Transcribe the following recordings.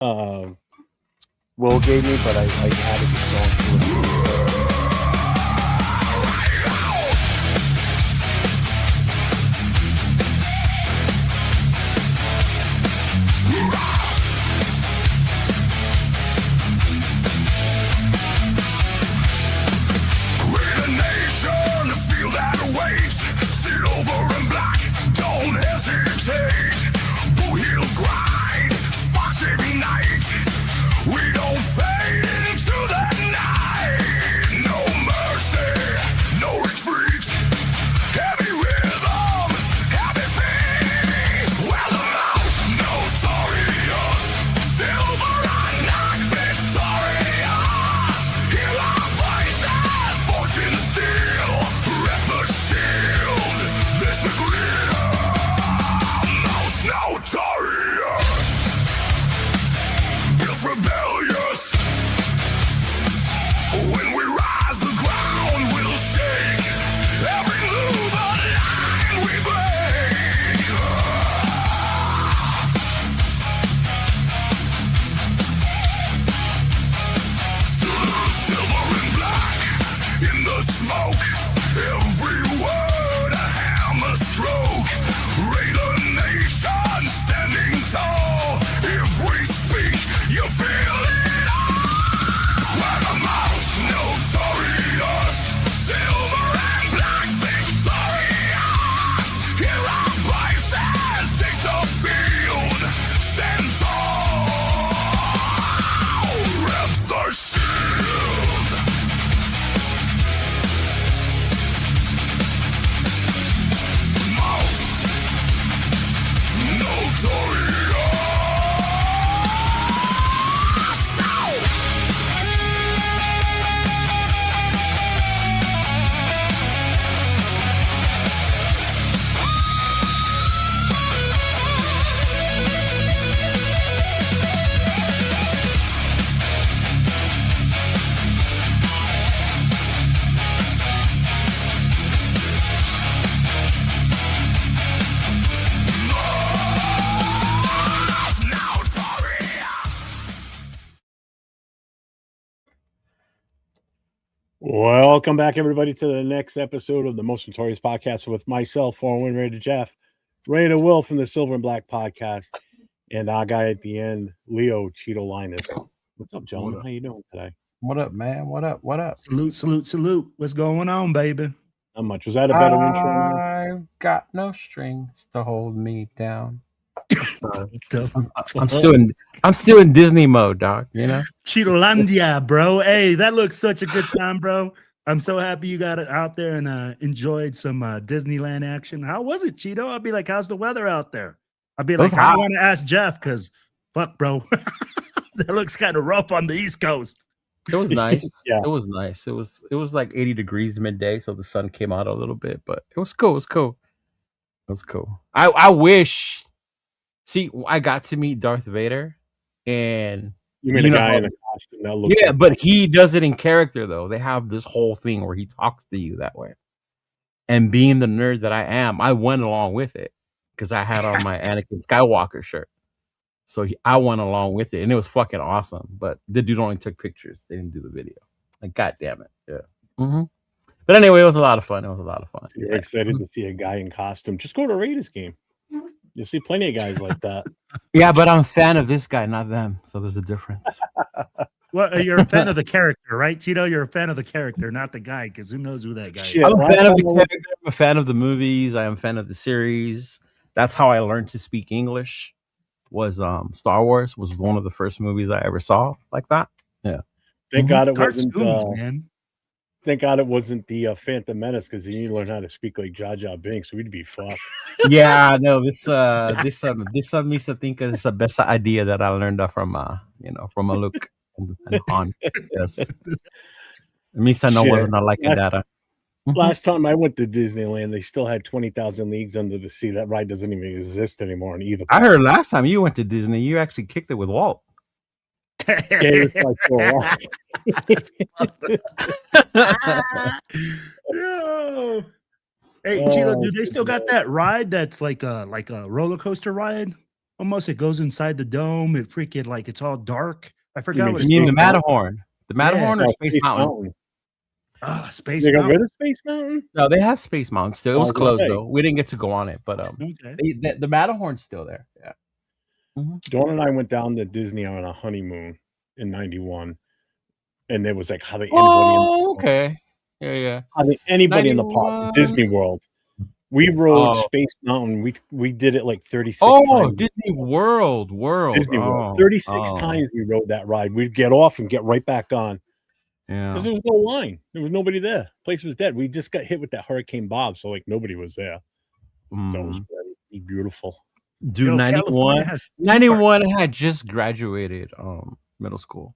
um, Will gave me, but I added the song to it. Welcome back, everybody, to the next episode of the Most Notorious Podcast with myself, Foreign Raider Jeff, Raider Will from the Silver and Black Podcast, and our guy at the end, Leo Cheeto Linus. What's up, gentlemen? How you doing today? What up, man? What up? What up? Salute, salute, salute. What's going on, baby? Not much. Was that a better intro? I've got no strings to hold me down. I'm still in Disney mode, dog. You know, Cheetolandia, bro. Hey, that looks such a good time, bro. I'm so happy you got it out there and enjoyed some Disneyland action. How was it, Cheeto? I'll be like, how's the weather out there? I'll be like, I want to ask Jeff because fuck, bro. That looks kind of rough on the East Coast. it was nice. Yeah. It was nice. It was like 80 degrees midday, so the sun came out a little bit, but it was cool. It was cool. I wish. See, I got to meet Darth Vader, and You mean a guy in a costume that looks like but he does it in character though. They have this whole thing where he talks to you that way. And being the nerd that I am, I went along with it because I had on my Anakin Skywalker shirt. So I went along with it, and it was fucking awesome. But the dude only took pictures; they didn't do the video. Like, god damn it, yeah. Mm-hmm. But anyway, it was a lot of fun. You're excited to see a guy in costume. Just go to a Raiders game. You'll see plenty of guys like that. Yeah, but I'm a fan of this guy, not them. So there's a difference. Well, you're a fan of the character, right, Cheeto? You're a fan of the character, not the guy, because who knows who that guy is. I'm a fan of the character. I'm a fan of the movies. I am a fan of the series. That's how I learned to speak English. Was Star Wars was one of the first movies I ever saw like that. Yeah. Thank God it wasn't. man. Thank God it wasn't the Phantom Menace, because you need to learn how to speak like Jar Jar Binks. We'd be fucked. Yeah, no. This makes me think it's the best idea that I learned from from a Luke and Han. Yes, it means I know wasn't like that. Last time I went to Disneyland, they still had 20,000 Leagues Under the Sea. That ride doesn't even exist anymore in either. I heard last time you went to Disney, you actually kicked it with Walt. Yo. Hey, Cheeto, do they still got that ride that's like a roller coaster ride almost it goes inside the dome. It freaking like it's all dark. I forgot mean what You it's mean the called. Matterhorn? The Matterhorn or No, Space Mountain? Space They got Mountain. rid of Space Mountain? No, they have Space Mountain still. It I was was gonna closed say. though. We didn't get to go on it, but Okay. the Matterhorn's still there. Yeah. Dawn and I went down to Disney on a honeymoon in '91, and there was like hardly anybody in the park. Okay. Yeah. Hardly anybody in the park. 91. Disney World. We rode Oh. Space Mountain. We did it like 36 Oh, times. Disney World. Disney World. 36 times we rode that ride. We'd get off and get right back on. Yeah. Because there was no line. There was nobody there. The place was dead. We just got hit with that Hurricane Bob, so like nobody was there. So it was pretty beautiful. Dude, Yo, 91 had just graduated middle school.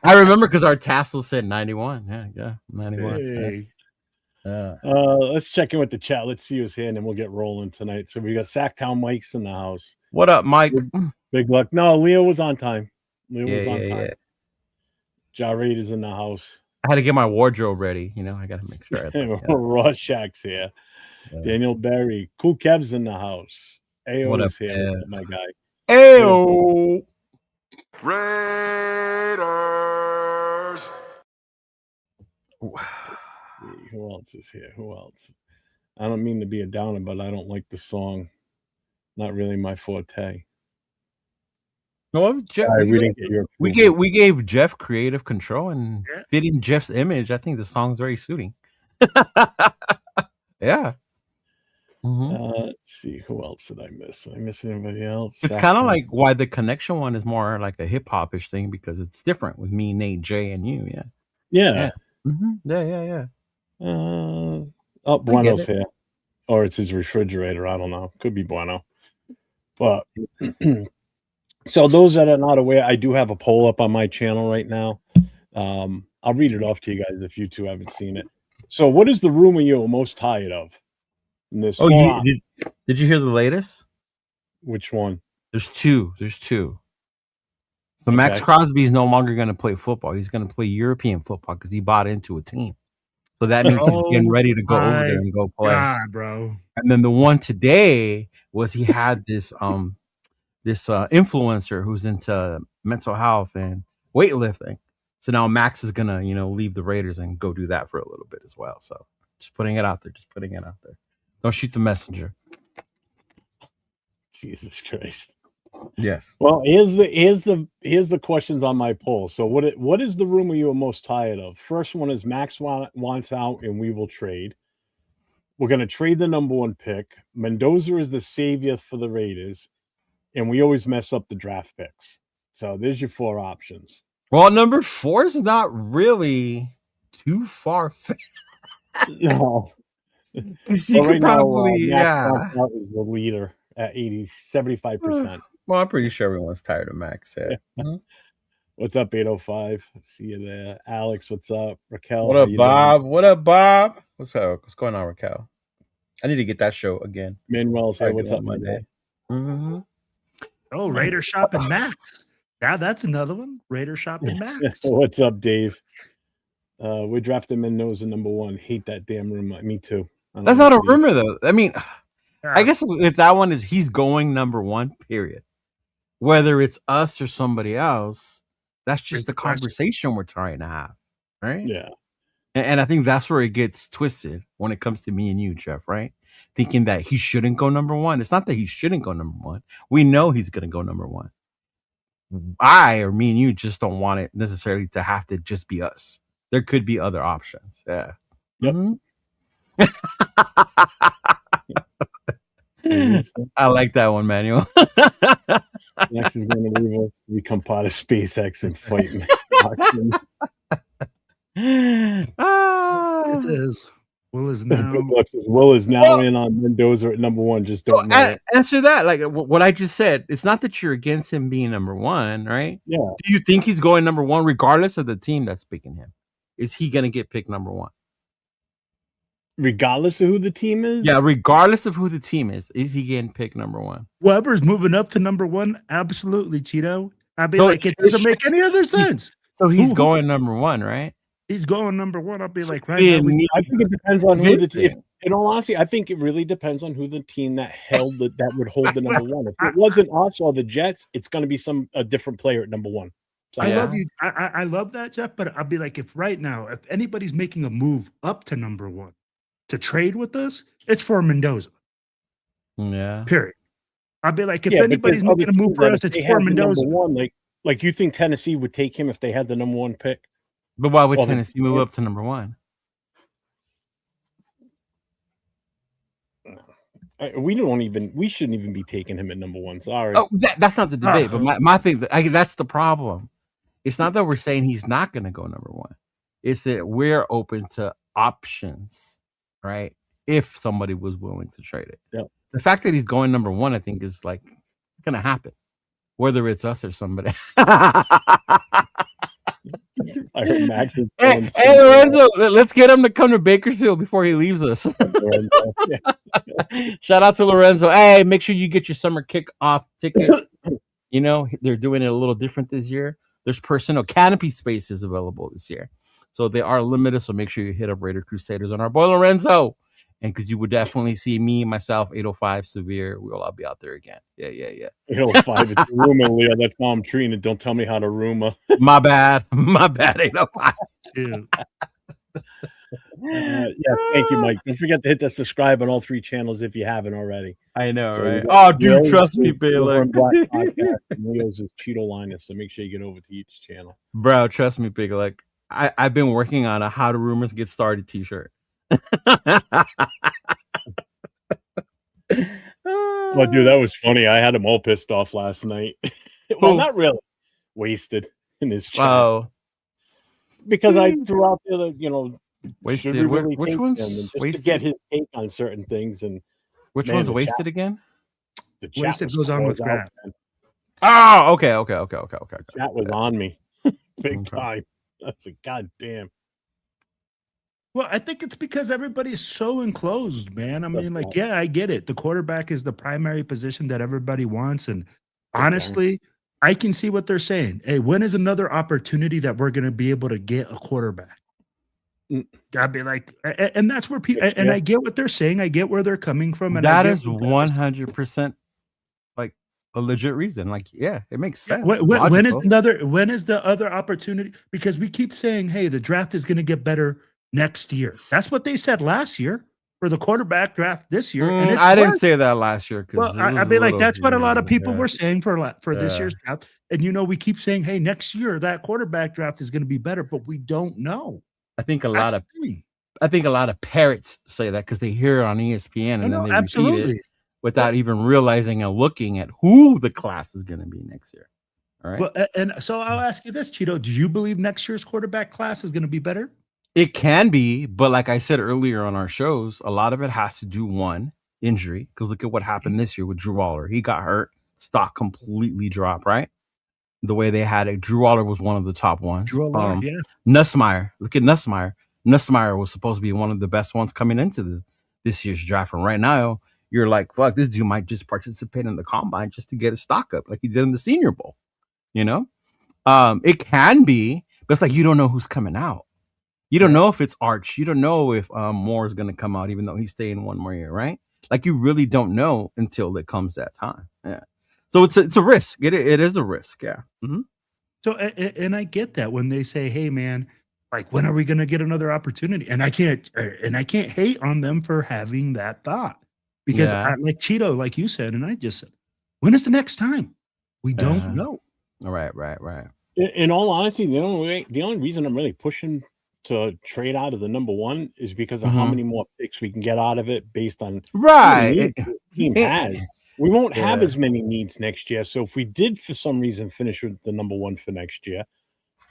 I remember because our tassel said 91. Yeah, 91. Hey. Let's check in with the chat. Let's see who's here, and then we'll get rolling tonight. So we got Sacktown Mike's in the house. What up, Mike? Big luck. No, Leo was on time. Leo was on time. Yeah. Jared is in the house. I had to get my wardrobe ready. You know, I got to make sure. Rorschach's here. Yeah. Daniel Berry. Cool Kev's in the house. What Ayo up, is here, Kev? my guy. Ayo. Raiders. Who else is here? Who else? I don't mean to be a downer, but I don't like the song. Not really my forte. No, Jeff, Sorry, we didn't get your we gave Jeff creative control and fitting Jeff's image. I think the song's very suiting. Yeah. Let's see, who else did I miss? Did I miss anybody else? It's kind of like why the connection one is more like a hip hop-ish thing because it's different with me, Nate, Jay, and you. Yeah. Yeah. Bueno's here, or it's his refrigerator. I don't know. Could be Bueno, but. So those that are not aware, I do have a poll up on my channel right now. I'll read it off to you guys if you two haven't seen it. So what is the rumor you're most tired of? In this did you hear the latest? Which one? There's two. So Maxx Crosby is no longer going to play football. He's going to play European football because he bought into a team. So that means he's getting ready to go over there and go play. God, bro. And then the one today was he had this this influencer who's into mental health and weightlifting. So now Max is gonna, leave the Raiders and go do that for a little bit as well. So just putting it out there. Don't shoot the messenger. Jesus Christ. Yes. Well, here's the questions on my poll. So what is the rumor you are most tired of? First one is Max wants out and we will trade. We're gonna trade the number 1 pick. Mendoza is the savior for the Raiders. And we always mess up the draft picks. So there's your 4 options. Well, number 4 is not really too far. No. Because he could probably, Max is the leader at 75%. Well, I'm pretty sure everyone's tired of Max. Yeah. What's up, 805? See you there. Alex, what's up? Raquel. What up, Bob? What up, Bob? What's up? What's going on, Raquel? I need to get that show again. Manuel's here. What's up, Monday? Oh, Raider Shopping Max. Yeah, that's another one. Raider Shopping Max. What's up, Dave? We drafted Mendoza number 1. Hate that damn rumor. Me too. That's not a rumor, though. I mean, I guess if that one is he's going number 1, period. Whether it's us or somebody else, that's just the conversation we're trying to have, right? Yeah. And I think that's where it gets twisted when it comes to me and you, Jeff, right? Thinking that he shouldn't go number 1. It's not that he shouldn't go number 1. We know he's going to go number 1. Me and you just don't want it necessarily to have to just be us. There could be other options. Yeah. Yep. I like that one, Manuel. Next is going to leave us to become part of SpaceX and fight. It says Will is now in on Mendoza at number 1. Just don't know. Answer that. Like what I just said. It's not that you're against him being number 1, right? Yeah. Do you think he's going number 1 regardless of the team that's picking him? Is he going to get picked number 1? Regardless of who the team is? Yeah, regardless of who the team is he getting picked number 1? Whoever's moving up to number 1, absolutely, Cheeto. I'd be like, it doesn't make any other sense. So he's going number 1, right? He's going number 1. I'll be like, right now. I think it depends on who the team. In all honesty, I think it really depends on who the team that would hold the number one. If it wasn't us or the Jets, it's going to be a different player at number one. So, I love you. I love that, Jeff. But I'll be like, if right now, if anybody's making a move up to number one to trade with us, it's for Mendoza. Yeah. Period. I'll be like, if but anybody's there's making a other move teams for that us, if it's they for have the number Mendoza. one. Like you think Tennessee would take him if they had the number one pick? But why would Well, Tennessee move up to number one? We shouldn't even be taking him at number one. Sorry. Oh, that's not the debate. But my thing, that's the problem. It's not that we're saying he's not going to go number one. It's that we're open to options, right? If somebody was willing to trade it. Yep. The fact that he's going number one, I think, is like going to happen, whether it's us or somebody. I heard Max. Hey, Lorenzo, let's get him to come to Bakersfield before he leaves us. Shout out to Lorenzo. Hey, make sure you get your summer kickoff tickets. You know, they're doing it a little different this year. There's personal canopy spaces available this year. So they are limited. So make sure you hit up Raider Crusaders on our boy Lorenzo. And because you would definitely see me, myself, 805, Severe. We'll all be out there again. Yeah. 805. It's rumor, Leo. That's how I'm treating it. Don't tell me how to rumor. My bad. 805. Thank you, Mike. Don't forget to hit that subscribe on all 3 channels if you haven't already. I know, right? Oh, dude, trust me, Baylor. Leo's is Cheeto Linus, so make sure you get over to each channel. Bro, trust me, Big. Like, I've been working on a How Do Rumors Get Started t-shirt. Well, dude, that was funny. I had him all pissed off last night. Well, not really. Wasted in his chat. Oh. Because I threw out the other, wasted. should we really Which take one's him? And just wasted? to get his take on certain things. And which man, one's the wasted chat, again? The chat Wasted goes on with that. Oh, okay. Chat was on me big time. I said, God damn. Well, I think it's because everybody's so enclosed, man. I mean, like, yeah, I get it. The quarterback is the primary position that everybody wants. And honestly, I can see what they're saying. Hey, when is another opportunity that we're going to be able to get a quarterback? I'd be like, and that's where people, and I get what they're saying. I get where they're coming from. And that is 100% like a legit reason. Like, yeah, it makes sense. When is the other opportunity? Because we keep saying, hey, the draft is going to get better next year. That's what they said last year for the quarterback draft this year. And I didn't say that last year. Well, I'd be like, that's what a lot of people were saying for this year's draft. And, we keep saying, hey, next year that quarterback draft is going to be better, but we don't know. I think a lot of parrots say that because they hear it on ESPN and then they repeat it without even realizing and looking at who the class is going to be next year. All right. Well, and so I'll ask you this, Cheeto. Do you believe next year's quarterback class is going to be better? It can be, but like I said earlier on our shows, a lot of it has to do one injury. Because look at what happened this year with Drew Waller. He got hurt, stock completely dropped, right? The way they had it, Drew Waller was one of the top ones. Drew Waller, yeah. Nussmeier, look at Nussmeier. Nussmeier was supposed to be one of the best ones coming into this year's draft. And right now, you're like, fuck, this dude might just participate in the combine just to get his stock up, like he did in the Senior Bowl. It can be, but it's like you don't know who's coming out. You don't know if it's Arch. You don't know if Moore is going to come out, even though he's staying one more year, right? Like you really don't know until it comes that time. Yeah. So it's a risk. It is a risk. Yeah. Mm-hmm. So and I get that when they say, "Hey, man, like when are we going to get another opportunity?" And I can't hate on them for having that thought because like Cheeto, like you said, and I just said, when is the next time? We don't know. Right. In all honesty, the only reason I'm really pushing to trade out of the number one is because of how many more picks we can get out of it based on right the team has. We won't have as many needs next year. So if we did for some reason finish with the number one for next year,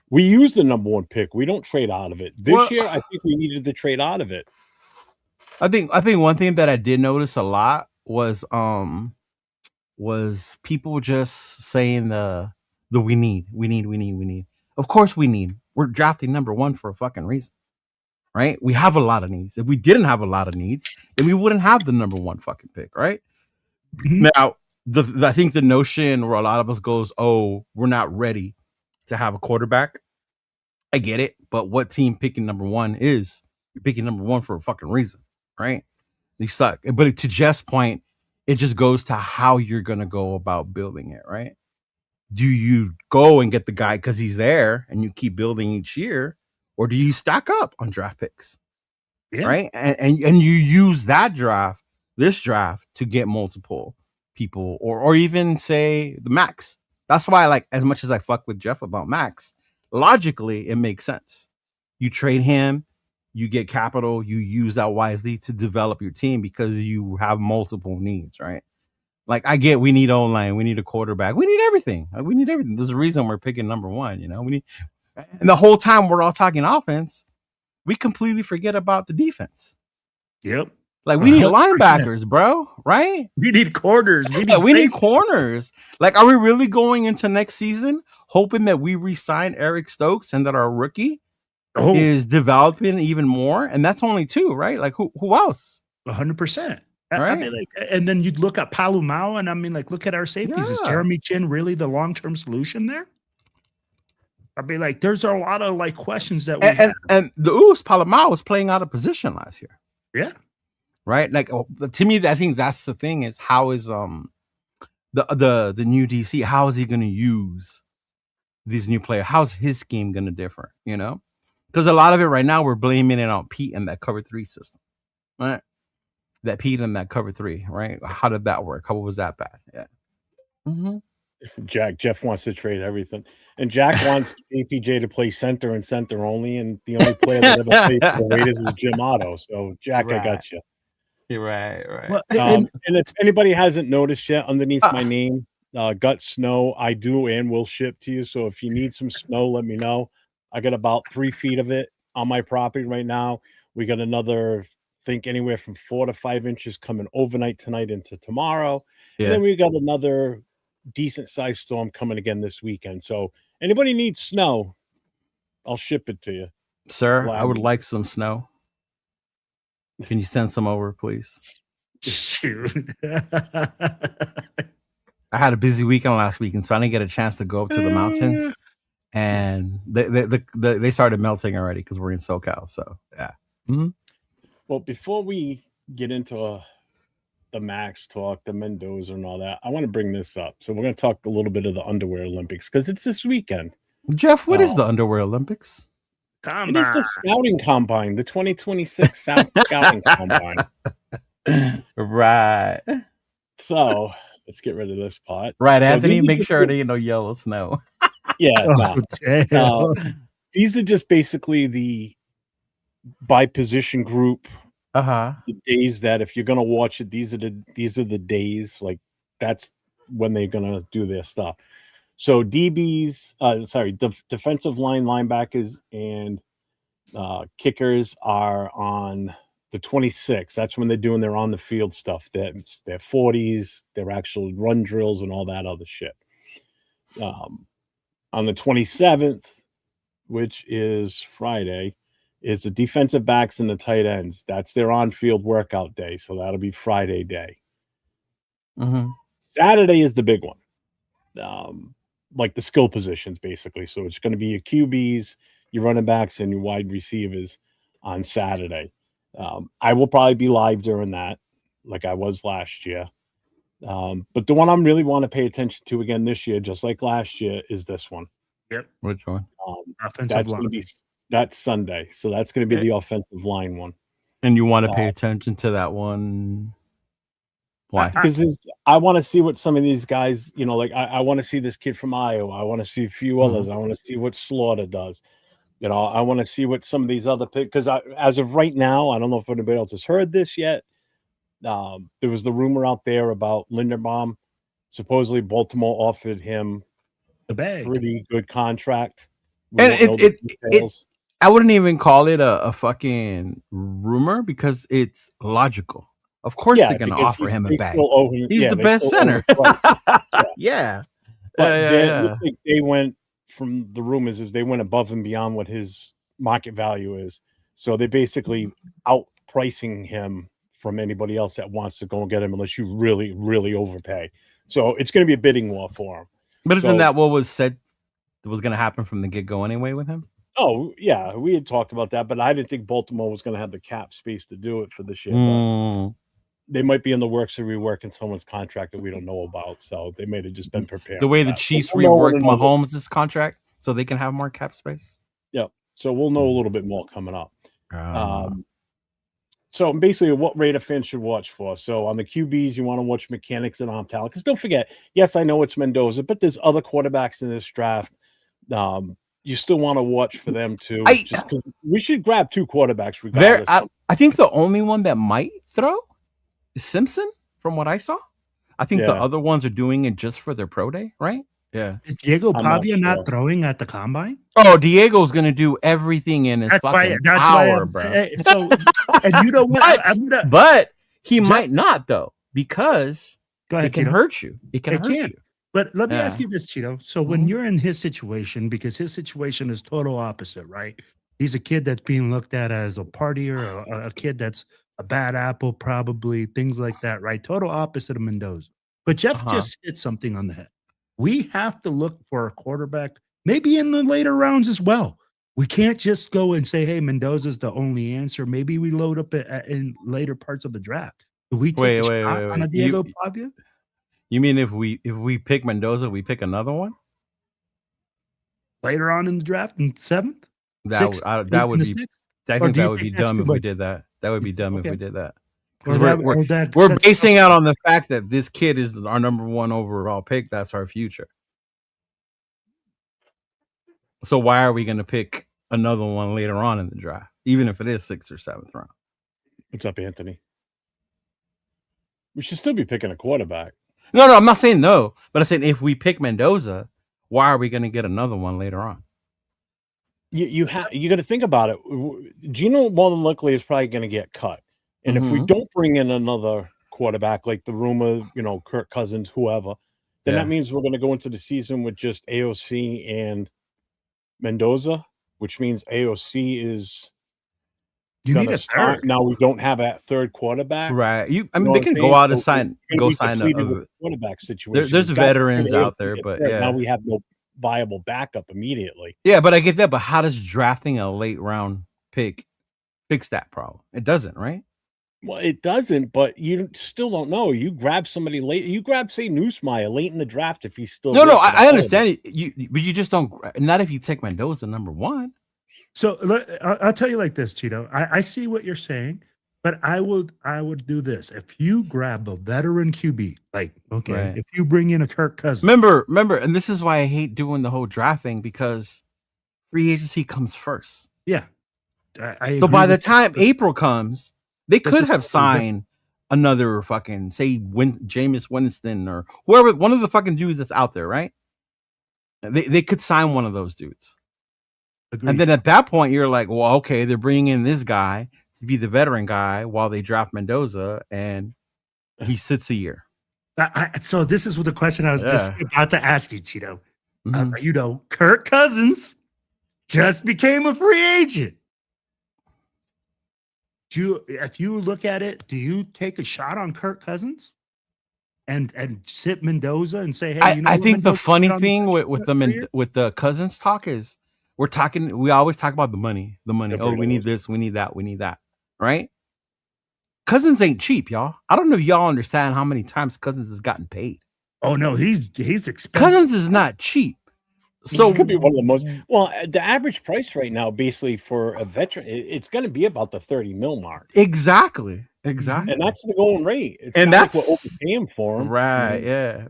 we use the number one pick. We don't trade out of it. This year, I think we needed to trade out of it. I think one thing that I did notice a lot was people just saying the we need. Of course we need. We're drafting number one for a fucking reason, right? We have a lot of needs. If we didn't have a lot of needs, then we wouldn't have the number one fucking pick, right? Mm-hmm. Now, I think the notion where a lot of us goes, oh, we're not ready to have a quarterback. I get it, but what team picking number one is? You're picking number one for a fucking reason, right? You suck. But to Jeff's point, it just goes to how you're gonna go about building it, right? Do you go and get the guy because he's there and you keep building each year, or do you stack up on draft picks? Yeah. Right? And you use this draft to get multiple people, or even say the Maxx. That's why, like, as much as I fuck with Jeff about Maxx, logically it makes sense. You trade him, you get capital, you use that wisely to develop your team because you have multiple needs, right? Like, I get we need O-line, we need a quarterback, we need everything. We need everything. There's a reason we're picking number one, you know. And the whole time we're all talking offense, we completely forget about the defense. Yep. Like, we need 100%. linebackers, bro, right? We need corners. We need corners. Like, are we really going into next season hoping that we re-sign Eric Stokes and that our rookie is developing even more? And that's only 2, right? Like, who else? 100%. Right? I mean, like, and then you'd look at Palumau, and I mean, like, look at our safeties. Is Jeremy Chin really the long-term solution there? I mean, like, there's a lot of like questions that we have. And the Palumau was playing out of position last year. Yeah. Right? Like, to me, I think that's the thing is, how is the new DC, how is he going to use these new players? How's his scheme going to differ, you know? Because a lot of it right now, we're blaming it on Pete and that cover 3 system, right? That Pete and that cover 3, right? How did that work? How was that bad? Yeah. Mm-hmm. Jeff wants to trade everything, and Jack wants APJ to play center and center only, and the only player that ever played for the Raiders was Jim Otto. So, Jack, Right. I got you. You're right. Well, And if anybody hasn't noticed yet, underneath my name, Gut Snow, I do and will ship to you. So if you need some snow, let me know. I got about 3 feet of it on my property right now. We got another, think anywhere from 4 to 5 inches coming overnight tonight into tomorrow. Yeah. And then we got another decent sized storm coming again this weekend. So anybody needs snow, I'll ship it to you. Sir, I would like some snow. Can you send some over, please? Shoot. I had a busy weekend last weekend, so I didn't get a chance to go up to the mountains. And they started melting already because we're in SoCal. So, yeah. Mm-hmm. Well, before we get into the Maxx talk, the Mendoza and all that, I want to bring this up. So we're going to talk a little bit of the Underwear Olympics because it's this weekend. Jeff, what is the Underwear Olympics? It is the Scouting Combine, the 2026 Scouting Combine. Right. So let's get rid of this part. Right, so Anthony, make sure there ain't no yellow snow. Yeah. These are just basically the by position group. The days that if you're gonna watch it, these are the days, like that's when they're gonna do their stuff. So DBs, defensive line, linebackers, and kickers are on the 26th. That's when they're doing their on the field stuff. Their 40s, their actual run drills, and all that other shit. On the 27th, which is Friday, is the defensive backs and the tight ends. That's their on-field workout day, so that'll be Friday day. Saturday is the big one, like the skill positions, basically. So it's going to be your QBs, your running backs, and your wide receivers on Saturday. I will probably be live during that, like I was last year. But the one I'm really want to pay attention to again this year, just like last year, is this one. Yep. Which one? That's Sunday. So that's going to be the offensive line one. And you want to pay attention to that one? Why? Because I want to see what some of these guys, you know, like I want to see this kid from Iowa. I want to see a few others. I want to see what Slaughter does. You know, I want to see what some of these other because as of right now, I don't know if anybody else has heard this yet. There was the rumor out there about Linderbaum. Supposedly Baltimore offered him a pretty good contract. And I wouldn't even call it a fucking rumor because it's logical. Of course they're going to offer him a bag. He's the best center. Yeah. They went from the rumors is they went above and beyond what his market value is. So they're basically outpricing him from anybody else that wants to go and get him unless you really, really overpay. So it's going to be a bidding war for him. But isn't that what was said was going to happen from the get-go anyway with him? Oh, yeah. We had talked about that, but I didn't think Baltimore was going to have the cap space to do it for this year. they might be in the works of reworking someone's contract that we don't know about. So they may have just been prepared. The way for the that. Chiefs We'll know reworked in another- Mahomes' contract so they can have more cap space. Yeah. So we'll know a little bit more coming up. Ah. So basically, what Raider fans should watch for. So on the QBs, you want to watch mechanics and arm talent. Because don't forget, yes, I know it's Mendoza, but there's other quarterbacks in this draft. You still want to watch for them too. Just because we should grab 2 quarterbacks regardless. I think the only one that might throw is Simpson, from what I saw. I think the other ones are doing it just for their pro day, right? Yeah. Is Diego I'm Pavia not not sure. throwing at the combine? Oh, Diego's gonna do everything in his fucking power, bro. So, and you know what? But he might not though, because Go ahead, it can Cheeto. hurt you. It can hurt you. But let me Yeah. ask you this, Cheeto. So when you're in his situation, because his situation is total opposite, right? He's a kid that's being looked at as a partier, a kid that's a bad apple, probably, things like that, right? Total opposite of Mendoza. But Jeff just hit something on the head. We have to look for a quarterback, maybe in the later rounds as well. We can't just go and say, hey, Mendoza's the only answer. Maybe we load up in later parts of the draft. Do we take a shot on a Diego Pavia? You mean if we pick Mendoza, we pick another one? Later on in the draft, in 7th? That would be. I think that would be dumb if we did that. That would be dumb if we did that. Because we're basing out on the fact that this kid is our number 1 overall pick. That's our future. So why are we going to pick another one later on in the draft, even if it is 6th or 7th round? What's up, Anthony? We should still be picking a quarterback. No, I'm not saying no, but I'm saying if we pick Mendoza, why are we going to get another one later on? You got to think about it. Gino more than likely is probably going to get cut, and if we don't bring in another quarterback like the rumor, Kirk Cousins, whoever, then that means we're going to go into the season with just AOC and Mendoza, which means AOC is. You need a third. Now we don't have a third quarterback, right? They can go out and sign a quarterback situation. There's veterans out there, but now we have no viable backup immediately. Yeah, but I get that. But how does drafting a late round pick fix that problem? It doesn't, right? Well, it doesn't, but you still don't know. You grab somebody late. You grab, say, Neusmeyer late in the draft if he's still. No, I understand it. But you just don't. Not if you take Mendoza number 1. So I'll tell you like this, Cheeto. I see what you're saying, but I would do this. If you grab a veteran QB, if you bring in a Kirk Cousins. Remember, and this is why I hate doing the whole draft thing, because free agency comes first. Yeah. So by the time April comes, they could have signed another fucking, say, Jameis Winston or whoever, one of the fucking dudes that's out there, right? They could sign one of those dudes. Agreed. And then at that point, you're like, well, okay, they're bringing in this guy to be the veteran guy while they draft Mendoza, and he sits a year. So this is the question I was just about to ask you, Cheeto. Kirk Cousins just became a free agent. If you look at it, do you take a shot on Kirk Cousins and sit Mendoza and say, hey, I think the funny thing with the Cousins talk is we always talk about the money. Oh, we need this, we need that, right? Cousins ain't cheap, y'all. I don't know if y'all understand how many times Cousins has gotten paid. Oh no, he's expensive. Cousins is not cheap. So it could be one of the most. Well, the average price right now, basically for a veteran, it's going to be about the 30 mil mark. Exactly, and that's the going rate. It's not like we're overpaying for him, right? Yeah.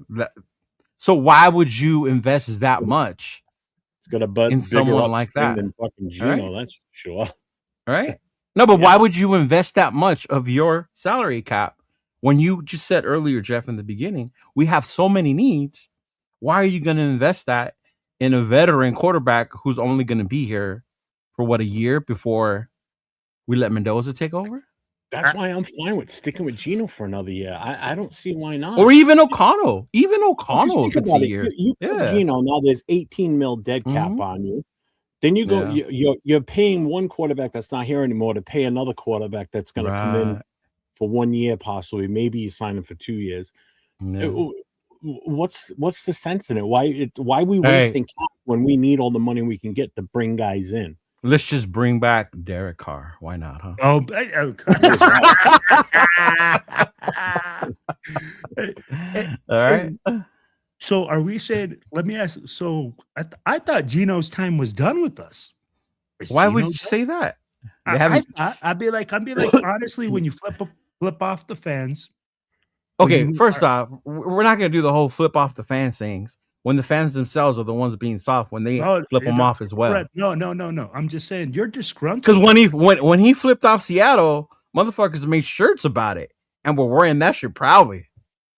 So why would you invest that much? It's going to in someone like that than fucking Gino, that's for sure. Right? No, but why would you invest that much of your salary cap when you just said earlier, Jeff, in the beginning, we have so many needs? Why are you going to invest that in a veteran quarterback who's only going to be here for a year before we let Mendoza take over? That's why I'm fine with sticking with Gino for another year. I don't see why not. Or even O'Connell. If it's a year. You put Gino, now there's 18 mil dead cap on you. Then you go, you're paying one quarterback that's not here anymore to pay another quarterback that's going to come in for 1 year, possibly. Maybe you sign him for 2 years. No. What's the sense in it? Why are we wasting cap when we need all the money we can get to bring guys in? Let's just bring back Derek Carr. Why not, huh? Oh, All right. So are we saying? Let me ask. So I thought Gino's time was done with us. Is Why Gino would you done? say that? They I haven't. thought I'd be like honestly, when you flip off the fans. when Okay, you first are- off, we're not gonna do the whole flip off the fans things when the fans themselves are the ones being soft when they No, flip them off as well. Fred, no. I'm just saying you're disgruntled. Because when he flipped off Seattle, motherfuckers made shirts about it and were wearing that shit proudly.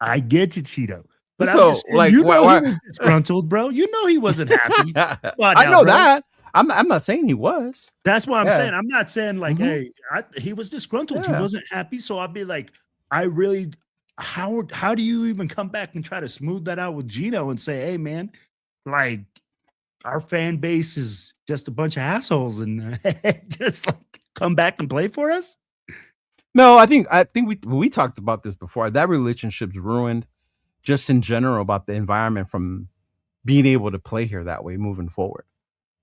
I get you, Cheeto. But So, I'm just saying, like, you know why- he was disgruntled, bro. You know he wasn't happy. Come on I now, know bro. that. I'm not saying he was. That's what I'm Yeah. saying. I'm not saying like, Mhm. hey, he was disgruntled. He Yeah. wasn't happy. So I'll be like, how do you even come back and try to smooth that out with Gino and say, hey, man, like our fan base is just a bunch of assholes and just like come back and play for us? No, I think we talked about this before. That relationship's ruined just in general about the environment from being able to play here that way moving forward.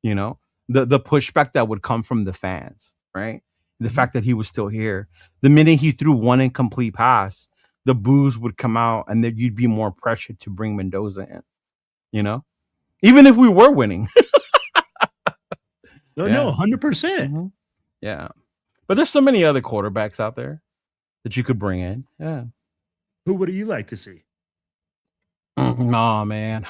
You know, the pushback that would come from the fans, right? The fact that he was still here. The minute he threw one incomplete pass, the boos would come out and then you'd be more pressured to bring Mendoza in, you know? Even if we were winning. No, Yeah. 100%. Mhm. Yeah. But there's so many other quarterbacks out there that you could bring in. Yeah. Who would you like to see? No, man.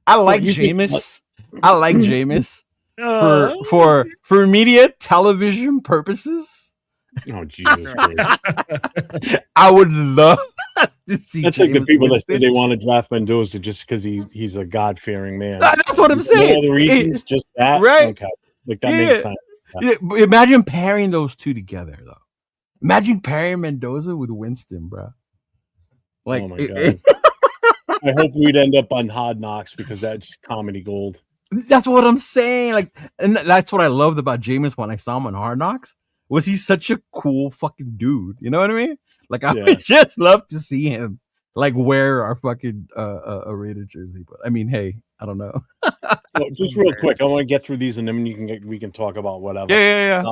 I like you think- Jameis. I like Jameis Uh, for media television purposes. Oh, Jesus Christ. I would love to see. That's like the Jameis people that Winston. said they want to draft Mendoza just because he's a God-fearing man. That's what I'm No saying. other reasons, just that. Right. Okay. Like that Yeah. makes sense. Yeah, but imagine pairing those two together, though. Imagine pairing Mendoza with Winston, bro. Like, Oh my God. I hope we'd end up on Hard Knocks because that's comedy gold. that's what I'm saying. Like, and that's what I loved about Jameis when I saw him on Hard Knocks. Was he such a cool fucking dude? You know what I mean? Like, I Yeah. would just love to see him like wear our fucking Raider jersey. But I mean, hey, I don't know. So just real quick, I want to get through these and then we can talk about whatever. Yeah.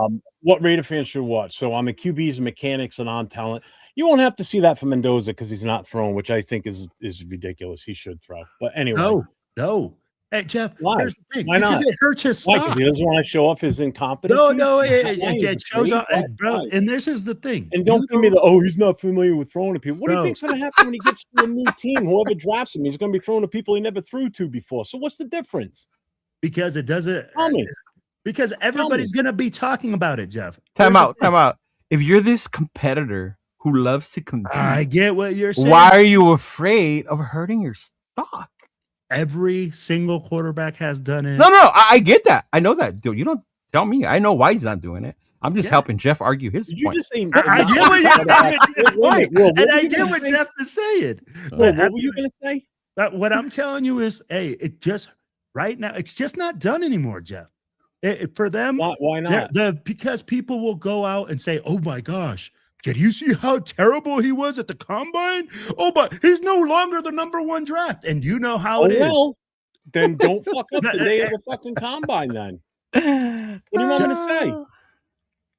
What Raider fans should watch. So on the QBs, mechanics, and on talent, you won't have to see that from Mendoza because he's not throwing, which I think is ridiculous. He should throw. But anyway, no. Hey, Jeff, Why? here's the thing. Why because not? it hurts his why? stock. Because he doesn't want to show off his incompetence. No, it shows up, bro. Why? And this is the thing. And don't give me he's not familiar with throwing to people. What do you Bro. think's going to happen when he gets to a new team? Whoever drafts him, he's going to be throwing to people he never threw to before. So what's the difference? because it doesn't. Tell me. Because everybody's gonna be talking about it, Jeff. Time Here's the thing. out. If you're this competitor who loves to compete, I get what you're saying. why are you afraid of hurting your stock? Every single quarterback has done it. No, I get that. I know that, dude. You don't tell me. I know why he's not doing it. I'm just Yeah. helping Jeff argue his Did you point. just say? I get what you're saying, Jeff, Wait, Will, what and were I you get gonna what say? Jeff is saying. Will, But what were you going to say? what I'm telling you is, hey, it just right now, it's just not done anymore, Jeff. For them, Why not? because people will go out and say, "Oh my gosh, did you see how terrible he was at the combine? Oh, but he's no longer the number one draft." And you know how Oh, it is. well, then don't fuck up the day of the fucking combine then. What do you want me to say?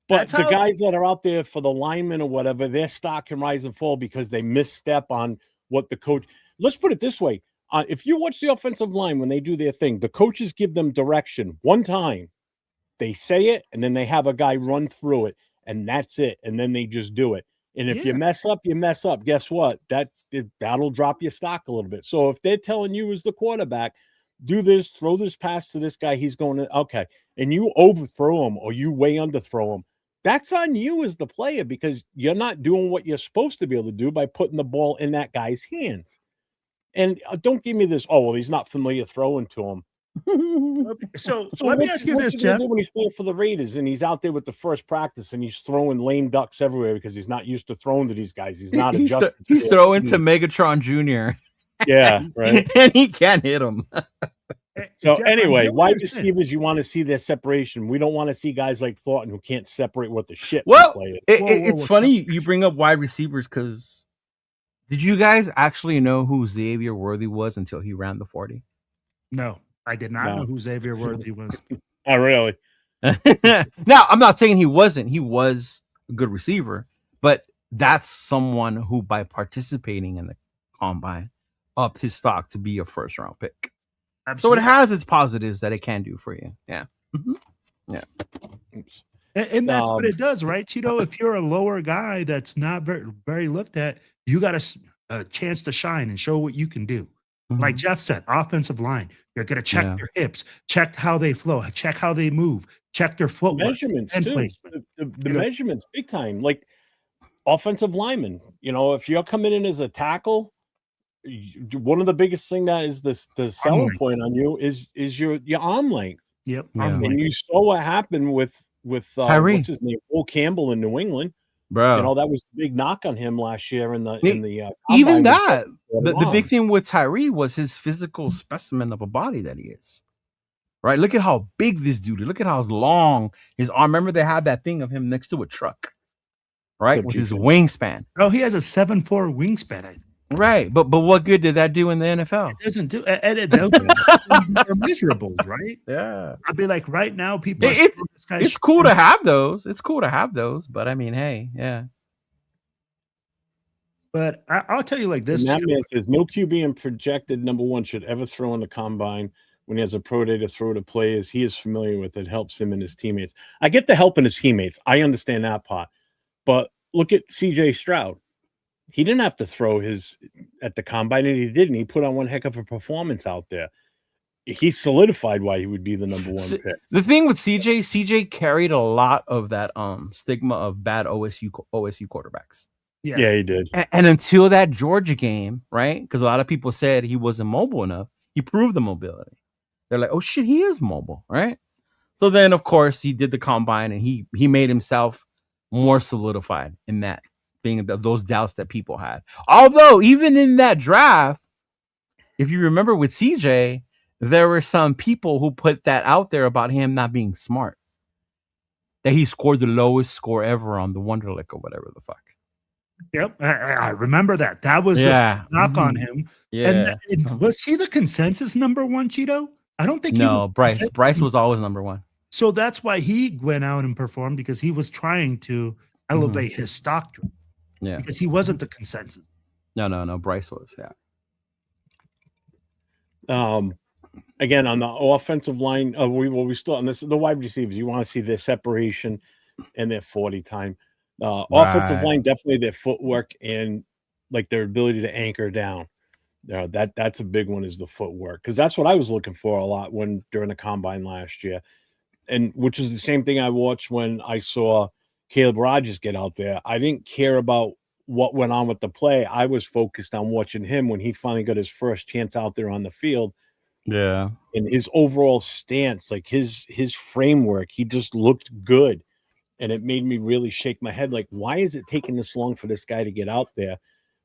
But That's the how- guys that are out there for the linemen or whatever, their stock can rise and fall because they misstep on what the coach. Let's put it this way. If you watch the offensive line when they do their thing, the coaches give them direction one time. They say it, and then they have a guy run through it, and that's it. And then they just do it. And if you Yeah. mess up, you mess up. Guess what? That'll drop your stock a little bit. So if they're telling you as the quarterback, do this, throw this pass to this guy, he's going to, okay, and you overthrow him or you way underthrow him, that's on you as the player because you're not doing what you're supposed to be able to do by putting the ball in that guy's hands. And don't give me this, oh, well, he's not familiar throwing to him. So So let me what's- ask you what's this, he gonna Jeff. do when he's playing for the Raiders and he's out there with the first practice and he's throwing lame ducks everywhere because he's not used to throwing to these guys. He's not adjusted. He's to throwing it. to Megatron Jr. Yeah, right. and he can't hit him. So Jeff, I anyway, get what wide you're saying. receivers, you want to see their separation. We don't want to see guys like Thornton who can't separate what the shit Well, players. it's whoa, funny you bring up wide receivers because did you guys actually know who Xavier Worthy was until he ran the 40? No, I did not No. know who Xavier Worthy was. Oh, really? Now, I'm not saying he wasn't. He was a good receiver, but that's someone who, by participating in the combine, upped his stock to be a first round pick. Absolutely. So it has its positives that it can do for you. Yeah. Yeah. And that's what it does, right, Cheeto? If you're a lower guy that's not very looked at, you got a chance to shine and show what you can do. Like Jeff said, offensive line, you're going to check their hips, check how they flow, check how they move, check their footwork. Measurements, and too. placement. The measurements, big time. Like offensive linemen, if you're coming in as a tackle, one of the biggest thing that is the selling point on you is your arm length. Yep. Yeah. And you saw what happened with Tyree. what's his name, Will Campbell in New England. Bro. That was the big knock on him last year in the even combine that. was The big thing with Tyree was his physical specimen of a body that he is. Right? Look at how big this dude is. Look at how long his arm. Remember, they had that thing of him next to a truck, right? With his wingspan. Oh, he has a 7'4" wingspan, I think. Right. But what good did that do in the NFL? It doesn't do and they're measurables, right? Yeah. I'd be like, right now, people it's cool to have those. It's cool to have those, but I mean, hey, yeah. But I'll tell you like this. And that man says no QB and projected number one should ever throw in the combine when he has a pro day to throw to players he is familiar with that helps him and his teammates. I get the help in his teammates. I understand that part. But look at CJ Stroud. He didn't have to throw at the combine, and he didn't. He put on one heck of a performance out there. He solidified why he would be the number one pick. The thing with CJ carried a lot of that stigma of bad OSU quarterbacks. Yeah, he did. And until that Georgia game, right? Because a lot of people said he wasn't mobile enough. He proved the mobility. They're like, oh shit, he is mobile, right? So then, of course, he did the combine and he made himself more solidified in that thing, those doubts that people had. Although, even in that draft, if you remember with CJ, there were some people who put that out there about him not being smart. That he scored the lowest score ever on the Wonderlic or whatever the fuck. Yep, I remember that. That was the knock on him. Yeah. And was he the consensus number one, Cheeto? I don't think no, Bryce was always number one. So that's why he went out and performed, because he was trying to elevate his stock. Yeah. Because he wasn't the consensus. No. Bryce was, yeah. Again, on the offensive line, we still on this. The wide receivers, you want to see their separation and their 40 time. Offensive line, definitely their footwork and like their ability to anchor down. That's a big one, is the footwork, because that's what I was looking for a lot during the combine last year, and which is the same thing I watched when I saw Caleb Rogers get out there. I didn't care about what went on with the play. I was focused on watching him when he finally got his first chance out there on the field. Yeah. And his overall stance, like his framework, he just looked good. And it made me really shake my head. Like, why is it taking this long for this guy to get out there?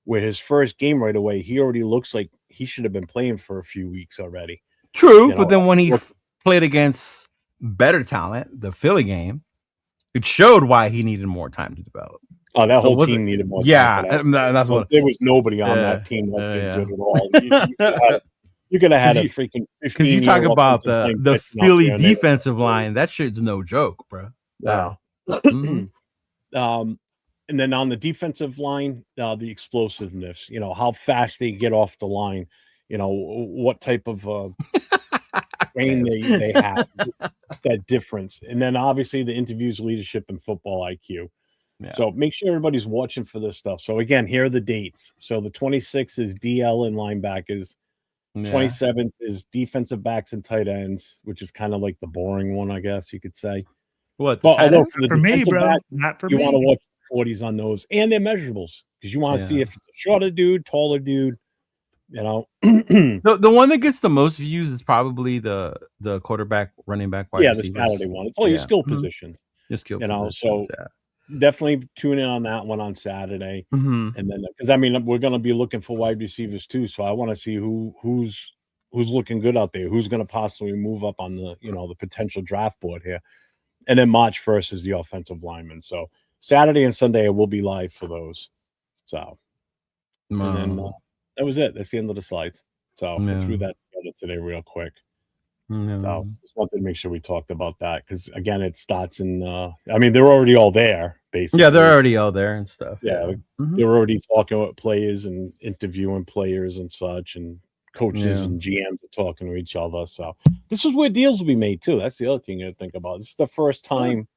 Where his first game right away, he already looks like he should have been playing for a few weeks already. True, but then when he played against better talent, the Philly game, it showed why he needed more time to develop. Oh, that whole team needed more time. Yeah, that's what there was nobody on that team that did good at all. You could have had a freaking 15. Because you talk about the Philly defensive line, that shit's no joke, bro. Wow. And then on the defensive line, the explosiveness, how fast they get off the line, what type of brain they have, that difference. And then obviously the interviews, leadership, and football IQ. Yeah. So make sure everybody's watching for this stuff. So again, here are the dates. So the 26th is DL and linebackers. 27th is defensive backs and tight ends, which is kind of like the boring one, I guess you could say. What? Although for the for me, bro, back, not for you me. want to watch the 40s on those and their measurables, because you want to see if it's a shorter dude, taller dude. The one that gets the most views is probably the quarterback, running back, wide receivers. The Saturday one. It's all your skill positions. Your skill positions. So definitely tune in on that one on Saturday, and then because we're going to be looking for wide receivers too. So I want to see who's looking good out there, who's going to possibly move up on the the potential draft board here. And then March 1st is the offensive lineman. So Saturday and Sunday will be live for those. So, and then that was it. That's the end of the slides. So I threw that together today real quick. So just wanted to make sure we talked about that because again, it starts in. I mean, they're already all there, basically. Yeah, they're already all there and stuff. Yeah, they're already talking with players and interviewing players and such, and coaches and GMs are talking to each other. So this is where deals will be made too. That's the other thing you think about. This is the first time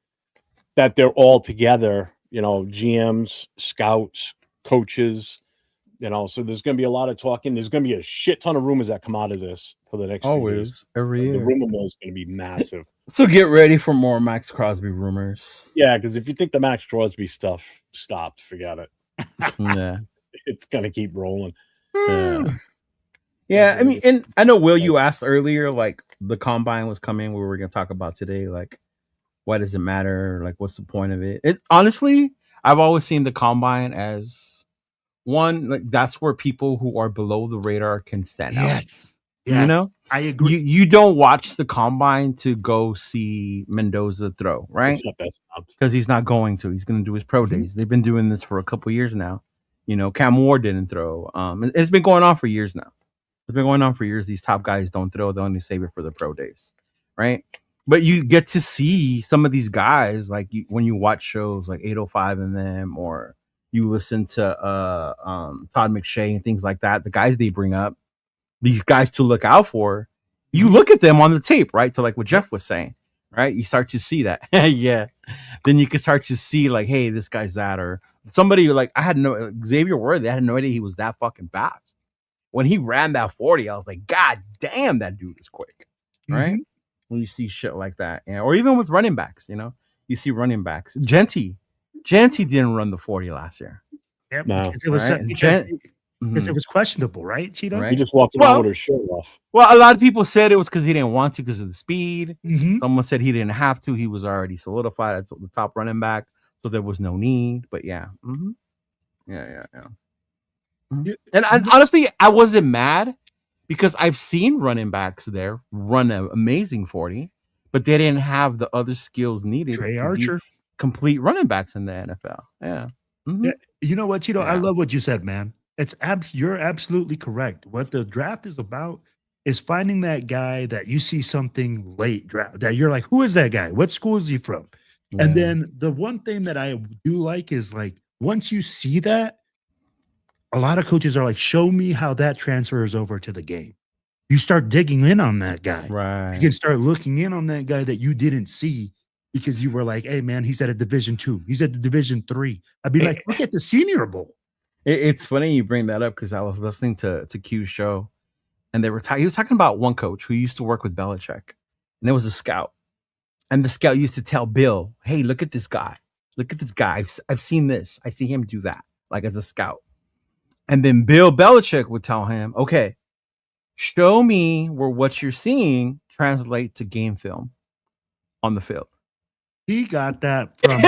that they're all together. You know, GMs, scouts, coaches. You know, so there's going to be a lot of talking. There's going to be a shit ton of rumors that come out of this for the next few years. Every year. The rumor mill is going to be massive. So get ready for more Maxx Crosby rumors. Yeah, because if you think the Maxx Crosby stuff stopped, forget it. Yeah, it's going to keep rolling. Yeah, I mean, and I know, Will, you asked earlier, like the combine was coming. We were going to talk about today, like why does it matter? Like, what's the point of it? It honestly, I've always seen the combine as one, like that's where people who are below the radar can stand out. Yes, You know, I agree. You don't watch the combine to go see Mendoza throw, right? Because he's not going to. He's going to do his pro days. They've been doing this for a couple years now. You know, Cam Ward didn't throw. It's been going on for years now. It's been going on for years. These top guys don't throw. They only save it for the pro days, right? But you get to see some of these guys, like when you watch shows like 805 and them, or you listen to Todd McShay and things like that. The guys they bring up, these guys to look out for. You look at them on the tape, right? So like what Jeff was saying, right? You start to see that. Yeah. Then you can start to see like, hey, this guy's that, or somebody like I had no Xavier Worthy. I had no idea he was that fucking fast. When he ran that 40, I was like, God damn, that dude is quick. Right? When you see shit like that. Yeah. Or even with running backs, you know, you see running backs. Genty didn't run the 40 last year. Yeah, No. because it was Right? because it was questionable, right, Cheeto? Right. He just walked around with his shirt off. Well, a lot of people said it was because he didn't want to because of the speed. Mhm. Someone said he didn't have to. He was already solidified as the top running back, so there was no need. But yeah. Yeah. And honestly, I wasn't mad because I've seen running backs there run an amazing 40, but they didn't have the other skills needed Trey to Archer. be complete running backs in the NFL. Yeah. Yeah. You know what, Cheeto? I Yeah. love what you said, man. It's you're absolutely correct. What the draft is about is finding that guy that you see something late draft that you're like, who is that guy? What school is he from? And then the one thing that I do like is like once you see that, a lot of coaches are like, show me how that transfers over to the game. You start digging in on that guy. Right. You can start looking in on that guy that you didn't see because you were like, hey, man, he's at a Division II. He's at the Division III. I'd be like, look at the Senior Bowl. It's funny you bring that up because I was listening to Q's show, and they were he was talking about one coach who used to work with Belichick, and there was a scout, and the scout used to tell Bill, "Hey, look at this guy. Look at this guy. I've seen this. I see him do that, like as a scout." And then Bill Belichick would tell him, "Okay, show me where what you're seeing translate to game film on the field." He got that from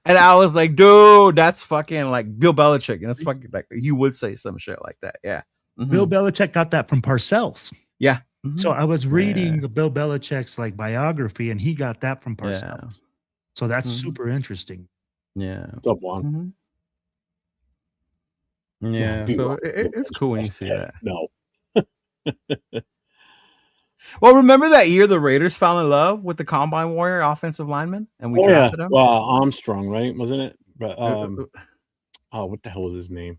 and I was like, dude, that's fucking like Bill Belichick. And that's fucking like you would say some shit like that. Yeah. Bill Belichick got that from Parcells. Yeah. So I was reading the Bill Belichick's like biography, and he got that from Parcells. So that's super interesting. Yeah. What's up, Juan? Yeah. So it's cool when you see that. No. Well, remember that year the Raiders fell in love with the Combine Warrior offensive lineman, and we drafted him. Armstrong, right? Wasn't it? But what the hell was his name?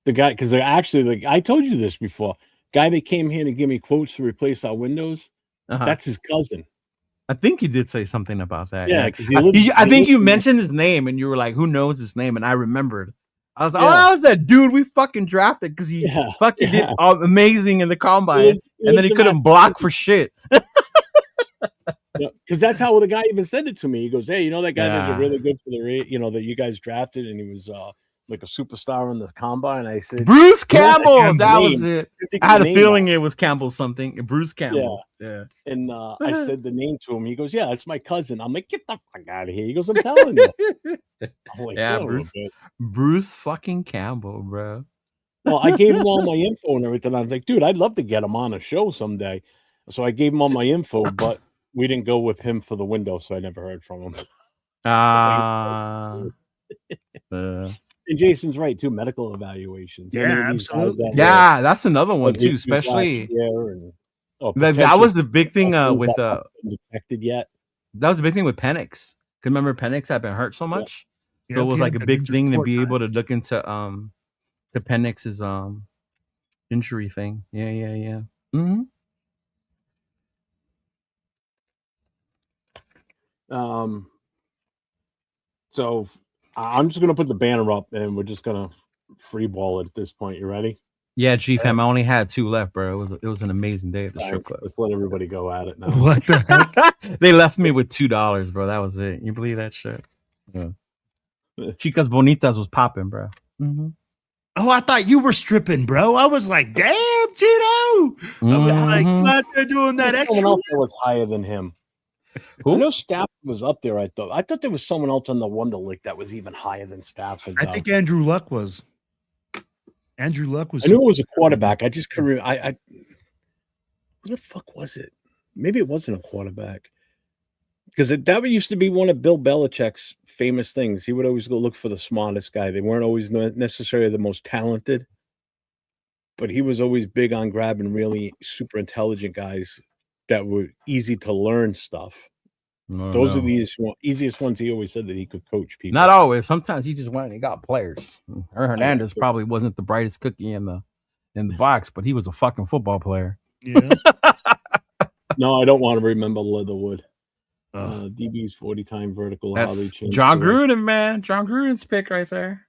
The guy, because they're actually like I told you this before. Guy that came here to give me quotes to replace our windows. That's his cousin. I think you did say something about that. Yeah, I think you mentioned his name, and you were like, "Who knows his name?" And I remembered. I was like, "Oh, that was that dude we fucking drafted because he fucking did amazing in the combine, and then he couldn't block for shit." Because that's how the guy even said it to me. He goes, "Hey, you know that guy that did really good for the that you guys drafted, and he was like a superstar in the combine." I said, "Bruce Campbell." That was it. I had a feeling it was Campbell something. Bruce Campbell. Yeah. And I said the name to him. He goes, "Yeah, that's my cousin." I'm like, "Get the fuck out of here." He goes, "I'm telling you." I'm like, yeah, Bruce fucking Campbell, bro. Well, I gave him all my info and everything. I was like, "Dude, I'd love to get him on a show someday." So I gave him all my info, but we didn't go with him for the window, so I never heard from him. And Jason's right too. Medical evaluations. Yeah, Any of these guys absolutely. that Yeah, that's another one were too. injured last Especially year and that was the big thing things with that haven't been detected yet. that was the big thing with Penix. Cause remember Penix had been hurt so much, so it was he like had a been big injured thing to 4 be able to times. look into Penix's injury thing. Yeah. Mm-hmm. So I'm just gonna put the banner up and we're just gonna free ball it at this point. You ready? Yeah, G fam. I only had 2 left, bro. It was an amazing day at the All strip right, club. let's let everybody go at it now. What the heck? They left me with $2, bro. That was it. You believe that shit? Yeah. Chicas Bonitas was popping, bro. Mm-hmm. Oh, I thought you were stripping, bro. I was like, damn, Tito. I was like, Mhm. what they're doing that There's extra? someone else that was higher than him. Who? I know Stafford was up there. I thought there was someone else on the Wonderlic that was even higher than Stafford. I think Andrew Luck was. Andrew Luck was. I knew it was a quarterback. I just couldn't. Who the fuck was it? Maybe it wasn't a quarterback. Because that used to be one of Bill Belichick's famous things. He would always go look for the smartest guy. They weren't always necessarily the most talented, but he was always big on grabbing really super intelligent guys that were easy to learn stuff. Those are the easiest ones. He always said that he could coach people. Not always. Sometimes he just went and he got players. Hernandez probably wasn't the brightest cookie in the box, but he was a fucking football player. Yeah. No, I don't want to remember Leatherwood. DB's 40-time vertical. That's John Gruden, man. John Gruden's pick right there.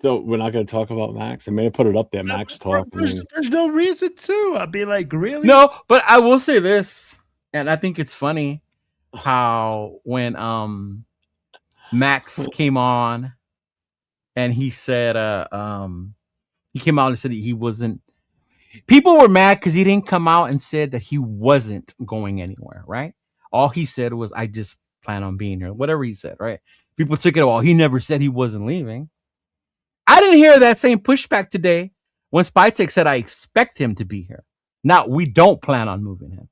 So we're not going to talk about Max. I mean, I put it up there. Max talk. There's no reason to. I'd be like, really? No, but I will say this, and I think it's funny how when Max came on and he said he came out and said he wasn't. People were mad because he didn't come out and said that he wasn't going anywhere, right? All he said was, I just plan on being here. Whatever he said, right? People took it all. He never said he wasn't leaving. I didn't hear that same pushback today when Spytek said, I expect him to be here. Now, we don't plan on moving him.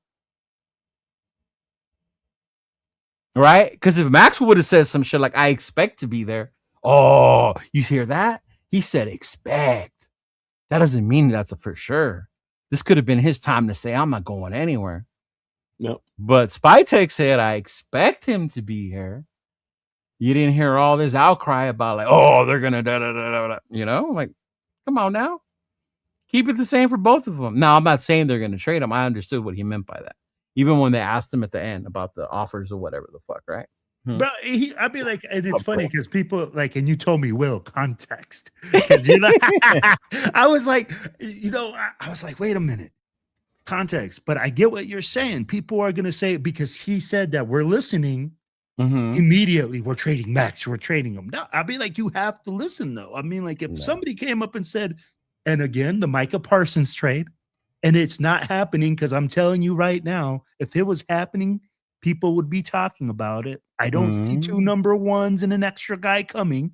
Right? Because if Max would have said some shit like, I expect to be there. Oh, you hear that? He said expect. That doesn't mean that's a for sure. This could have been his time to say, I'm not going anywhere. No. But Spytek said, I expect him to be here. You didn't hear all this outcry about like, oh, they're going to da-da-da-da-da. You know, like, come on now. Keep it the same for both of them. Now, I'm not saying they're going to trade him. I understood what he meant by that. Even when they asked him at the end about the offers or whatever the fuck, right? But I'd be like, and it's funny because people like, and you told me, Will, context. Because you're like, I was like, I was like, wait a minute, context. But I get what you're saying. People are going to say, because he said that we're listening, immediately we're trading Max, we're trading him. No, I'd be like, you have to listen, though. I mean, like, if somebody came up and said, and again, the Micah Parsons trade, and it's not happening, because I'm telling you right now, if it was happening, people would be talking about it. I don't see 2 number ones and an extra guy coming.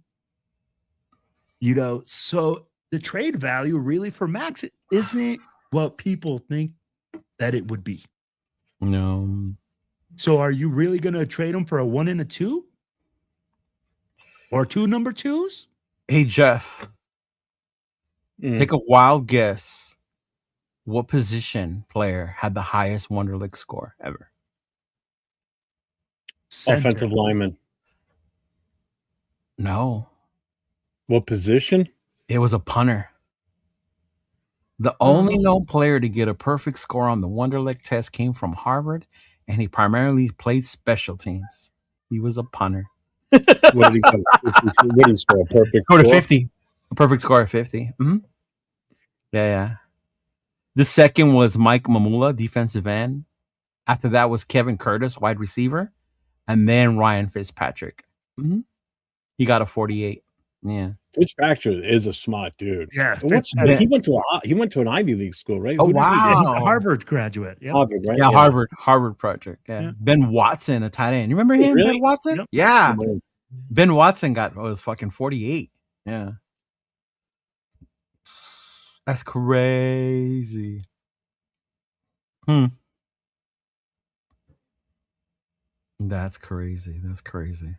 So the trade value really for Max isn't what people think that it would be. No. So are you really going to trade him for a 1 and a 2? Or 2 number 2s? Hey, Jeff. Take a wild guess. What position player had the highest Wonderlic score ever? Center. Offensive lineman. No. What position? It was a punter. The only known player to get a perfect score on the Wonderlic test came from Harvard, and he primarily played special teams. He was a punter. What did he score? A perfect score? score? 50. A perfect score of 50. Yeah. The second was Mike Mamula, defensive end. After that was Kevin Curtis, wide receiver. And then Ryan Fitzpatrick. He got a 48. Yeah. Fitzpatrick is a smart dude. Yeah. He went to an Ivy League school, right? Oh, wow. He's a Harvard graduate. Yep. Harvard, right? Yeah, Harvard project. Yeah. Ben Watson, a tight end. You remember him, really? Ben Watson? Yep. Yeah. Ben Watson was fucking 48. Yeah. That's crazy. That's crazy. That's crazy.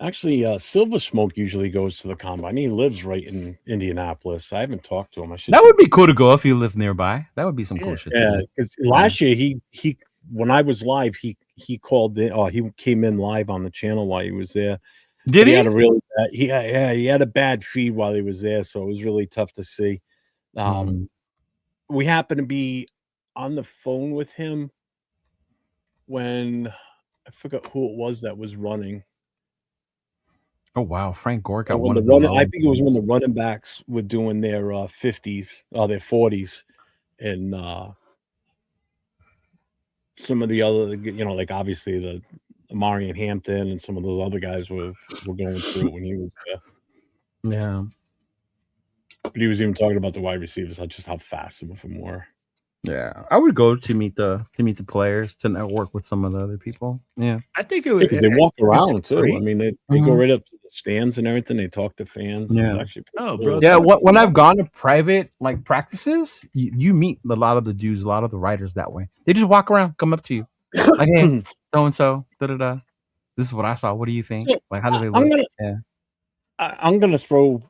Actually, Silver Smoke usually goes to the combine. He lives right in Indianapolis. I haven't talked to him. I should. That would be cool to go if you live nearby. That would be some cool shit. Yeah, because last year he when I was live, he called in. Oh, he came in live on the channel while he was there. Did he? Had a really bad, he had a bad feed while he was there, so it was really tough to see. We happened to be on the phone with him when I forgot who it was that was running. Oh wow, Frank Gore got When one. I think it was when the running backs were doing their 50s or their 40s, and some of the other, like obviously the Amari and Hampton and some of those other guys were going through it when he was there. Yeah. But he was even talking about the wide receivers, just how fast some of them were. Yeah, I would go to meet the players, to network with some of the other people. Yeah, I think it would because they walk around too. great. I mean, they go right up to the stands and everything. They talk to fans. Yeah. It's actually Oh, cool. bro. yeah. When I've gone to private like practices, you meet a lot of the dudes, a lot of the writers that way. They just walk around, come up to you, like, hey, so and so, da da da. This is what I saw. What do you think? So, like, how do they look? I'm gonna throw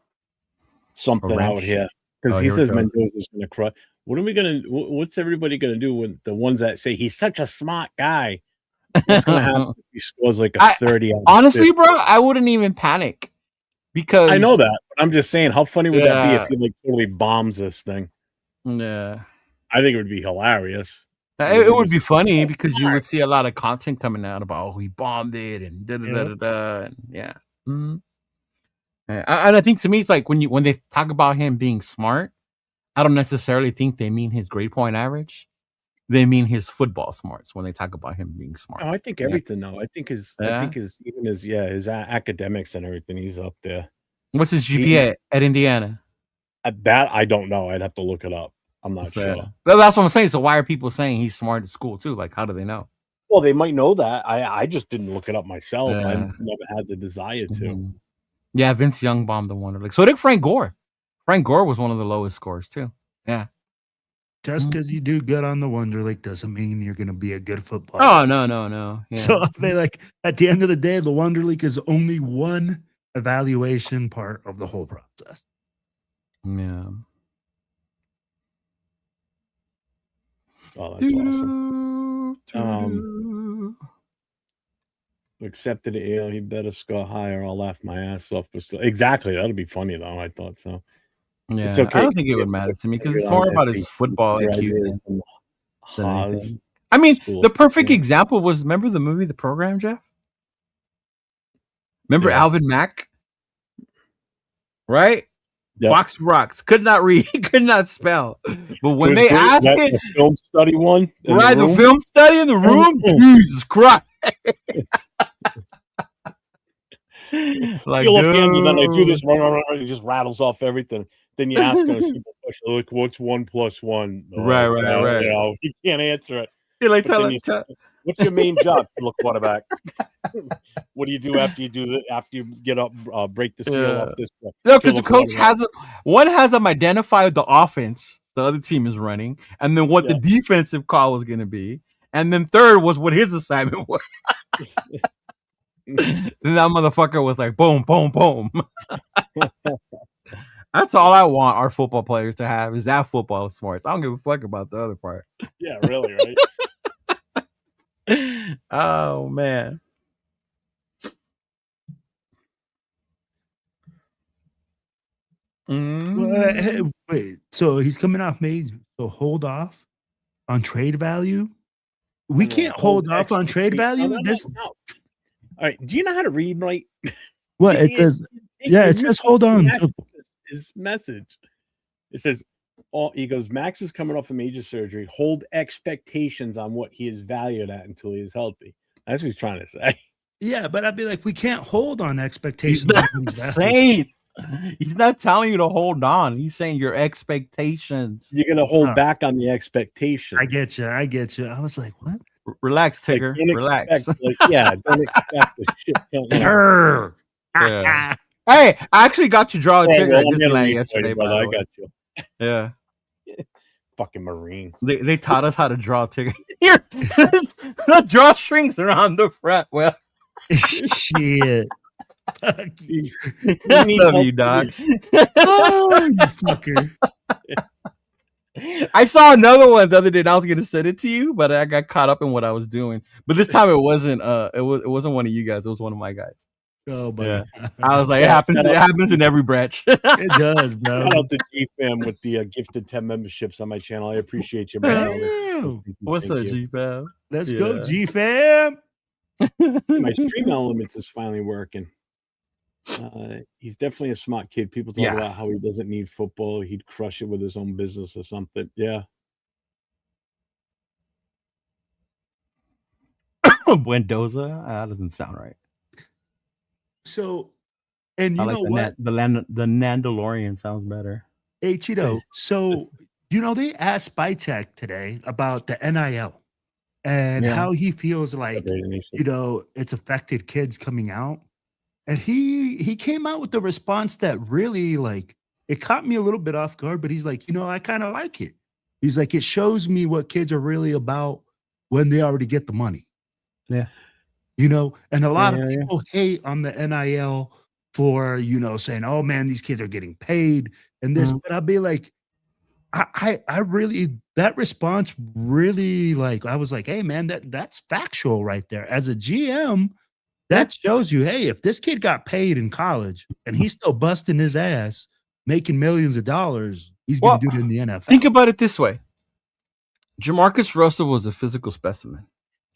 something out here because he says Mendoza's gonna cry. What are we gonna? What's everybody gonna do with the ones that say he's such a smart guy? What's gonna happen if he scores like a 30? Honestly, bro, I wouldn't even panic because I know that. But I'm just saying, how funny would that be if he like totally bombs this thing? Yeah, I think it would be hilarious. It would be funny because you would see a lot of content coming out about he bombed it and da da da da da. And yeah. Mm-hmm. And I think to me it's like when they talk about him being smart, I don't necessarily think they mean his grade point average. They mean his football smarts when they talk about him being smart. Oh, I think everything though. I think his academics and everything. He's up there. What's his GPA at Indiana? That I don't know. I'd have to look it up. I'm not sure. That's what I'm saying. So why are people saying he's smart at school too? Like, how do they know? Well, they might know that. I just didn't look it up myself. I never had the desire to. Mm-hmm. Yeah, Vince Young bombed the Wonder League. So did Frank Gore. Frank Gore was one of the lowest scores too. Yeah. Just because you do good on the Wonder League doesn't mean you're going to be a good footballer. Oh, no. Yeah. So I feel like at the end of the day, the Wonder League is only one evaluation part of the whole process. Yeah. Oh, that's awesome. Accepted it. He better score higher. I'll laugh my ass off. But still, exactly. That'd be funny though. I thought so. Yeah, it's okay. I don't think it would matter to me because it's more about his football IQ than anything. I mean, the perfect example was, remember the movie The Program, Jeff? Remember Alvin Mack? Right? Yep. Box rocks. Could not read, could not spell. But when they asked it, the film study one, right? The film study in the room, Jesus Christ! Like, and then they do this, he just rattles off everything. Then you ask him a simple question, like, what's 1 + 1? Right. You know, he can't answer it. You're like, what's your main job? Look, quarterback. What do you do after you do that? After you get up, break the seal off this? No, because the coach has them identified the offense the other team is running, and then what the defensive call was going to be, and then third was what his assignment was. And that motherfucker was like, boom, boom, boom. That's all I want our football players to have is that football smarts. I don't give a fuck about the other part. Yeah, really, right? Oh man. Wait, so he's coming off made. So hold off on trade value. We can't hold off on trade value. No. All right. Do you know how to read right? What it says? Yeah, it says hold on. His message. It says, he goes, Max is coming off a major surgery. Hold expectations on what he is valued at until he is healthy. That's what he's trying to say. Yeah, but I'd be like, we can't hold on expectations. He's not telling you to hold on. He's saying your expectations. You're going to hold back on the expectations. I get you. I was like, what? Relax, Tigger. Like, relax. Don't expect the shit. Yeah. Hey, I actually got to draw a Tigger at Disneyland yesterday, by the way. I got you. Yeah. fucking Marine. They taught us how to draw tickets. Here, let's draw strings around the front. Well, Shit. Fuck you. I need love help you, Doc. Oh, you fucker. I saw another one the other day. And I was gonna send it to you, but I got caught up in what I was doing. But this time it wasn't. It wasn't one of you guys. It was one of my guys. Oh my Yeah. God. I was like, it happens. It happens in every branch. It does, bro. Shout out to G Fam with the gifted 10 memberships on my channel. I appreciate you, man. Damn. What's Thank up, you. G fam? Let's Yeah. go, G fam. My stream elements is finally working. He's definitely a smart kid. People talk Yeah. about how he doesn't need football. He'd crush it with his own business or something. Yeah. Mendoza? That doesn't sound right. So, and I you like know what? the Nandalorian sounds better. Hey, Cheeto. So, they asked Spytech today about the NIL and Yeah. how he feels like, it's affected kids coming out. And he came out with the response that really, like, it caught me a little bit off guard, but he's like, I kind of like it. He's like, it shows me what kids are really about when they already get the money. Yeah. And a lot Yeah, of people hate on the NIL for, saying, oh man, these kids are getting paid and this, but I'll be like, I really, that response really, like, I was like, hey man, that's factual right there. As a GM, that shows you, hey, if this kid got paid in college and he's still busting his ass, making millions of dollars, he's going to do it in the NFL. Think about it this way. Jamarcus Russell was a physical specimen.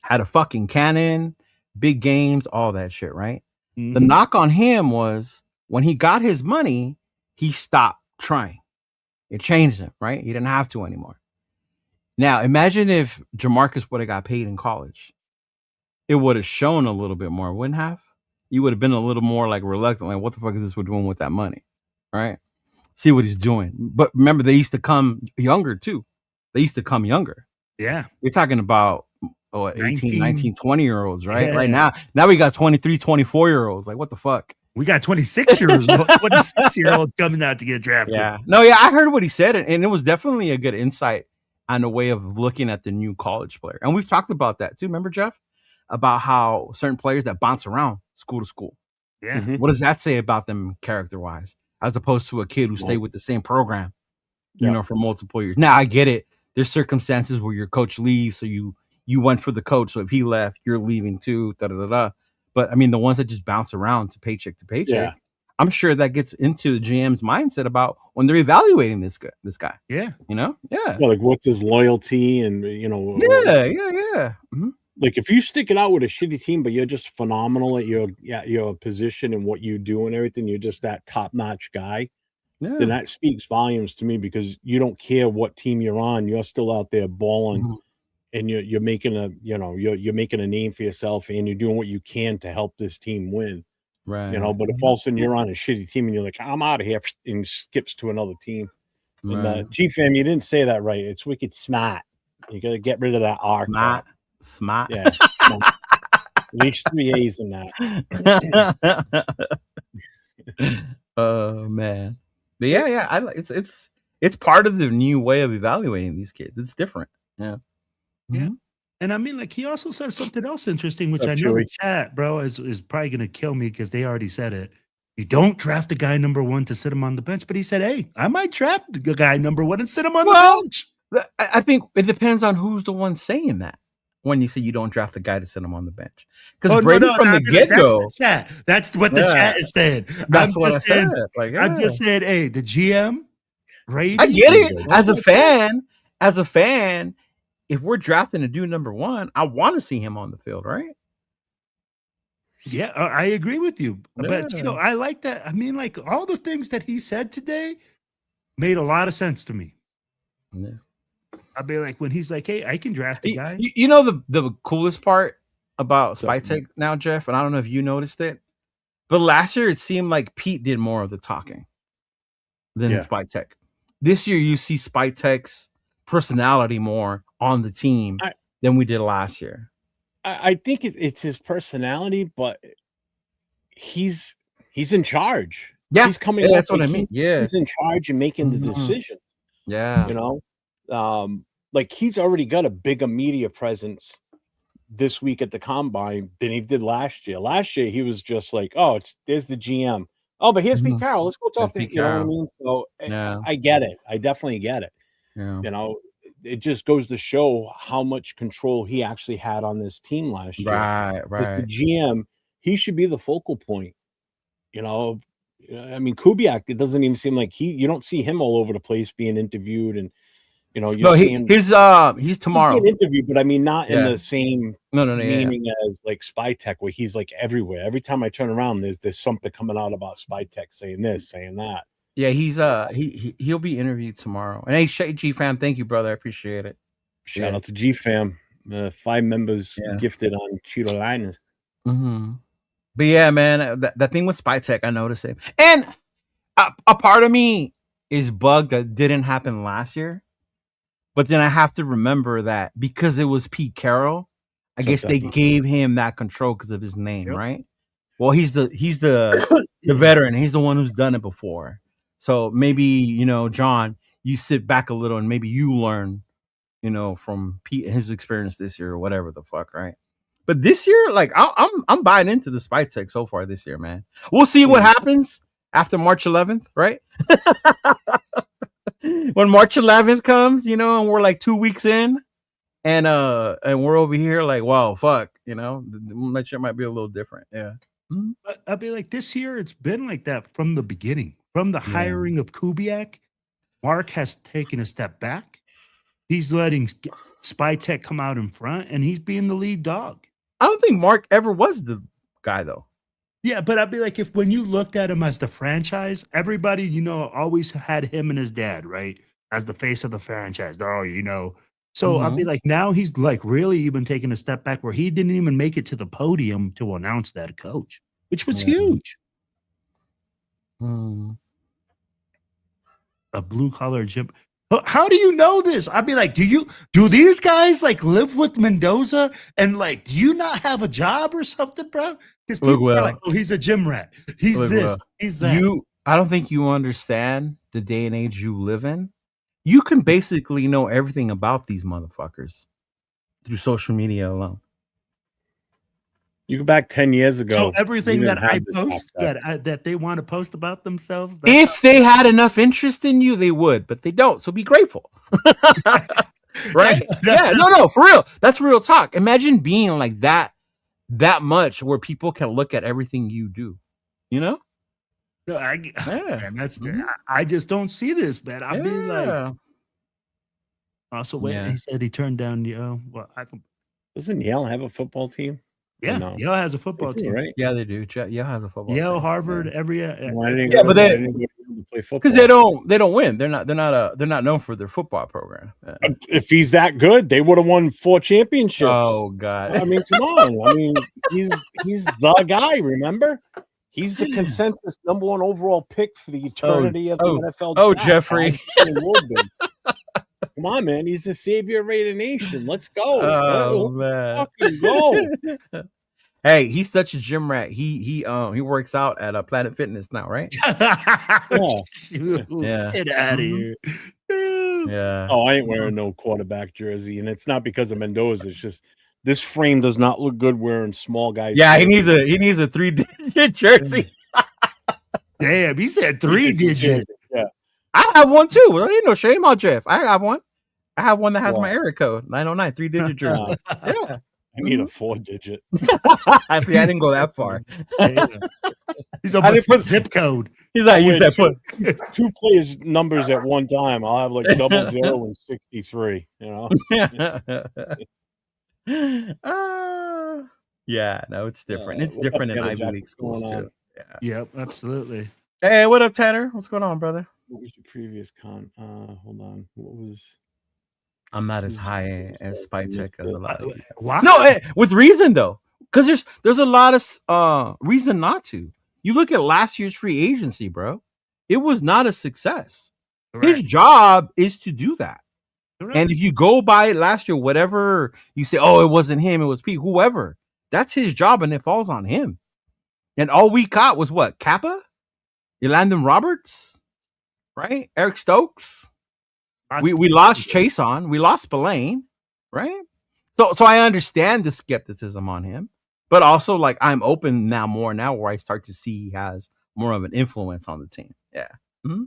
Had a fucking cannon, big games, all that shit, right? Mhm. The knock on him was when he got his money, he stopped trying. It changed him, right? He didn't have to anymore. Now, imagine if Jamarcus would have got paid in college. It would have shown a little bit more, wouldn't have? You would have been a little more like reluctant, like, what the fuck is this we're doing with that money? Right? See what he's doing. But remember, they used to come younger too. They used to come younger. Yeah. You're talking about 18, 19, 20-year-olds, right? Yeah. Right now we got 23, 24-year-olds. Like, what the fuck? We got 26-year-old coming out to get drafted. Yeah. No, yeah, I heard what he said, and it was definitely a good insight on the way of looking at the new college player. And we've talked about that too. Remember, Jeff? About how certain players that bounce around school to school. Yeah. Mhm. What does that say about them character-wise? As opposed to a kid who stayed with the same program, for multiple years. Now, I get it. There's circumstances where your coach leaves, so you went for the coach. So if he left, you're leaving too. But I mean, the ones that just bounce around to paycheck, I'm sure that gets into the GM's mindset about when they're evaluating this guy. Yeah. Yeah. Yeah, like what's his loyalty and Yeah. Mhm. like if you stick it out with a shitty team, but you're just phenomenal at your position and what you do and everything, you're just that top-notch guy, then Yeah. that speaks volumes to me because you don't care what team you're on, you're still out there balling. Mhm. And you're making you're making a name for yourself and you're doing what you can to help this team win. Right. But if all of a sudden you're on a shitty team and you're like, I'm out of here, and skips to another team. Right. And G-Fam, you didn't say that right. It's wicked smart. You got to get rid of that R. Smart. Yeah. Smart. At least 3 A's in that. Oh man. But yeah. I like it's part of the new way of evaluating these kids. It's different. Yeah. Yeah. Mhm. And I mean, like, he also said something else interesting, which What's I up, know the Chewy? chat, bro, is probably going to kill me because they already said it. You don't draft a guy number 1 to sit him on the bench. But he said, hey, I might draft the guy number 1 and sit him on the bench. I think it depends on who's the one saying that. When you say you don't draft the guy to sit him on the bench, because Brady from the get-go, that's what the chat is saying. That's what I said. Like, I'm just saying, hey, the GM, Brady. I get it. As a fan, if we're drafting a dude number 1, I want to see him on the field, right? Yeah, I agree with you. But Yeah. I like that. I mean, like, all the things that he said today made a lot of sense to me. Yeah. I'd be like, when he's like, hey, I can draft a guy. You know the coolest part about Spytech now, Jeff, and I don't know if you noticed it, but last year it seemed like Pete did more of the talking than Spytech. This year you see Spytech's personality more on the team than we did last year. I think it's his personality, but he's in charge. Yeah, he's coming. That's what I mean. He's in charge and making the decision. Yeah, like he's already got a bigger media presence this week at the combine than he did last year. Last year he was just like, oh, there's the GM. Oh, but here's Pete Carroll. Let's go talk to him. You know what I mean? So I get it. I definitely get it. Yeah. You know, it just goes to show how much control he actually had on this team last year. Right. The GM, he should be the focal point. You know, I mean, Kubiak, it doesn't even seem like you don't see him all over the place being interviewed, and you know, he's tomorrow. He's being interviewed, but I mean, not in the same meaning as like Spy Tech, where he's like everywhere. Every time I turn around, there's something coming out about Spy Tech saying this, saying that. Yeah, he's he'll be interviewed tomorrow. And hey, G fam, thank you, brother. I appreciate it. Shout out to G fam. 5 members gifted on Cheeto Linus. Mm-hmm. But yeah, man, that thing with Spy Tech, I noticed it. And a part of me is bugged that didn't happen last year. But then I have to remember that because it was Pete Carroll, I guess they gave him that control because of his name, right? Well, he's the veteran. He's the one who's done it before. So maybe, you know, John, you sit back a little and maybe you learn, you know, from Pete and his experience this year or whatever the fuck, right? But this year, like I'm buying into the Spy Tech so far this year, man. We'll see what happens after March 11th, right? When March 11th comes, you know, and we're like 2 weeks in, and we're over here like, wow, fuck, you know, that shit might be a little different, yeah. Mm-hmm. But I'll be like, this year it's been like that from the beginning, from the hiring of Kubiak. Mark has taken a step back. He's letting Spy Tech come out in front, and he's being the lead dog. I don't think Mark ever was the guy though. Yeah, but I'd be like, if when you looked at him as the franchise, everybody, you know, always had him and his dad, right? As the face of the franchise. Oh, you know. So I'd be like, now he's like really even taking a step back where he didn't even make it to the podium to announce that coach, which was huge. A blue collar gym. How do you know this? I'd be like, do these guys like live with Mendoza and like, do you not have a job or something, bro? Because people are like, oh, he's a gym rat. He's this. He's that. I don't think you understand the day and age you live in. You can basically know everything about these motherfuckers through social media alone. You go back 10 years ago. So everything that I post that they want to post about themselves. If they had enough interest in you, they would, but they don't. So be grateful. Right? Yeah, no, for real. That's real talk. Imagine being like that much where people can look at everything you do. You know? No, man, that's I just don't see this, man. I'd be like, also wait. He said he turned down the doesn't Yale have a football team? Yeah, no? Yale has a football team, right? Yeah, they do. Yale has a football Yale, team. Harvard, every but they play football because they don't win. They're not known for their football program. If he's that good, they would have won 4 championships. Oh God! I mean, come on. I mean, he's the guy. Remember, he's the consensus #1 overall pick for the eternity of the NFL. Oh, Jeffrey. Come on, man. He's the savior of Raider Nation. Let's go. Oh, man. Fucking go. Hey, he's such a gym rat. He works out at Planet Fitness now, right? Yeah. Get out of here. Yeah. Oh, I ain't wearing no quarterback jersey, and it's not because of Mendoza. It's just this frame does not look good wearing small guys. Yeah, he needs a 3-digit jersey. Damn, he said 3-digit. Yeah. I have one too. Well, ain't no shame on Jeff. I have one. I have one that has my area code 909, 3-digit jersey. Yeah. I need a 4-digit. I didn't go that far. He's almost put zip code. He's like, you said put 2 players' numbers at one time. I'll have like 00 and 63. You know. Yeah, no, it's different. It's different in Ivy League schools too. Yeah. Yep, absolutely. Hey, what up, Tanner? What's going on, brother? What was your previous con? Hold on. What was? I'm not as high as Spy Tech as a lot of people. Why? No, with reason though, because there's a lot of reason not to. You look at last year's free agency, bro. It was not a success. Correct. His job is to do that. Correct. And if you go by it last year, whatever you say, oh, it wasn't him, it was Pete, whoever. That's his job, and it falls on him. And all we got was what? Kappa? Elandon Roberts? Right? Eric Stokes? We lost Chase on. We lost Spillane, right? So I understand the skepticism on him, but also like I'm open more now where I start to see he has more of an influence on the team. Yeah. Mm-hmm.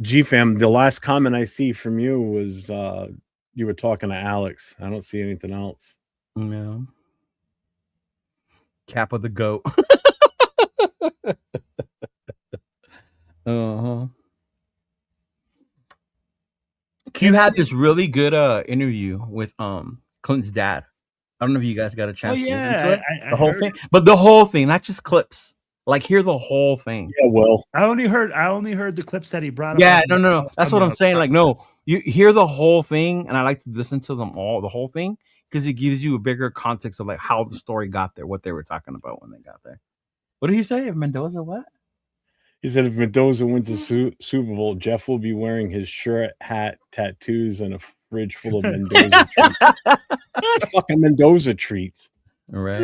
G-Fam, the last comment I see from you was you were talking to Alex. I don't see anything else. Yeah. Cap of the GOAT. Uh-huh. Q had this really good interview with Clint's dad. I don't know if you guys got a chance to listen to it. The whole thing. But the whole thing, not just clips. Like hear the whole thing. Yeah, well. I only heard the clips that he brought up. Yeah, no. That's what I'm saying. Like, no, you hear the whole thing, and I like to listen to them all, the whole thing, because it gives you a bigger context of like how the story got there, what they were talking about when they got there. What did he say? If Mendoza what? He said if Mendoza wins the Super Bowl, Jeff will be wearing his shirt, hat, tattoos, and a fridge full of Mendoza treats. Fucking Mendoza treats. Right.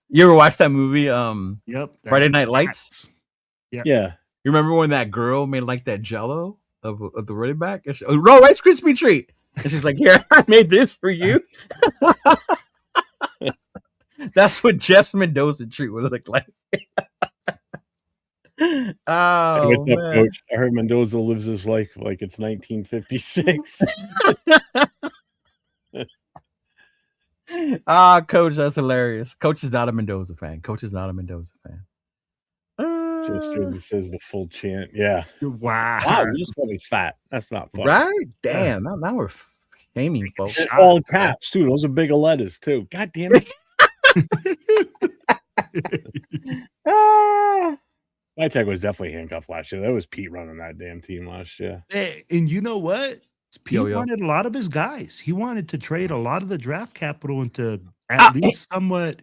You ever watch that movie? Yep. Friday Night Lights. Yeah. You remember when that girl made like that Jello of the running back? And she, Rice Krispie treat, and she's like, "Here, I made this for you." That's what Jess Mendoza treat would look like. Oh, what's up, man. Coach? I heard Mendoza lives his life like it's 1956. Coach, that's hilarious. Coach is not a Mendoza fan. Just Jersey says the full chant. Yeah. Wow. You just call me fat. That's not funny. Right? Damn. Now we're shaming folks. It's all caps, too. Those are bigger letters, too. God damn it. My tech was definitely handcuffed last year. That was Pete running that damn team last year. Hey, and you know what? Pete Yo. wanted a lot of his guys. He wanted to trade a lot of the draft capital into at least somewhat.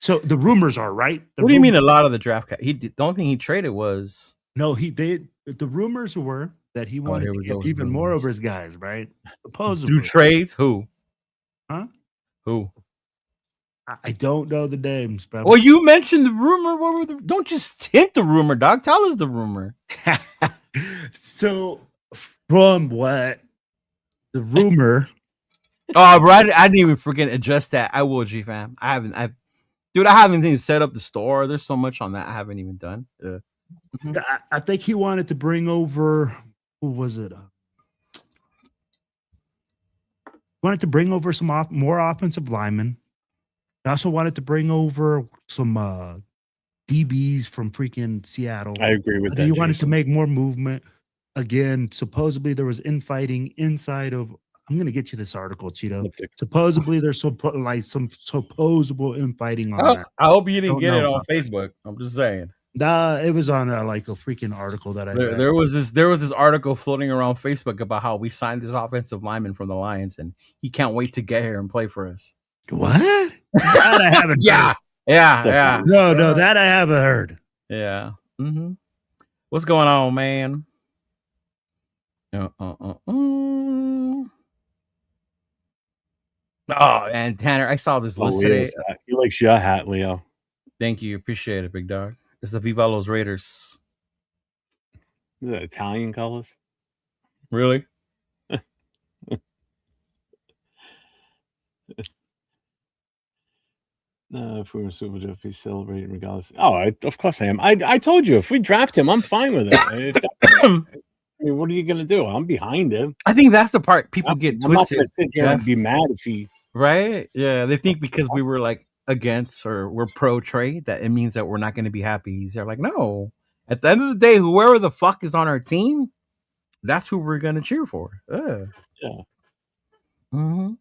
So the rumors are right. What do you mean a lot of the draft cap? The only thing he traded was the rumors were that he wanted to get even more over his guys, right? Supposedly. Do trades? Who? Huh? Who? I don't know the names, but well, you mentioned the rumor. Don't just hint the rumor, dog. Tell us the rumor. So from what the rumor. Oh, bro, I didn't even freaking adjust that. I will, G fam. I haven't even set up the store. There's so much on that I haven't even done. I think he wanted to bring over. Who was it? Wanted to bring over some more offensive linemen. He also wanted to bring over some DBs from freaking Seattle. I agree with that. He wanted to make more movement. Again, supposedly there was infighting inside of. I'm going to get you this article, Cheeto. Supposedly there's some supposable infighting on that. I hope you didn't get it on Facebook. I'm just saying. Nah, it was on like a freaking article that I read. There was this article floating around Facebook about how we signed this offensive lineman from the Lions and he can't wait to get here and play for us. What? That I haven't heard. Yeah. No, that I haven't heard. Yeah. Mm-hmm. What's going on, man? Oh, and Tanner, I saw this list today. He likes your hat, Leo. Thank you. Appreciate it, big dog. It's the Viva Los Raiders. Is that Italian colors? Really? If we were Super Jeff, he's celebrating regardless. Oh, of course I am. I told you, if we draft him, I'm fine with it. I mean, what are you going to do? I'm behind him. I think that's the part people get twisted. I'm not going to sit here and be mad if he... Right? Yeah, they think because we were like against or we're pro trade that it means that we're not going to be happy. They're like, no. At the end of the day, whoever the fuck is on our team, that's who we're going to cheer for. Yeah. Mm-hmm.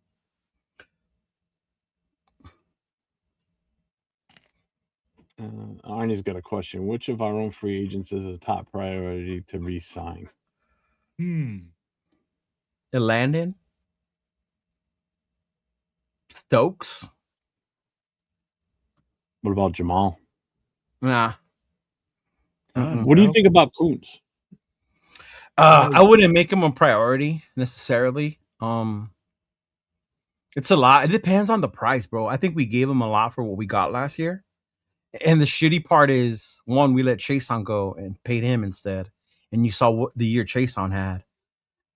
Arnie's got a question. Which of our own free agents is a top priority to re-sign? Landon? Stokes? What about Jamal? Nah. What do you think about Kuntz? I wouldn't make him a priority necessarily. It's a lot. It depends on the price, bro. I think we gave him a lot for what we got last year. And the shitty part is, one, we let Chase on go and paid him instead. and you saw what the year Chason had.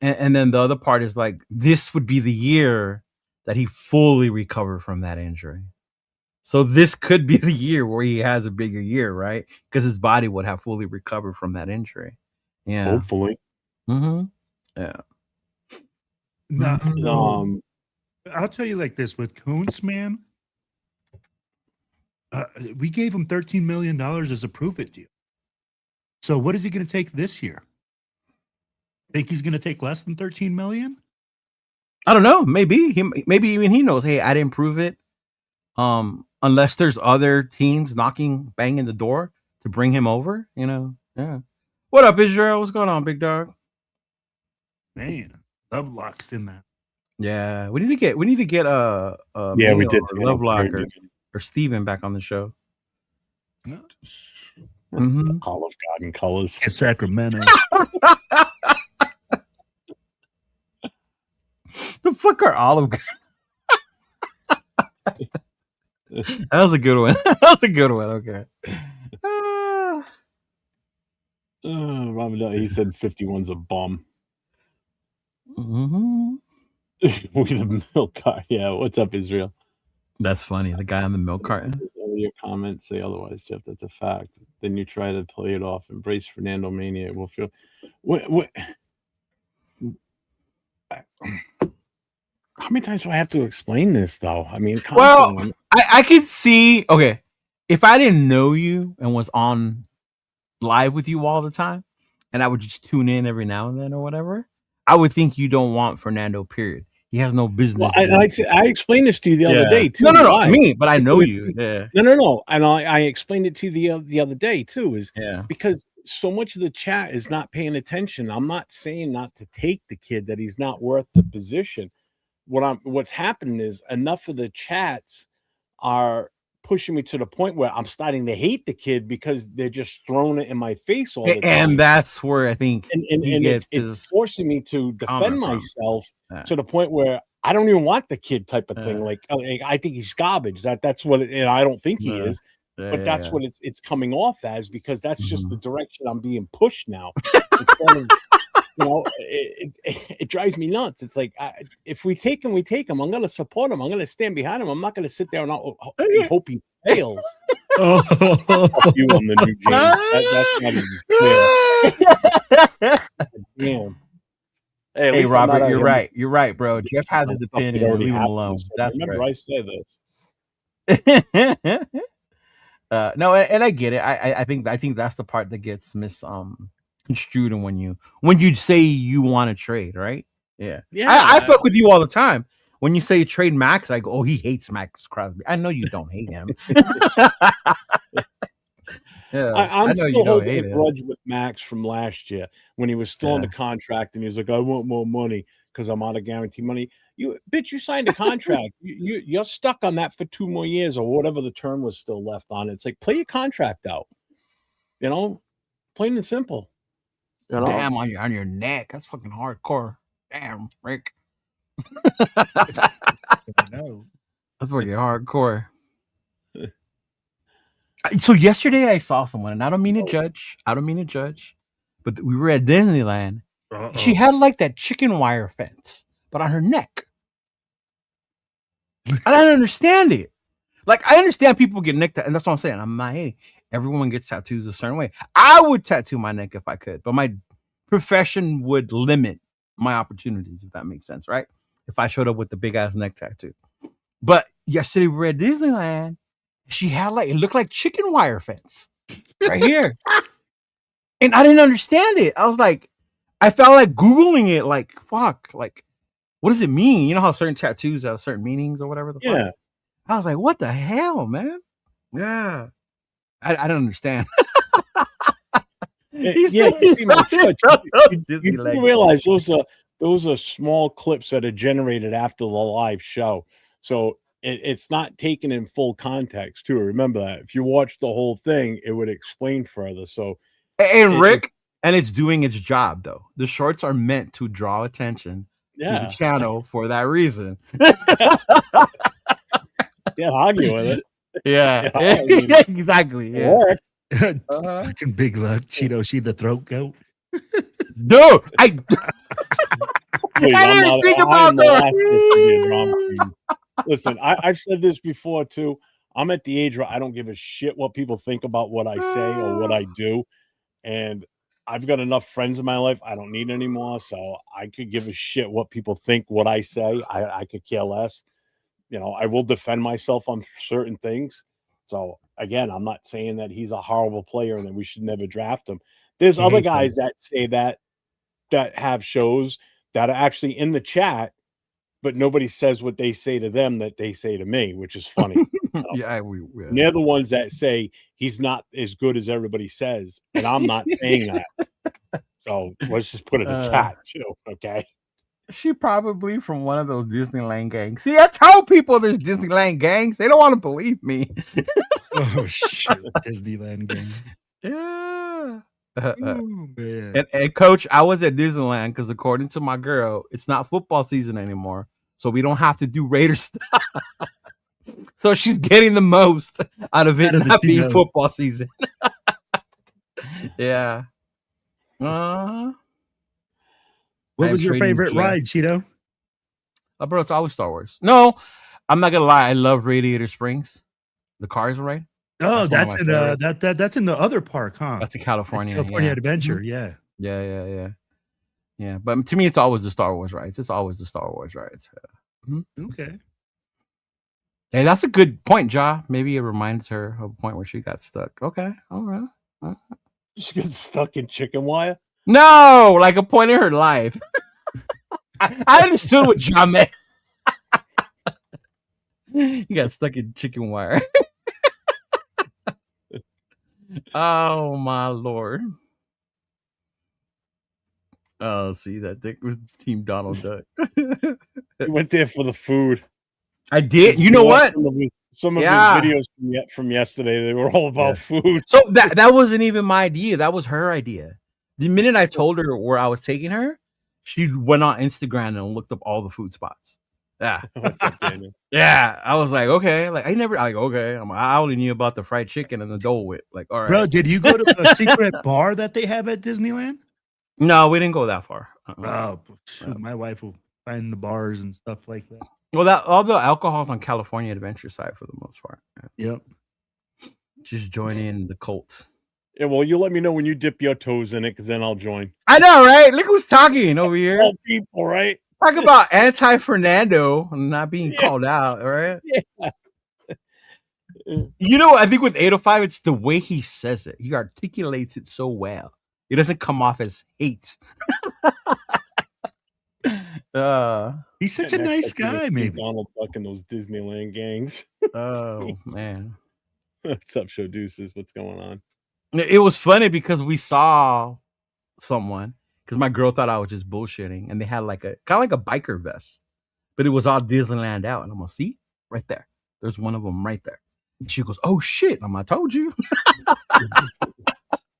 And then the other part is like, this would be the year that he fully recovered from that injury. So this could be the year where he has a bigger year, right? Because his body would have fully recovered from that injury. Yeah. Hopefully. Mm-hmm. Yeah. No, I'll tell you like this with Kuntz, man. We gave him $13 million as a prove-it deal. So what is he going to take this year? Think he's going to take less than 13 million? I don't know. Maybe even he knows. Hey, I didn't prove it. Unless there's other teams banging the door to bring him over. You know. Yeah. What up, Israel? What's going on, big dog? Man, Lovelock's in that. Yeah, we need to get we did Lovelock or Steven back on the show. No. Mm-hmm. Olive Garden colors. In Sacramento. The fuck are Olive Garden? That was a good one. That was a good one. Okay. Robert, he said 51's a bum. Mm-hmm. With a milk cart. Yeah, what's up, Israel? That's funny. The guy on the milk carton. Your comments say otherwise, Jeff. That's a fact. Then you try to play it off. Embrace Fernando Mania. We'll feel. What? How many times do I have to explain this, though? I mean, well, I could see. Okay, if I didn't know you and was on live with you all the time, and I would just tune in every now and then or whatever, I would think you don't want Fernando. Period. He has no business. Well, I explained this to you the other day too. No, me, but I know you. Yeah. No, and I explained it to you the other day too. Because so much of the chat is not paying attention. I'm not saying not to take the kid, that he's not worth the position. What's happening is enough of the chats are pushing me to the point where I'm starting to hate the kid because they're just throwing it in my face all the time. And that's where I think and it's forcing me to defend myself to the point where I don't even want the kid type of thing. Like I think he's garbage. That's what and I don't think he is. But that's what it's coming off as, because that's just the direction I'm being pushed now. Instead of, it drives me nuts. It's like, if we take him, we take him. I'm going to support him. I'm going to stand behind him. I'm not going to sit there and hope he fails. You on the new James. That's not even fair. Hey, Robert, you're right. You're right, bro. Jeff has his opinion. Leave him alone. That's remember, I say this. No, and I get it. I think that's the part that gets misconstrued, and when you say you want to trade, right? Yeah. I fuck with you all the time. When you say trade Maxx, I go, oh, he hates Maxx Crosby. I know you don't hate him. I'm still holding a grudge with Maxx from last year when he was still on the contract and he was like, I want more money because I'm out of guarantee money. You signed a contract. You're stuck on that for 2 more years or whatever the term was still left on. It's like, play your contract out. Plain and simple. Damn, on your neck. That's fucking hardcore. Damn, Rick. That's fucking hardcore. So yesterday I saw someone, and I don't mean to judge. But we were at Disneyland. She had like that chicken wire fence, but on her neck. I don't understand it. Like, I understand people get neck, and that's what I'm saying. I'm not hating. Everyone gets tattoos a certain way. I would tattoo my neck if I could, but my profession would limit my opportunities, if that makes sense, right? If I showed up with the big ass neck tattoo. But yesterday we were at Disneyland. She had it looked like chicken wire fence right here. And I didn't understand it. I was like, I felt like Googling it, like, fuck, like, what does it mean? You know how certain tattoos have certain meanings or whatever? Fuck? I was like, what the hell, man? Yeah. I don't understand. You realize those are small clips that are generated after the live show. So it's not taken in full context, too. Remember that. If you watch the whole thing, it would explain further. So, and it's doing its job, though. The shorts are meant to draw attention to the channel for that reason. Argue with it. Exactly. Yeah. Fucking big luck, Cheeto. She the throat goat. Dude, Please, I didn't even think about that. Listen, I've said this before too. I'm at the age where I don't give a shit what people think about what I say or what I do. And I've got enough friends in my life. I don't need any more. So I could give a shit what people think, what I say. I could care less. I will defend myself on certain things. So again, I'm not saying that he's a horrible player and that we should never draft him. There's other guys that say that have shows that are actually in the chat, but nobody says what they say to them that they say to me, which is funny. Yeah, And they're the ones that say he's not as good as everybody says, and I'm not saying that. So let's just put it in the chat too, okay? She probably from one of those Disneyland gangs. See, I tell people there's Disneyland gangs. They don't want to believe me. Oh shit, Disneyland game. Yeah. Oh, man. And coach, I was at Disneyland because according to my girl, it's not football season anymore. So we don't have to do Raiders stuff. So she's getting the most out of it not being football season. Yeah. What was your favorite ride, Cheeto? Bro, it's always Star Wars. No, I'm not gonna lie. I love Radiator Springs, the Cars ride. Oh, that's in that's in the other park, huh? That's in California. California Adventure, yeah. Yeah. But to me, it's always the Star Wars rides. It's always the Star Wars rides. Okay. Hey, that's a good point, Ja. Maybe it reminds her of a point where she got stuck. Okay, all right. She gets stuck in chicken wire? No, like a point in her life. I understood what Ja meant. You got stuck in chicken wire. Oh my Lord. Oh, see, that dick was Team Donald Duck. He went there for the food. I did. You know what? Some of his videos from yesterday, they were all about food. So that wasn't even my idea. That was her idea. The minute I told her where I was taking her, she went on Instagram and looked up all the food spots. Yeah. What's up, Daniel? Yeah. I was like, okay. Like I only knew about the fried chicken and the Dole Whip. Like, all right. Bro, did you go to the secret bar that they have at Disneyland? No, we didn't go that far. Oh, shoot, my wife will find the bars and stuff like that. Well, all the alcohol's on California Adventure side for the most part. Yep. Just join in the cult. Yeah, well, you let me know when you dip your toes in it, because then I'll join. I know, right? Look who's talking over here. All people, right? Talk about anti-Fernando not being called out, right? Yeah. You know, I think with 805, it's the way he says it. He articulates it so well. It doesn't come off as hate. He's such a nice guy, maybe. Donald Duck and those Disneyland gangs. Oh, man. What's up, Show Deuces? What's going on? It was funny because we saw someone, because my girl thought I was just bullshitting, and they had like kind of like a biker vest, but it was all Disneyland out. And I'm gonna see right there. There's one of them right there. And she goes, "Oh shit!" I'm like, "I told you."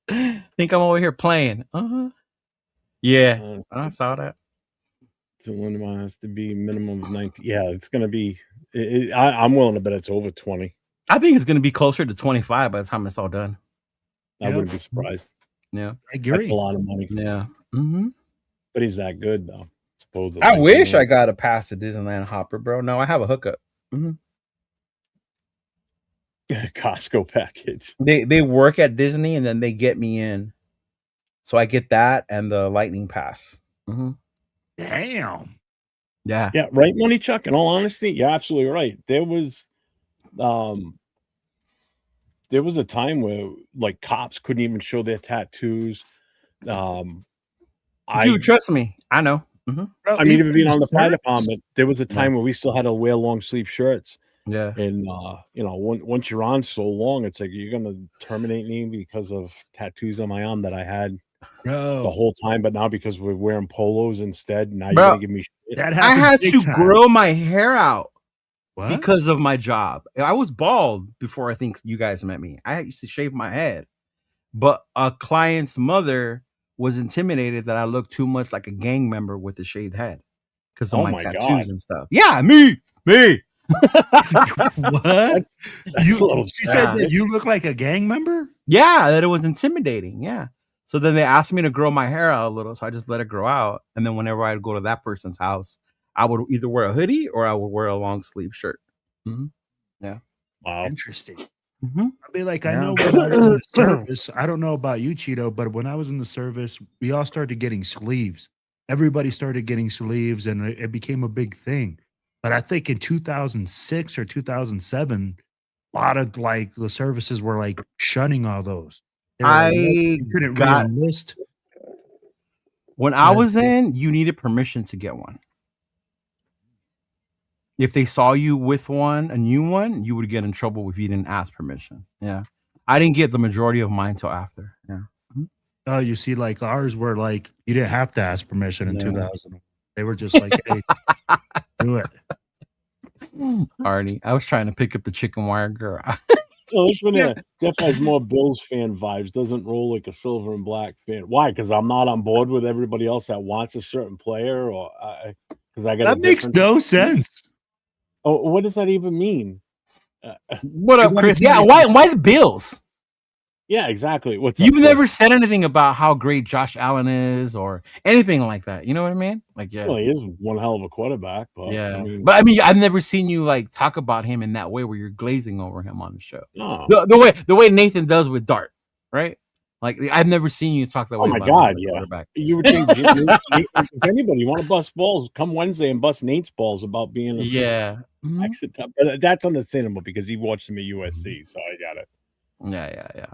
Think I'm over here playing? Yeah, I saw that. The one has to be minimum of 19. Yeah, it's gonna be. I'm willing to bet it's over 20. I think it's gonna be closer to 25 by the time it's all done. I wouldn't be surprised. Yeah, I agree. That's a lot of money. Yeah, but he's that good though. Supposedly. I wish I got a pass to Disneyland Hopper, bro. No, I have a hookup. Costco package. They work at Disney and then they get me in, so I get that and the Lightning Pass. Damn. Yeah. Right, Money Chuck. In all honesty, you're absolutely right. There was a time where like cops couldn't even show their tattoos. Dude, trust me, I know. I mean, even being on the fire department, there was a time where we still had to wear long sleeve shirts. Yeah, and once you're on so long, it's like you're gonna terminate me because of tattoos on my arm that I had the whole time, but now because we're wearing polos instead, now you're gonna give me shit. I had to grow my hair out because of my job. I was bald before I think you guys met me. I used to shave my head, but a client's mother was intimidated that I looked too much like a gang member with a shaved head because of my tattoos and stuff. Yeah, me. What? She said that you look like a gang member? Yeah, that it was intimidating. Yeah. So then they asked me to grow my hair out a little, so I just let it grow out. And then whenever I'd go to that person's house, I would either wear a hoodie or I would wear a long sleeve shirt. Mm-hmm. Yeah. Wow. Interesting. Mm-hmm. I mean, like, Yeah. I know when I was in the service, I don't know about you, Cheeto, but when I was in the service, we all started getting sleeves. Everybody started getting sleeves, and it became a big thing. But I think in 2006 or 2007, a lot of like the services were like shunning all those. They were like, you couldn't re-enlist. When I was in, you needed permission to get one. If they saw you with one, a new one, you would get in trouble if you didn't ask permission. Yeah. I didn't get the majority of mine till after. Yeah. Oh, you see, like ours were like, you didn't have to ask permission in Yeah. 2000. They were just like, hey, do it. Arnie, I was trying to pick up the chicken wire girl. No, this one Jeff has more Bills fan vibes. Doesn't roll like a silver and black fan. Why? Because I'm not on board with everybody else that wants a certain player, or because I got That makes no sense. Oh, what does that even mean? What up, Chris? Yeah, why the Bills? Yeah, exactly. You've never said anything about how great Josh Allen is or anything like that. You know what I mean? Like, yeah. Well, he is one hell of a quarterback, but yeah. I mean, I've never seen you like talk about him in that way where you're glazing over him on the show. No. The way Nathan does with Dart, right? Like, I've never seen you talk that way. Oh my God, yeah. You would think if anybody want to bust balls, come Wednesday and bust Nate's balls about being a exit. But that's understandable because he watched him at USC, so I got it. Yeah.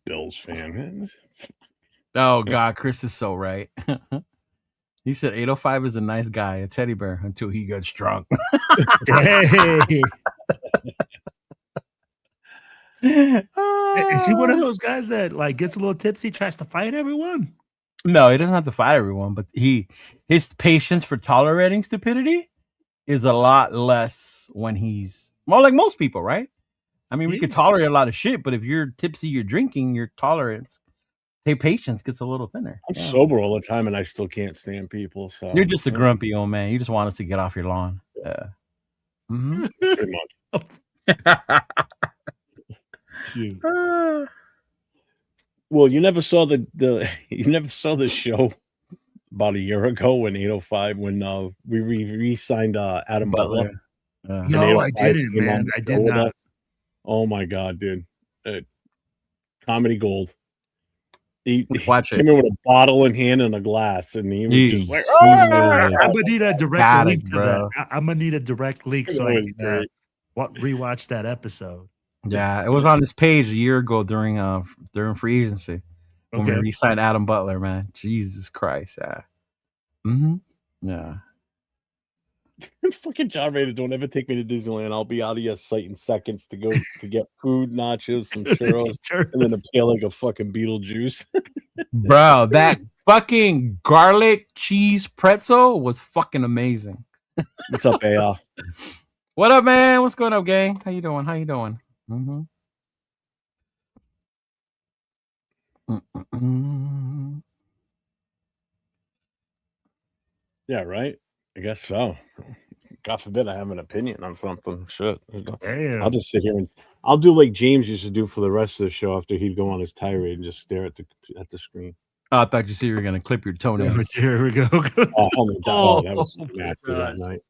Bills fan. Oh God, Chris is so right. He said 805 is a nice guy, a teddy bear, until he gets drunk. Hey. Is he one of those guys that like gets a little tipsy, tries to fight everyone? No, he doesn't have to fight everyone, but his patience for tolerating stupidity is a lot less when he's like most people, right? I mean, we could tolerate a lot of shit, but if you're tipsy, you're drinking, your tolerance, patience gets a little thinner. I'm sober all the time, and I still can't stand people. So you're just a grumpy old man. You just want us to get off your lawn. Yeah, pretty much. Well, you never saw the show about a year ago when 805 when we re-signed Adam Butler. No, I didn't, man. I did not. Oh my God, dude! Comedy gold. He Watch came in with a bottle in hand and a glass, and he was just like, I'm gonna need a direct link to that. I'm gonna need a direct link so I can rewatch that episode. Yeah, it was on this page a year ago during free agency when we re-signed Adam Butler. Man, Jesus Christ, yeah. Fucking John Rader, don't ever take me to Disneyland. I'll be out of your sight in seconds to go to get food, nachos, some churros, and then a pail like a fucking Beetlejuice. Bro, that fucking garlic cheese pretzel was fucking amazing. What's up, AR? What up, man? What's going up, gang? How you doing? Yeah, right. I guess so. God forbid I have an opinion on something. Shit. Damn. I'll just sit here and I'll do like James used to do for the rest of the show after he'd go on his tirade and just stare at the screen. Oh, I thought you said you were gonna clip your toenails. Here we go. That was nasty that night.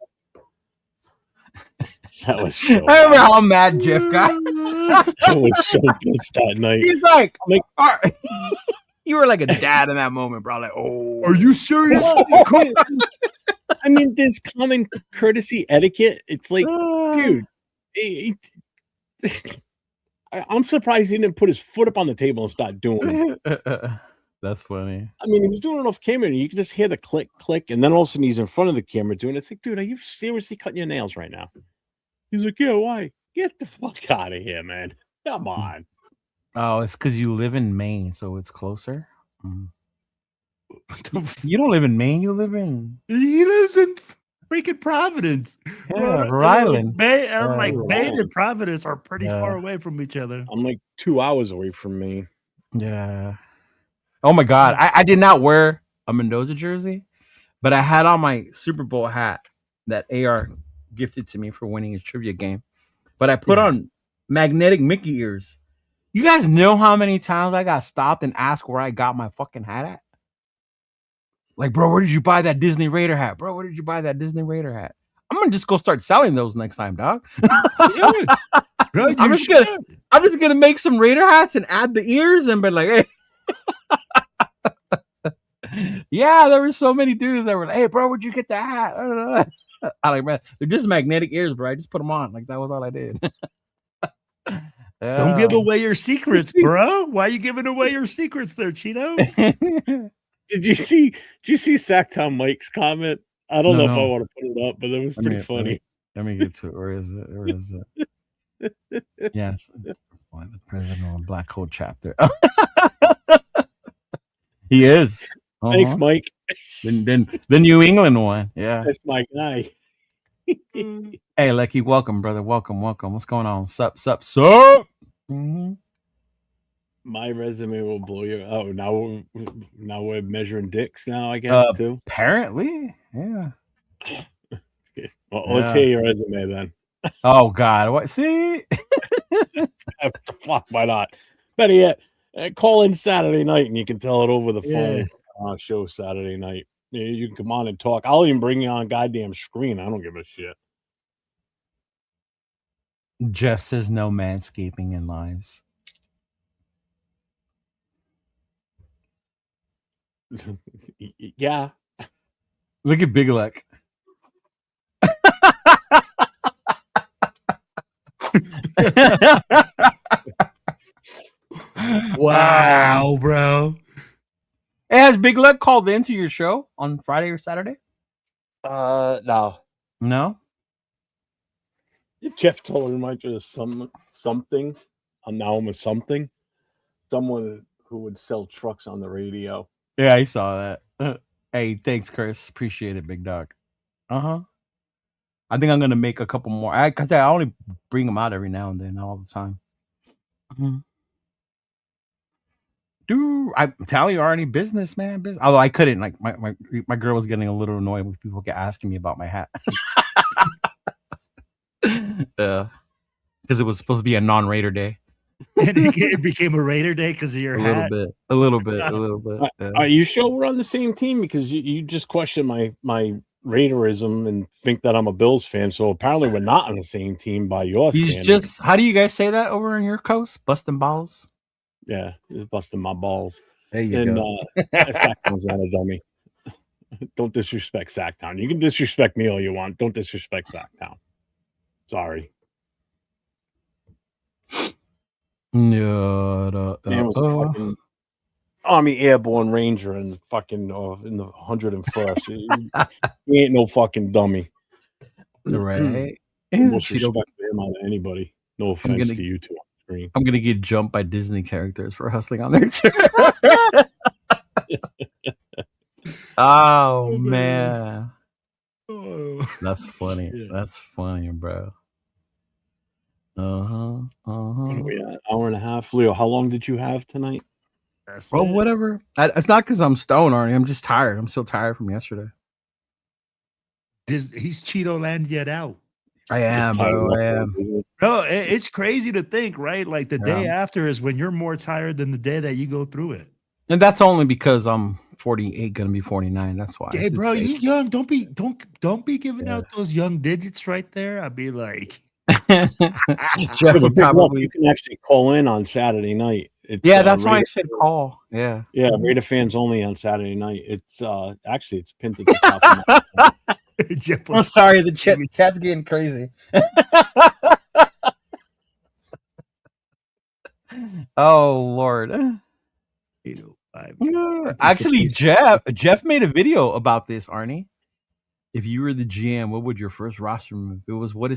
That was so I remember how mad Jeff got. I was so pissed that night. He's like you were like a dad in that moment, bro. Like, oh, are you serious? I mean, there's common courtesy etiquette. It's like, dude, I'm surprised he didn't put his foot up on the table and start doing it. That's funny. I mean, he was doing it off camera, and you can just hear the click, click, and then all of a sudden he's in front of the camera doing it. It's like, dude, are you seriously cutting your nails right now? He's like, yeah, why? Get the fuck out of here, man. Come on. Oh, it's because you live in Maine, so it's closer. You don't live in Maine. You live in. He lives in freaking Providence. Yeah, Rhode Island. Maine and Providence are pretty far away from each other. I'm like 2 hours away from Maine. Yeah. Oh my God, I did not wear a Mendoza jersey, but I had on my Super Bowl hat that AR gifted to me for winning his trivia game. But I put on magnetic Mickey ears. You guys know how many times I got stopped and asked where I got my fucking hat at? Like, bro, where did you buy that Disney Raider hat? Bro, where did you buy that Disney Raider hat? I'm gonna just go start selling those next time, dog. Yeah. Bro, I'm just gonna make some Raider hats and add the ears and be like, hey. Yeah, there were so many dudes that were like, hey, bro, where'd you get that hat? I like, man, they're just magnetic ears, bro. I just put them on. Like, that was all I did. Don't give away your secrets, bro. Why are you giving away your secrets there, Cheeto? Did you see Sacktown Mike's comment? I don't know if I want to put it up, but it was pretty funny. Let me get to it. Where is it? Where is it? Yes. The president of Black Hole chapter. He is. Thanks, Mike. The New England one. Yeah. That's my guy. Hey, Lecky, welcome, brother. Welcome. What's going on? Sup? Mm-hmm. My resume will blow you. Oh, now we're measuring dicks now, I guess, too. Apparently, yeah. Well, let's hear your resume then. Oh God, what? See? Fuck, why not? Better yet, call in Saturday night and you can tell it over the phone. Show Saturday night. You can come on and talk. I'll even bring you on goddamn screen. I don't give a shit. Jeff says no manscaping in lives. Yeah. Look at Big Luck. Wow, bro. Hey, has Big Luck called into your show on Friday or Saturday? No. No? Jeff told him I just something. I'm now with something. Someone who would sell trucks on the radio. Yeah, I saw that. Hey, thanks, Chris. Appreciate it, big dog. I think I'm gonna make a couple more. Because I only bring them out every now and then, not all the time. Dude, I'm telling you, already business, man. Business. Although I couldn't. Like my girl was getting a little annoyed when people kept asking me about my hat. Yeah, because it was supposed to be a non-Raider day. And it became a Raider day because of your hat. A little bit. Yeah. Are you sure we're on the same team? Because you just questioned my Raiderism and think that I'm a Bills fan. So apparently we're not on the same team by your standards. Just, how do you guys say that over on your coast? Busting balls? Yeah, he's busting my balls. There you go. Sacktown's not a dummy. Don't disrespect Sacktown. You can disrespect me all you want. Don't disrespect Sacktown. Sorry. Yeah, Man was a fucking Army Airborne Ranger and fucking in the 101st. He ain't no fucking dummy. Right. Most respect to him out of anybody. No offense to you two on the screen. I'm gonna get jumped by Disney characters for hustling on there too. Oh man. That's funny. Yeah. That's funny, bro. What are we at? Hour and a half. Leo, how long did you have tonight? Well, whatever. It's not because I'm stoned, Arnie. I'm just tired. I'm still tired from yesterday. He's Cheeto land yet out. I am, bro. I am. Bro, it's crazy to think, right? Like the day after is when you're more tired than the day that you go through it. And that's only because I'm 48, gonna be 49. That's why. Hey, bro, you young. Don't be giving out those young digits right there. I'd be like, Jeff would probably. You can actually call in on Saturday night. That's why I said call. Yeah, Raider fans only on Saturday night. It's actually it's pinned at the top. Of I'm sorry, the chat's getting crazy. Oh Lord. Actually, Jeff made a video about this, Arnie. If you were the GM, what would your first roster move? It was what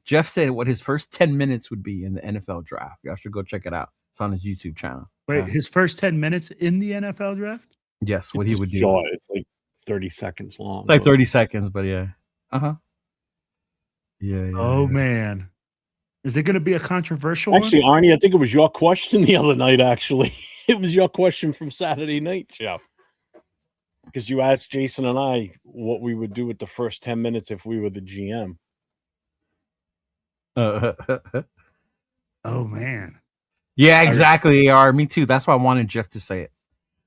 Jeff said what his first 10 minutes would be in the NFL draft. Y'all should go check it out. It's on his YouTube channel. Wait, his first 10 minutes in the NFL draft? Yes, what he would do. It's like 30 seconds long. It's like 30 seconds, but yeah. Yeah. Oh man. Is it going to be a controversial one? Arnie, I think it was your question the other night, actually. It was your question from Saturday night show. Because you asked Jason and I what we would do with the first 10 minutes if we were the GM. Oh, man. Yeah, exactly. AR, me too. That's why I wanted Jeff to say it.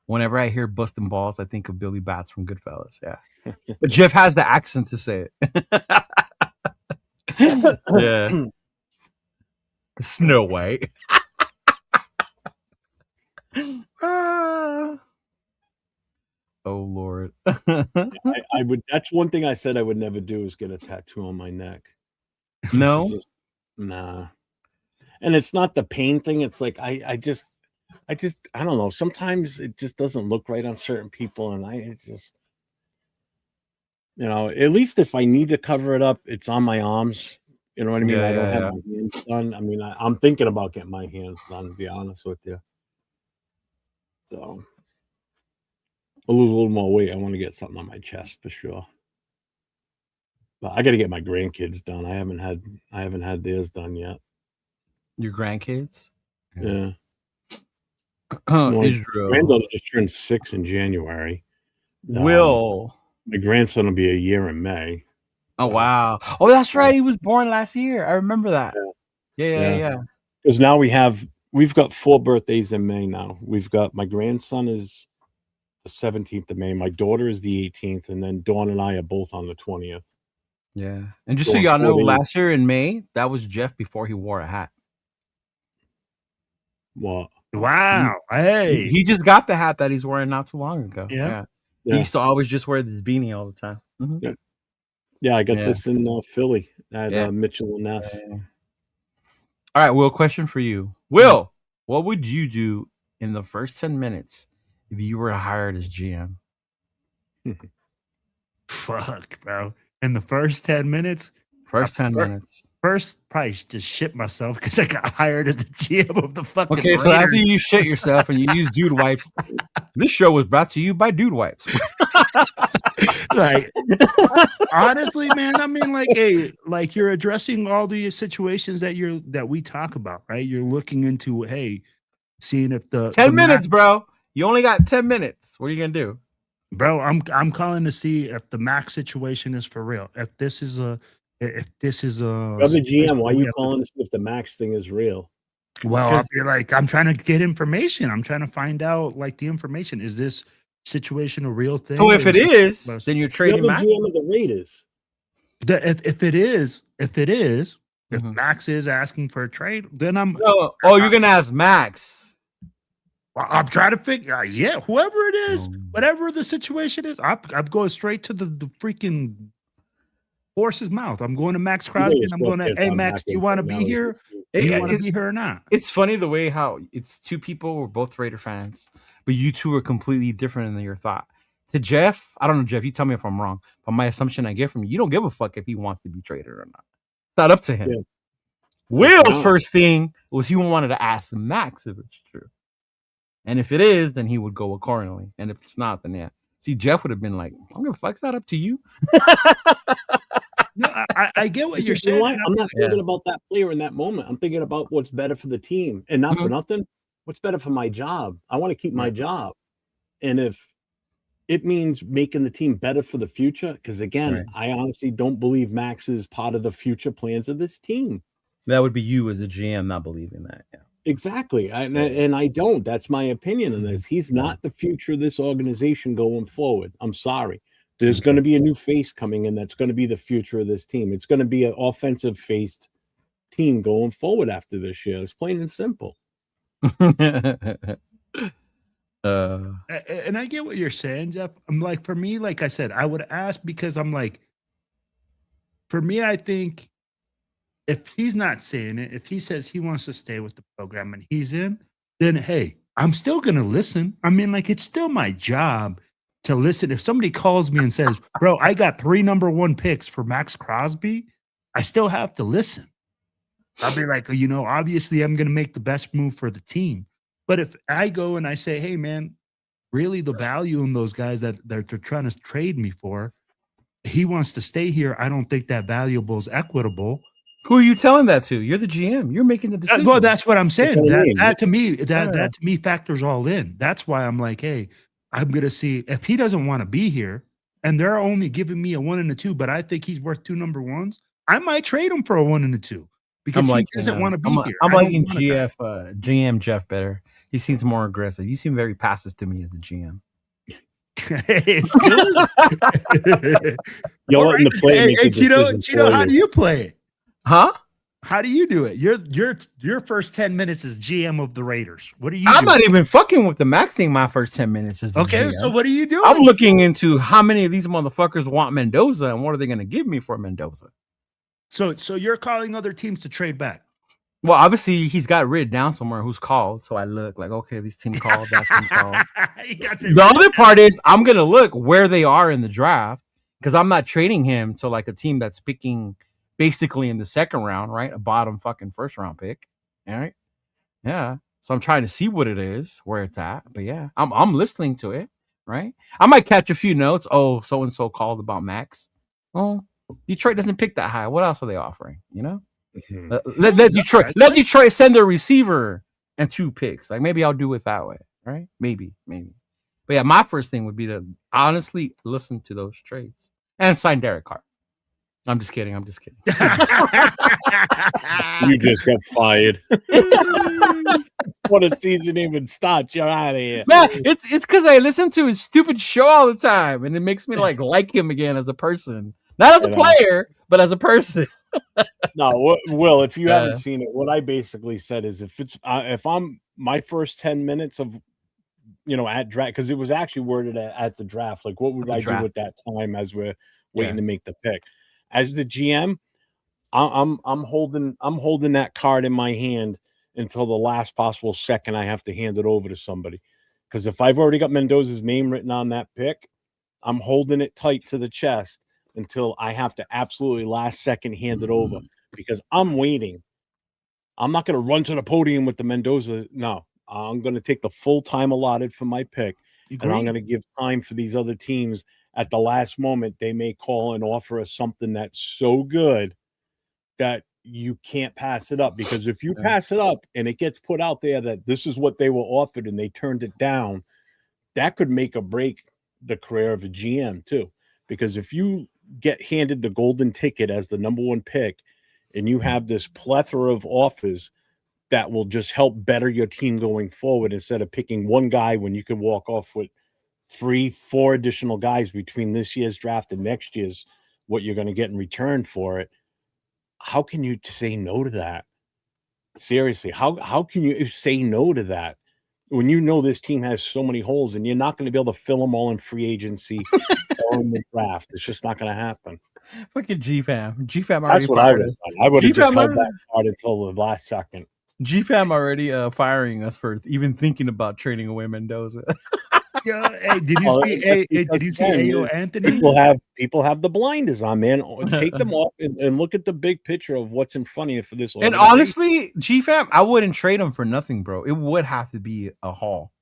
Whenever I hear busting balls, I think of Billy Bats from Goodfellas. Yeah, but Jeff has the accent to say it. Yeah, Snow White. Ah. Oh Lord. I would. That's one thing I said I would never do is get a tattoo on my neck. No. Just, nah. And it's not the pain thing. It's like I just I don't know. Sometimes it just doesn't look right on certain people, and it's just, at least if I need to cover it up, it's on my arms. You know what I mean? Yeah, I don't yeah, have yeah. my hands done. I mean, I'm thinking about getting my hands done, to be honest with you. So I'll lose a little more weight. I want to get something on my chest for sure. But I got to get my grandkids done. I haven't had theirs done yet. Your grandkids? Yeah. My Israel. granddaughter just turned 6 in January. Will. My grandson will be a year in May. Oh wow! Oh, that's right. He was born last year. I remember that. Yeah. Because now we've got 4 birthdays in May now. We've got my grandson is the 17th of May. My daughter is the 18th, and then Dawn and I are both on the 20th. Yeah. And just so Going y'all know, 4 days. last year in May, that was Jeff before he wore a hat. What? Wow. Hey. He just got the hat that he's wearing not too long ago. Yeah. He used to always just wear the beanie all the time. Mm-hmm. Yeah, I got this in Philly at Mitchell and Ness. All right, Will, question for you. Will, what would you do in the first 10 minutes if you were hired as GM? Fuck, bro. In the first 10 minutes? First 10 minutes. First, probably just shit myself because I got hired as the GM of the fucking Okay, so Raiders. after you shit yourself and you use dude wipes, this show was brought to you by Dude Wipes. Like, honestly, man, I mean, like, hey, like you're addressing all the situations that we talk about, right? You're looking into, hey, seeing if the 10 minutes, bro. You only got 10 minutes. What are you gonna do? Bro, I'm calling to see if the Maxx situation is for real. If this is a Brother GM, why are you calling to see if the Maxx thing is real? Well, I'll be like, I'm trying to get information. I'm trying to find out like the information. Is this situation a real thing? So if it is, then you're trading the Maxx. GM of the Raiders. If Maxx is asking for a trade, then I'm. You're gonna ask Maxx. I'm trying to figure. Yeah, whoever it is, whatever the situation is, I'm going straight to the freaking horse's mouth. I'm going to Maxx Crosby and I'm going to, hey, Max, do you want to be here? Do you want to be here or not? It's funny the way how it's two people, we're both Raider fans, but you two are completely different in your thought. To Jeff, I don't know, Jeff, you tell me if I'm wrong, but my assumption I get from you don't give a fuck if he wants to be traded or not. It's not up to him. Yeah. Will's first thing was he wanted to ask Maxx if it's true. And if it is, then he would go accordingly. And if it's not, then yeah. See, Jeff would have been like, I'm gonna fuck's that up to you. No, I get what you're saying. I'm not thinking about that player in that moment. I'm thinking about what's better for the team. And not for nothing, what's better for my job. I want to keep my job. And if it means making the team better for the future, because again, I honestly don't believe Maxx is part of the future plans of this team. That would be you as a GM not believing that. Yeah. Exactly. And I don't. That's my opinion on this. He's not the future of this organization going forward. I'm sorry. There's going to be a new face coming in that's going to be the future of this team. It's going to be an offensive-faced team going forward after this year. It's plain and simple. And I get what you're saying, Jeff. I'm like, for me, like I said, I would ask because I'm like, for me, I think if he's not saying it, if he says he wants to stay with the program and he's in, then hey, I'm still going to listen. I mean, like, it's still my job to listen. If somebody calls me and says, bro, I got 3 number 1 picks for Maxx Crosby, I still have to listen. I'll be like, obviously I'm going to make the best move for the team. But if I go and I say, hey, man, really the value in those guys that they're trying to trade me for, he wants to stay here. I don't think that valuable is equitable. Who are you telling that to? You're the GM. You're making the decision. Well, that's what I'm saying. That to me factors all in. That's why I'm like, hey, I'm gonna see if he doesn't want to be here, and they're only giving me a 1 and a 2, but I think he's worth 2 number 1s. I might trade him for a 1 and a 2. because he doesn't want to be here. I'm I don't liking want a guy. GM Jeff better. He seems more aggressive. You seem very passive to me as a GM. It's good. You're All letting the right. player make the Cheeto, decision Cheeto, for how you. do you play it? Huh? How do you do it? Your first 10 minutes as GM of the Raiders. What are you I'm doing? not even fucking with the Max thing. My first 10 minutes is the Okay, GM. so what are you doing? I'm looking into how many of these motherfuckers want Mendoza and what are they going to give me for Mendoza. So you're calling other teams to trade back. Well, obviously he's got written down somewhere who's called. So I look like, okay, this team called, that team called. He got you. The other part is I'm going to look where they are in the draft because I'm not trading him to like a team that's picking basically in the second round, right? A bottom fucking first round pick. All right. Yeah. So I'm trying to see what it is, where it's at. But yeah, I'm listening to it, right? I might catch a few notes. Oh, so and so called about Max. Oh, Detroit doesn't pick that high. What else are they offering? You know? Let Detroit send their receiver and 2 picks. Like maybe I'll do it that way, right? Maybe. But yeah, my first thing would be to honestly listen to those trades and sign Derek Carr. I'm just kidding. You just got fired. What a season even starts. You're out of here. Man, it's because I listen to his stupid show all the time, and it makes me like him again as a person, not as a player, but as a person. No, Will, if you haven't seen it, what I basically said is if I'm my first 10 minutes of at draft, because it was actually worded at the draft, like what would I do at that time as we're waiting to make the pick? As the GM, I'm holding that card in my hand until the last possible second I have to hand it over to somebody. Because if I've already got Mendoza's name written on that pick, I'm holding it tight to the chest until I have to absolutely last second hand it over because I'm waiting. I'm not going to run to the podium with the Mendoza. No, I'm going to take the full time allotted for my pick. And I'm going to give time for these other teams at the last moment. They may call and offer us something that's so good that you can't pass it up, because if you pass it up and it gets put out there that this is what they were offered and they turned it down, that could make or break the career of a GM too. Because if you get handed the golden ticket as the number 1 pick and you have this plethora of offers that will just help better your team going forward, instead of picking one guy when you could walk off with 3-4 additional guys between this year's draft and next year's, what you're going to get in return for it. How can you say no to that? Seriously, how can you say no to that when you know this team has so many holes and you're not going to be able to fill them all in free agency or in the draft? It's just not going to happen. Fucking GFAM. GFAM already. That's what I would have done. I would have just held that card until the last second. GFAM already firing us for even thinking about trading away Mendoza. Hey, did you see Ayo Anthony? People have the blinders on, man. Take them off and look at the big picture of what's in front of you for this. And honestly, GFAM, I wouldn't trade him for nothing, bro. It would have to be a haul,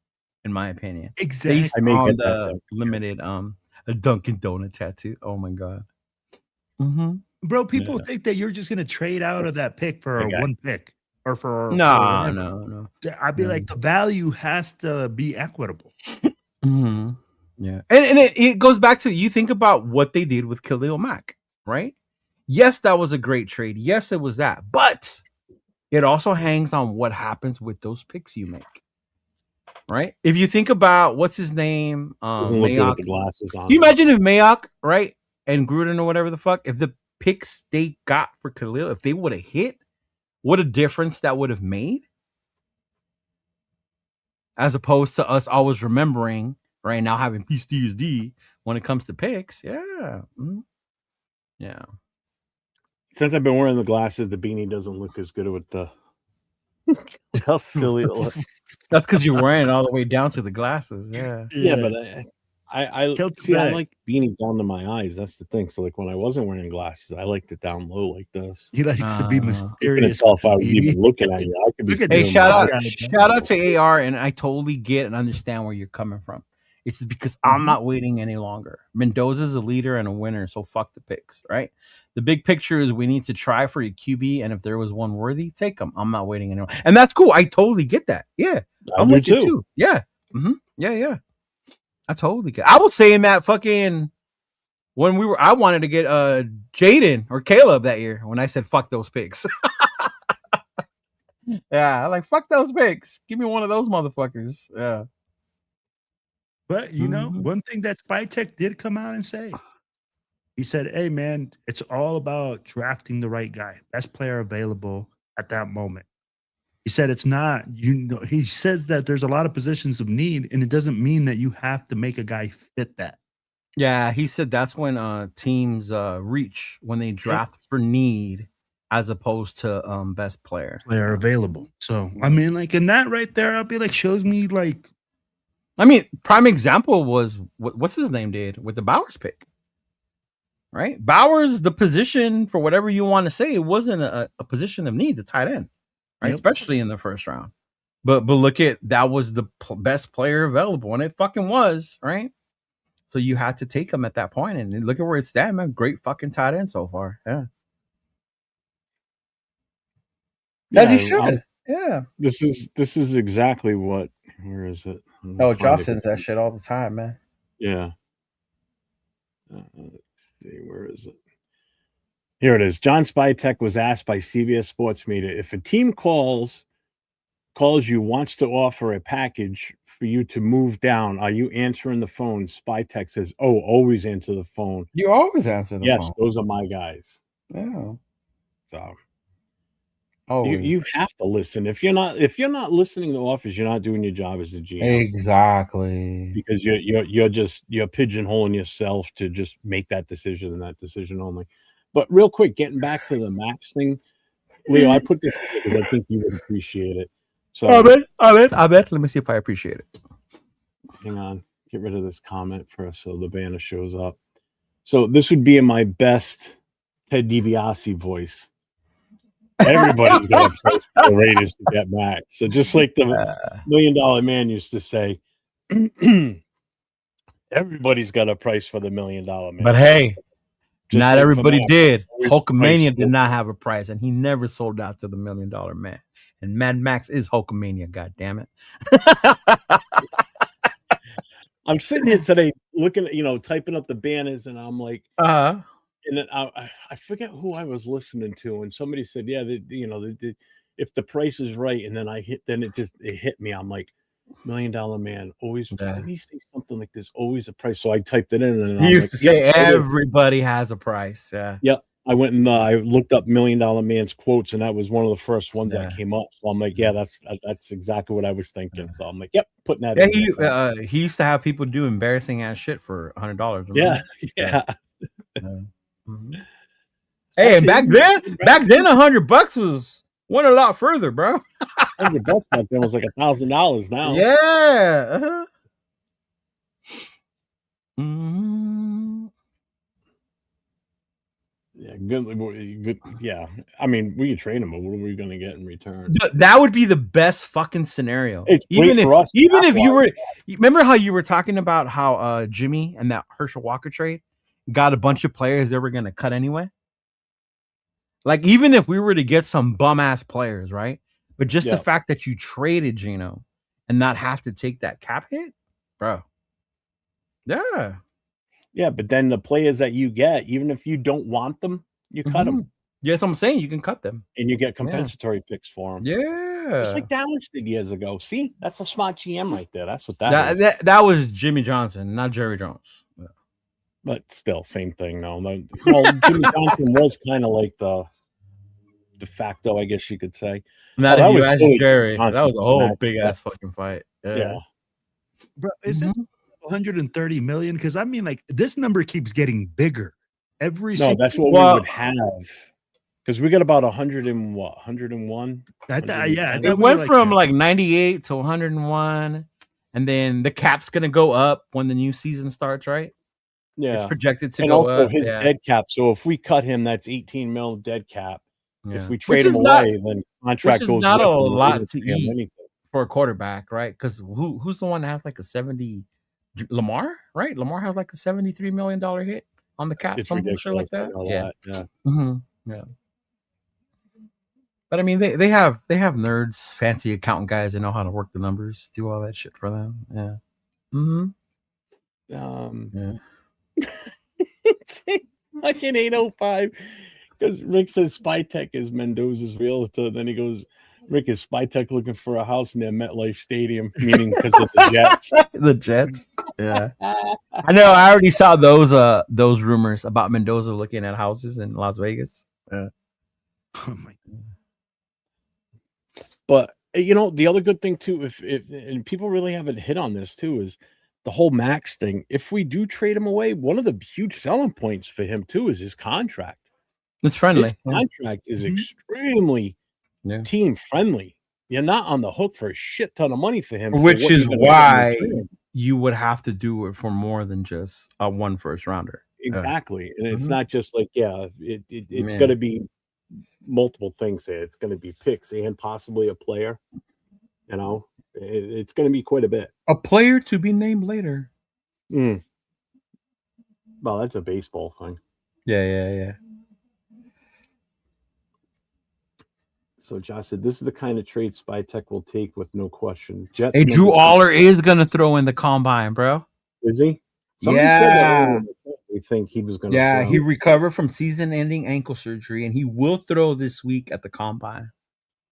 in my opinion. Exactly. Based on the limited a Dunkin' Donut tattoo. Oh my god. Bro, people think that you're just gonna trade out of that pick for one pick or for no. I'd be like, the value has to be equitable. Yeah, and it goes back to, you think about what they did with Khalil Mack, right? Yes, that was a great trade. Yes, it was that, but it also hangs on what happens with those picks you make, right? If you think about what's his name, Mayock, the glasses on. Can you imagine if Mayock, right, and Gruden or whatever the fuck, if the picks they got for Khalil, if they would have hit, what a difference that would have made. As opposed to us always remembering, right now, having PTSD when it comes to picks. Yeah. Yeah. Since I've been wearing the glasses, the beanie doesn't look as good with the how silly it looks. That's because you're wearing it all the way down to the glasses. Yeah. Yeah, but I like beanie down to my eyes. That's the thing. So like when I wasn't wearing glasses, I liked it down low like this. He likes to be mysterious. If I was even looking at you, I could be. Hey, shout out to AR, and I totally get and understand where you're coming from. It's because I'm not waiting any longer. Mendoza's a leader and a winner, so fuck the picks, right? The big picture is we need to try for your QB, and if there was one worthy, take them. I'm not waiting anymore, and that's cool. I totally get that. Yeah, I'm with you too. Yeah, yeah. I totally get. I was saying that fucking when I wanted to get Jaden or Caleb that year when I said fuck those picks. Yeah, like fuck those picks. Give me one of those motherfuckers. Yeah. But one thing that Spytech did come out and say, he said, "Hey man, it's all about drafting the right guy, best player available at that moment." He said it's not, he says that there's a lot of positions of need, and it doesn't mean that you have to make a guy fit that. Yeah, he said that's when teams reach when they draft for need as opposed to best player available. So I mean, like in that right there, I'll be like, shows me like, I mean, prime example was what's his name did with the Bowers pick. Right? Bowers, the position for whatever you want to say, it wasn't a position of need, the tight end, right? Yep. Especially in the first round. But look at that was the best player available, and it fucking was, right? So you had to take him at that point, and look at where it's at, man. Great fucking tight end so far. Yeah. As he should. Yeah. This is exactly what. Where is it? Oh, Josh sends that shit all the time, man. Yeah. Let's see, where is it? Here it is. John Spytek was asked by CBS Sports Media if a team calls you, wants to offer a package for you to move down, are you answering the phone? Spytek says, "Oh, always answer the phone." You always answer the phone. Yes, those are my guys. Yeah. So always. you have to listen. If you're not listening to offers, you're not doing your job as a GM. Exactly. Because you're pigeonholing yourself to just make that decision and that decision only. But real quick, getting back to the Maxx thing, Leo, I put this because I think you would appreciate it. So I bet. Let me see if I appreciate it. Hang on. Get rid of this comment first so the banner shows up. So this would be in my best Ted DiBiase voice. Everybody's got to price for the Raiders to get Maxx. So just like the $1 Million Man used to say, everybody's got a price for the $1 Million Man. But hey, just not like everybody did. Hulkamania did price. not have a price, and he never sold out to the $1 Million Man. And Mad Max is Hulkamania, god damn it. I'm sitting here today looking at, typing up the banners, and I'm like, and then I forget who I was listening to, and somebody said, yeah, if the price is right, and then it hit me. I'm like, $1 Million Man, always. Didn't he say something like this? Always a price. So I typed it in, and he used to say everybody has a price. Yeah. Yep. I went and I looked up $1 Million Man's quotes, and that was one of the first ones that came up. So I'm like, yeah, that's exactly what I was thinking. So I'm like, yep, putting that in. Yeah, he used to have people do embarrassing ass shit for $100. Yeah. Mm-hmm. Hey, and back then, $100 went a lot further, bro. $100 back then was like $1,000 now. Yeah. Mm-hmm. Yeah, good. Yeah, I mean, we could trade him, but what are we going to get in return? That would be the best fucking scenario. It's even for us. Even if you were, remember how you were talking about how Jimmy and that Herschel Walker trade got a bunch of players they were going to cut anyway. Like even if we were to get some bum ass players, right? But just the fact that you traded Geno and not have to take that cap hit, bro. Yeah. Yeah, but then the players that you get, even if you don't want them, you cut them. Yes, I'm saying you can cut them. And you get compensatory picks for them. Yeah. Just like Dallas did years ago. See? That's a smart GM right there. That's what that is. That was Jimmy Johnson, not Jerry Jones. Yeah. But still, same thing. No. Well, Jimmy Johnson was kind of like the de facto, I guess you could say. Not if you asked Jerry. That was a whole big-ass fucking fight. Yeah. Bro, is it 130 million? Because I mean, like this number keeps getting bigger every. No, that's what we would have. Because we got about 101. It went from like 98 to 101, and then the cap's gonna go up when the new season starts, right? Yeah, it's projected to and go also up. His dead cap. So if we cut him, that's 18 mil dead cap. Yeah. If we trade him away, then contract goes. Not a lot to eat for a quarterback, right? Because who's the one that has like a 70? Lamar, right? Lamar has like a $73 million hit on the cap, some bullshit like that. Yeah. Mm-hmm. Yeah. But I mean, they have nerds, fancy accountant guys that know how to work the numbers, do all that shit for them. Yeah. Mm-hmm. Yeah. Like in 805, because Rick says Spytek is Mendoza's realtor. Then he goes, Rick, is Spytech looking for a house near MetLife Stadium, meaning because of the Jets? The Jets. Yeah. I know. I already saw those rumors about Mendoza looking at houses in Las Vegas. Oh my. But the other good thing too, if and people really haven't hit on this too, is the whole Maxx thing. If we do trade him away, one of the huge selling points for him too is his contract. It's friendly. His contract is extremely team friendly. You're not on the hook for a shit ton of money for him, which is why you would have to do it for more than just a 1 first rounder. Exactly, and it's not just like it's going to be multiple things here. It's going to be picks and possibly a player. It's going to be quite a bit. A player to be named later. Well, that's a baseball thing. Yeah. So Josh said, "This is the kind of trade Spytech will take with no question." Jets. Hey, Drew Aller is going to throw in the combine, bro. Is he? Somebody said that they think he was going to. Yeah, he recovered from season-ending ankle surgery, and he will throw this week at the combine.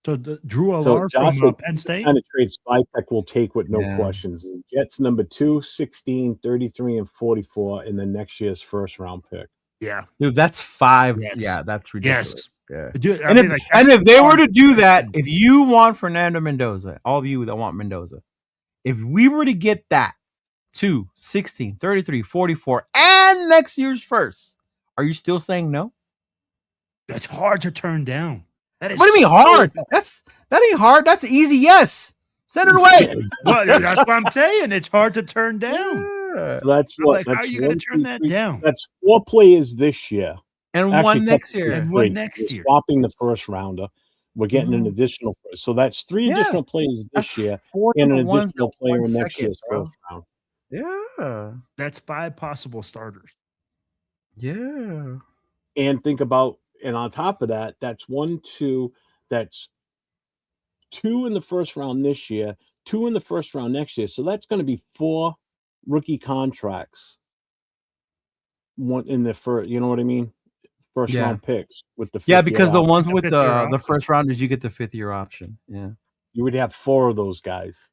So Drew Aller from Penn State? Kind of trade Spytech will take with no questions. Jets number 2, 16, 33, and 44 in the next year's first-round pick. Yeah. Dude, that's 5. Yes. Yeah, that's ridiculous. Yes. Yeah. Dude, if they were to do that, if you want Fernando Mendoza, all of you that want Mendoza, if we were to get that 2, 16, 33, 44, and next year's first, are you still saying no? That's hard to turn down. What do you mean hard? That ain't hard. That's easy. Yes. Send it away. Well, that's what I'm saying. It's hard to turn down. So that's what. How are you going to turn that down? That's 4 players this year. And one next year. And one next year. Swapping the first rounder. We're getting an additional. So that's 3 additional players this year and an additional player in next year's first round. Yeah. That's 5 possible starters. Yeah. And think about, and on top of that, that's 1, 2, that's 2 in the first round this year, 2 in the first round next year. So that's going to be 4 rookie contracts. 1 in the first, you know what I mean? First round picks with the 5th because year the ones with the first rounders, you get the 5th year option. Yeah. You would have 4 of those guys.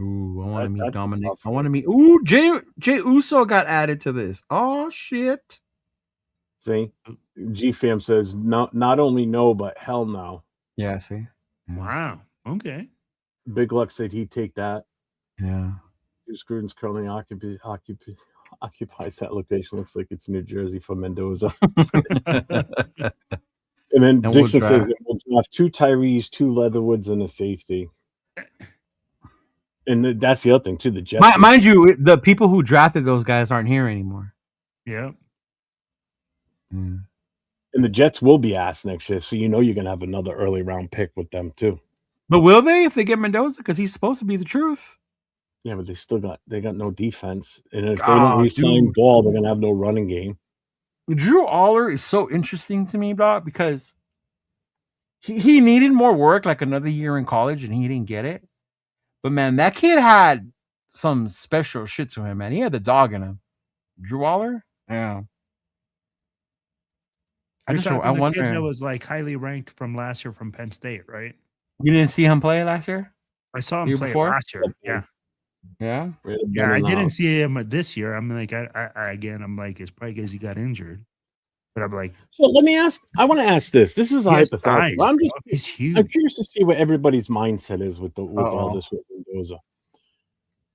Ooh, I want to meet Dominic. I want to meet. Ooh, Jay Uso got added to this. Oh shit! See, G-Fam says not only no, but hell no. Yeah, see. Wow. Okay. Big Luck said he'd take that. Yeah. Scruton's currently occupies that location. Looks like it's New Jersey for Mendoza. And then Dixon says we'll draft 2 Tyrese, 2 Leatherwoods, and a safety. And that's the other thing too. The Jets, mind you, the people who drafted those guys aren't here anymore. Yeah. And the Jets will be asked next year, so you're going to have another early round pick with them too. But will they if they get Mendoza? Because he's supposed to be the truth. Yeah, but they got no defense, and if they don't re-sign Ball, they're going to have no running game. Drew Aller is so interesting to me, Doc, because he needed more work, like another year in college, and he didn't get it. But man, that kid had some special shit to him, man. He had the dog in him. Drew Aller? Yeah. I wonder. Kid that was like highly ranked from last year from Penn State, right? You didn't see him play last year? I saw him play last year. Yeah. Yeah. Yeah, I didn't see him this year. I'm like, I'm like, it's probably because he got injured. But I'm like, so let me ask. I want to ask this. This is a hypothetical. He's huge. I'm curious to see what everybody's mindset is with all this with Mendoza.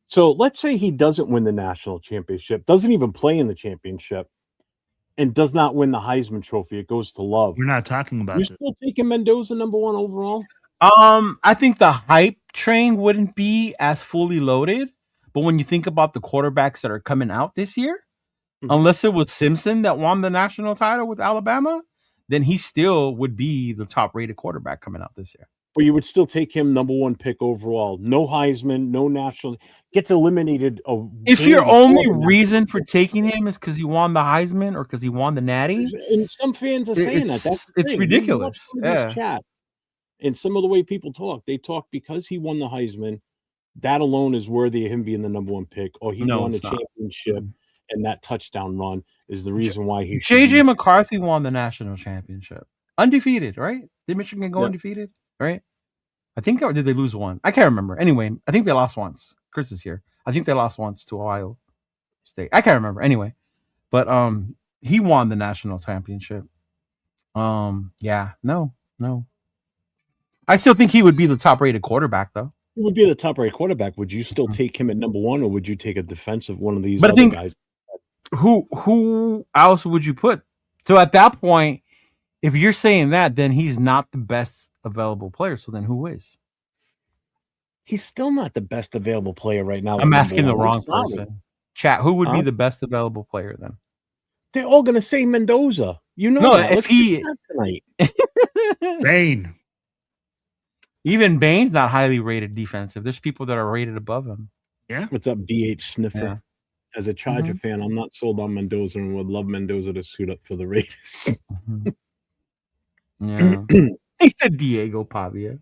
So let's say he doesn't win the national championship, doesn't even play in the championship, and does not win the Heisman Trophy. It goes to Love. We're not talking about. You're still taking Mendoza number 1 overall? I think the hype train wouldn't be as fully loaded, but when you think about the quarterbacks that are coming out this year, unless it was Simpson that won the national title with Alabama, then he still would be the top-rated quarterback coming out this year. But you would still take him number 1 pick overall. No Heisman, no national. Gets eliminated. If your only reason for taking him is because he won the Heisman or because he won the Natty, and some fans are saying that's ridiculous. Yeah. Chat. And some of the way people talk, they talk because he won the Heisman. That alone is worthy of him being the number 1 pick, or he won the championship, and that touchdown run is the reason why he. JJ McCarthy won the national championship. undefeated, right? Did Michigan go undefeated, right? I think, or did they lose one? I can't remember. Anyway, I think they lost once. Chris is here. I think they lost once to Ohio State. I can't remember. Anyway, but he won the national championship. Yeah, no. I still think he would be the top-rated quarterback, though. He would be the top-rated quarterback. Would you still take him at number one, or would you take a defensive one of these But I other think guys? who else would you put? So at that point, if you're saying that, then he's not the best available player. So then who is? He's still not the best available player right now. I'm asking the wrong person. Chat, who would be the best available player then? They're all going to say Mendoza. You know No, that. if he tonight. Bain. Even Bain's not highly rated defensive. There's people that are rated above him. Yeah. What's up, BH Sniffer? Yeah. As a Charger fan, I'm not sold on Mendoza and would love Mendoza to suit up for the Raiders. Yeah. He said Diego Pavia.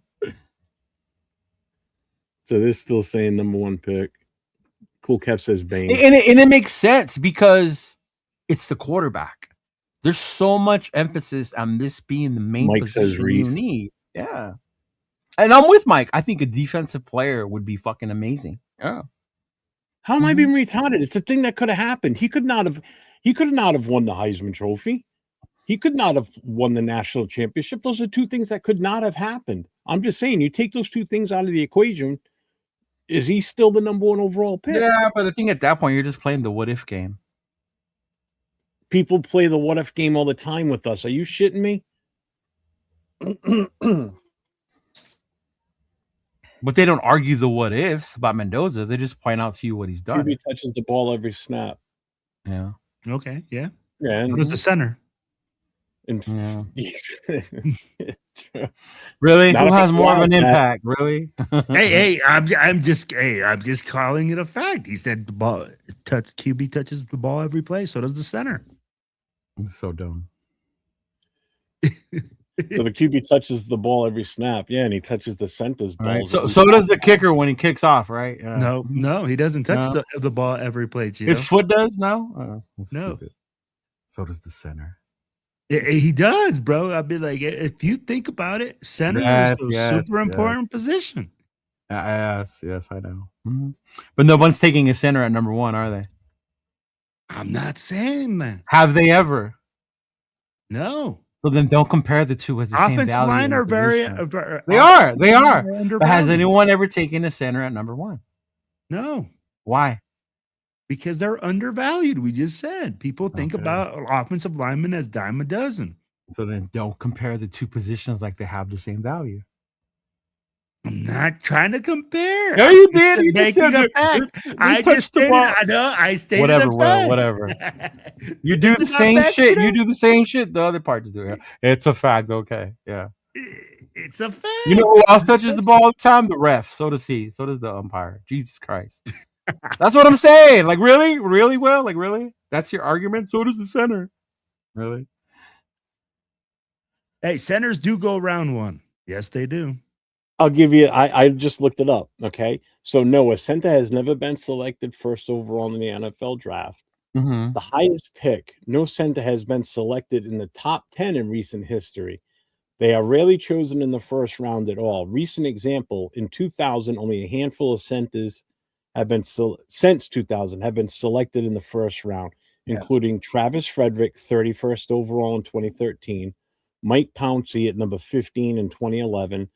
So they're still saying number one pick. Cool Cap says Bain. And it makes sense because it's the quarterback. There's so much emphasis on this being the main Mike position says Reese. you need. Yeah. And I'm with Mike. I think a defensive player would be fucking amazing. Yeah. How am I being retarded? It's a thing that could have happened. He could not have won the Heisman Trophy. He could not have won the national championship. Those are two things that could not have happened. I'm just saying, you take those two things out of the equation. Is he still the number one overall pick? Yeah, but I think at that point you're just playing the what if game. People play the what if game all the time with us. Are you shitting me? But they don't argue the what ifs about Mendoza. They just point out to you what he's done. He touches the ball every snap. Yeah. Okay. Yeah. Yeah. And Who's the center? Yeah. Yeah. Really? Not Who if has it's more of an Wildcat. impact? Really? I'm just calling it a fact. He said the ball QB touches the ball every play, so does the center. It's so dumb. So the QB touches the ball every snap. Yeah, and he touches the center's ball. Right. So does the kicker when he kicks off, right? No, he doesn't touch No. the ball every play. Cheeto. His foot does? No? That's No. stupid. So does the center. He does, bro. I'd be like, if you think about it, center is a super important position. Yes, I know. But no one's taking a center at number one, are they? I'm not saying that. Have they ever? No. So then don't compare the two as the same Offensive value. line are very. They are. undervalued. But has anyone ever taken a center at number one? No. Why? Because they're undervalued. We just said people think about offensive linemen as dime a dozen. So then don't compare the two positions like they have the same value. I'm not trying to compare. No, you did. You Just just said making a fact. I just stated. I know. I stated whatever, a fact. whatever. You do the same shit. You do the same shit the other part to do. Yeah. It's a fact. Okay. Yeah. It's a fact. You know who else touches the ball all the time? The ref. So does he. So does the umpire. Jesus Christ. That's what I'm saying. Like, really? Really, Will? Like, really? That's your argument? So does the center. Really? Hey, centers do go round one. Yes, they do. I'll give you. I just looked it up. Okay, so no, a center has never been selected first overall in the NFL draft. Mm-hmm. The highest pick, no center has been selected in the top 10 in recent history. They are rarely chosen in the first round at all. Recent example: in 2000, only a handful of centers have been since 2000 have been selected in the first round, including Travis Frederick, 31st overall in 2013, Mike Pouncey at number 15 in 2011.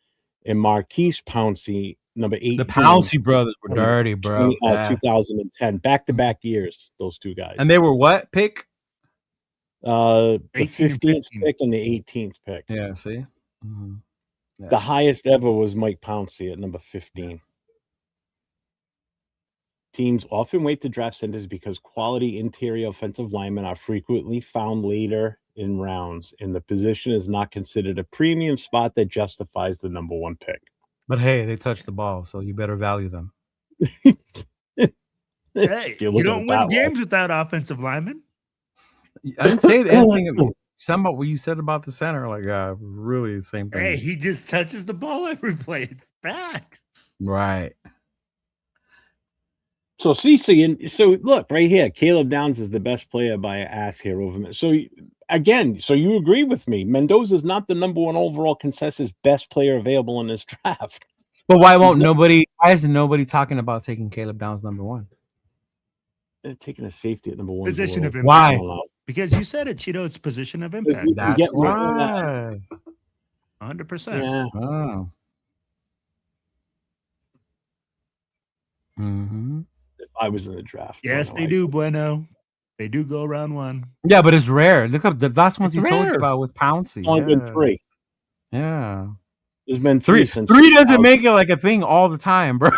And Marquise Pouncey, number 8. The Pouncey brothers were dirty, bro. 2010, back-to-back years, those two guys. And they were what pick? The 15th pick and the 18th pick. Yeah, see? Mm-hmm. Yeah. The highest ever was Mike Pouncey at number 15. Teams often wait to draft centers because quality interior offensive linemen are frequently found later in rounds, and the position is not considered a premium spot that justifies the number one pick. But hey, they touch the ball, so you better value them. Hey, you don't win games without offensive linemen. I didn't say anything. Some of what you said about the center, like really the same thing. Hey, he just touches the ball every play. It's facts. Right. So CC, and so look right here, Caleb Downs is the best player by an ass here over me. So again, so you agree with me. Mendoza is not the #1 overall consensus best player available in this draft. But why isn't nobody talking about taking Caleb Downs #1? They're taking a safety at #1. Position of Why? impact. Because you said it, Cheeto. It's position of impact. That's why. 100%. Yeah. Oh. Mm-hmm. If I was in the draft. Yes, they do, Bueno. They do go round 1. Yeah, but it's rare. Look up the last ones It's he told you rare. about was Pouncey. It's only been 3. Yeah. There's been 3 since 3 doesn't make it like a thing all the time, bro.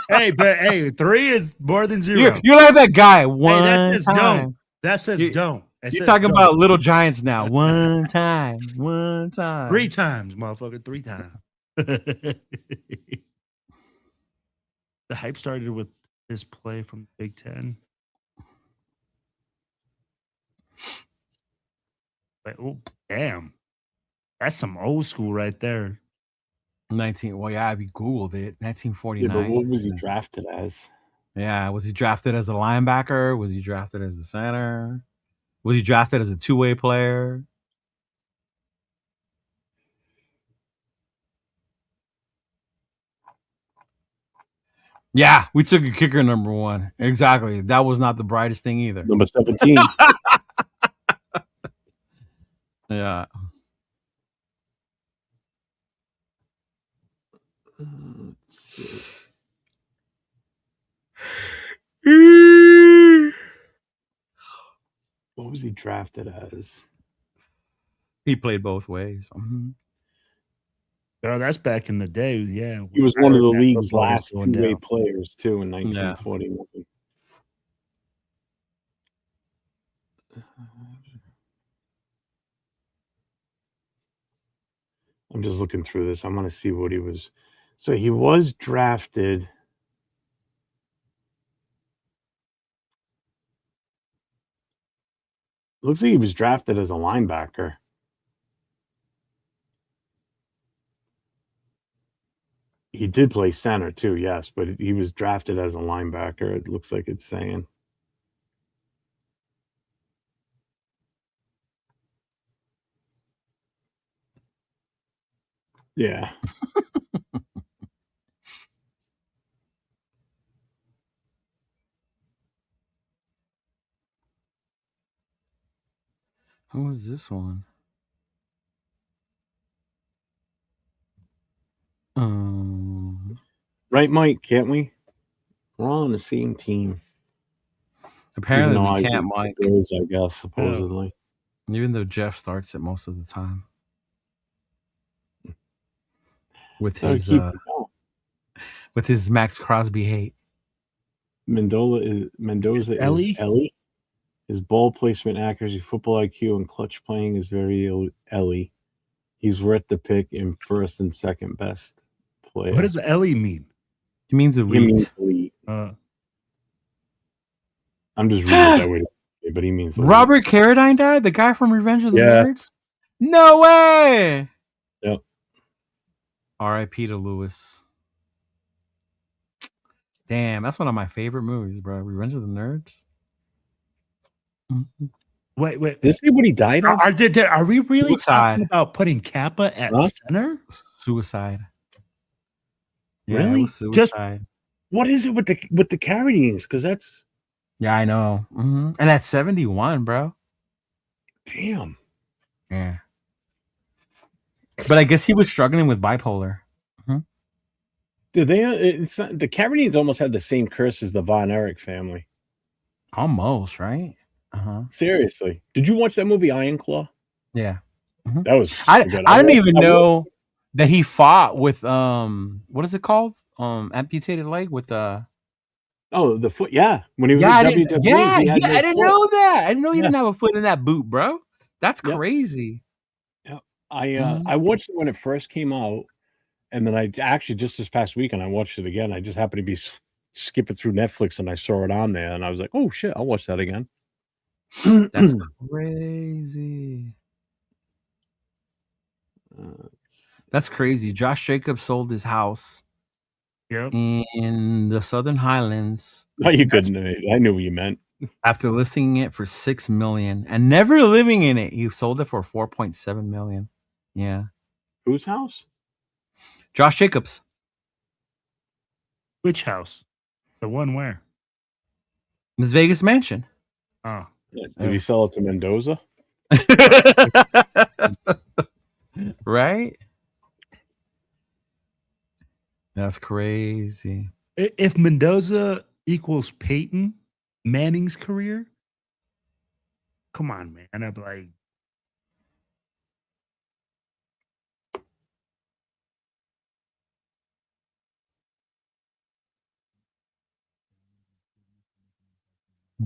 Hey, 3 is more than 0. You're like that guy one that says time. don't. That says don't. You're talking about Little Giants now. One time. 3 times, motherfucker. 3 times. The hype started with this play from Big Ten. Like, oh, damn. That's some old school right there. 19. Well, yeah, if you Googled it, 1949. Yeah, but what was he drafted as? Yeah, was he drafted as a linebacker? Was he drafted as a center? Was he drafted as a two-way player? Yeah, we took a kicker #1. Exactly. That was not the brightest thing either. Number 17. Yeah. Let's see. What was he drafted as? He played both ways. Mm-hmm. Oh, that's back in the day. Yeah. He was one of the league's last two-way players, too, in 1941. Yeah. I'm just looking through this. I want to see what he was. So he was drafted. Looks like he was drafted as a linebacker. He did play center too, yes, but he was drafted as a linebacker. It looks like it's saying. Yeah. Who was this one? Right, Mike? Can't we? We're all on the same team. Apparently, we can't, Mike. Girls, I guess, supposedly. Even though Jeff starts it most of the time with his Maxx Crosby hate. Mendoza is Ellie. His ball placement accuracy, football IQ, and clutch playing is very Ellie. He's worth the pick in first and second best player. What does Ellie mean? He means elite. I'm just reading it that way, but he means elite. Robert Carradine died? The guy from Revenge of the Nerds? No way! Yep. R.I.P. to Lewis. Damn, that's one of my favorite movies, bro. Revenge of the Nerds. Mm-hmm. Wait. Did they say what he died of? Are we really talking about putting Kappa at center? Suicide. Yeah, really? Suicide. What is it with the Carradines? Because that's. Yeah, I know. Mm-hmm. And at 71, bro. Damn. Yeah. But I guess he was struggling with bipolar. Mm-hmm. Dude, the Carradines almost had the same curse as the Von Erich family. Almost, right? Uh-huh. Seriously. Did you watch that movie Iron Claw? Yeah. Mm-hmm. That was I didn't even know that he fought with what is it called? Amputated leg with the foot, yeah. When he was I didn't know that. I didn't know he didn't have a foot in that boot, bro. That's crazy. Yeah. I watched it when it first came out, and then I actually just this past weekend I watched it again. I just happened to be skipping through Netflix and I saw it on there, and I was like, "Oh shit, I'll watch that again." That's crazy. That's crazy. Josh Jacobs sold his house in the Southern Highlands. No, you couldn't. I knew what you meant. After listing it for $6 million and never living in it, you sold it for $4.7 million. Yeah. Whose house? Josh Jacobs. Which house? The one where? His Vegas mansion. Oh, Did he sell it to Mendoza? Right? That's crazy. if Mendoza equals Peyton Manning's career, come on, man. I'm like,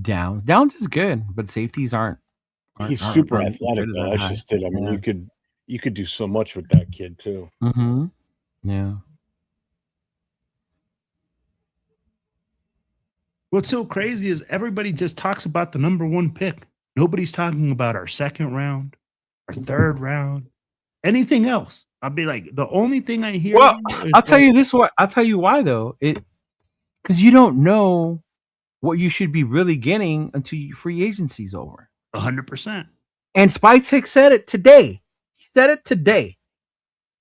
Downs is good, but safeties aren't He's super aren't athletic considered though. that That's high. just it. I mean, Yeah. you could do so much with that kid too. Mm-hmm. Yeah. what's so crazy is everybody just talks about the number one pick. Nobody's talking about our second round, our third round, anything else. I'll be like, the only thing I hear. Well, is I'll tell like, you this why. I'll tell you why though. Because you don't know what you should be really getting until free agency's over. 100%. And Spytek said it today. He said it today,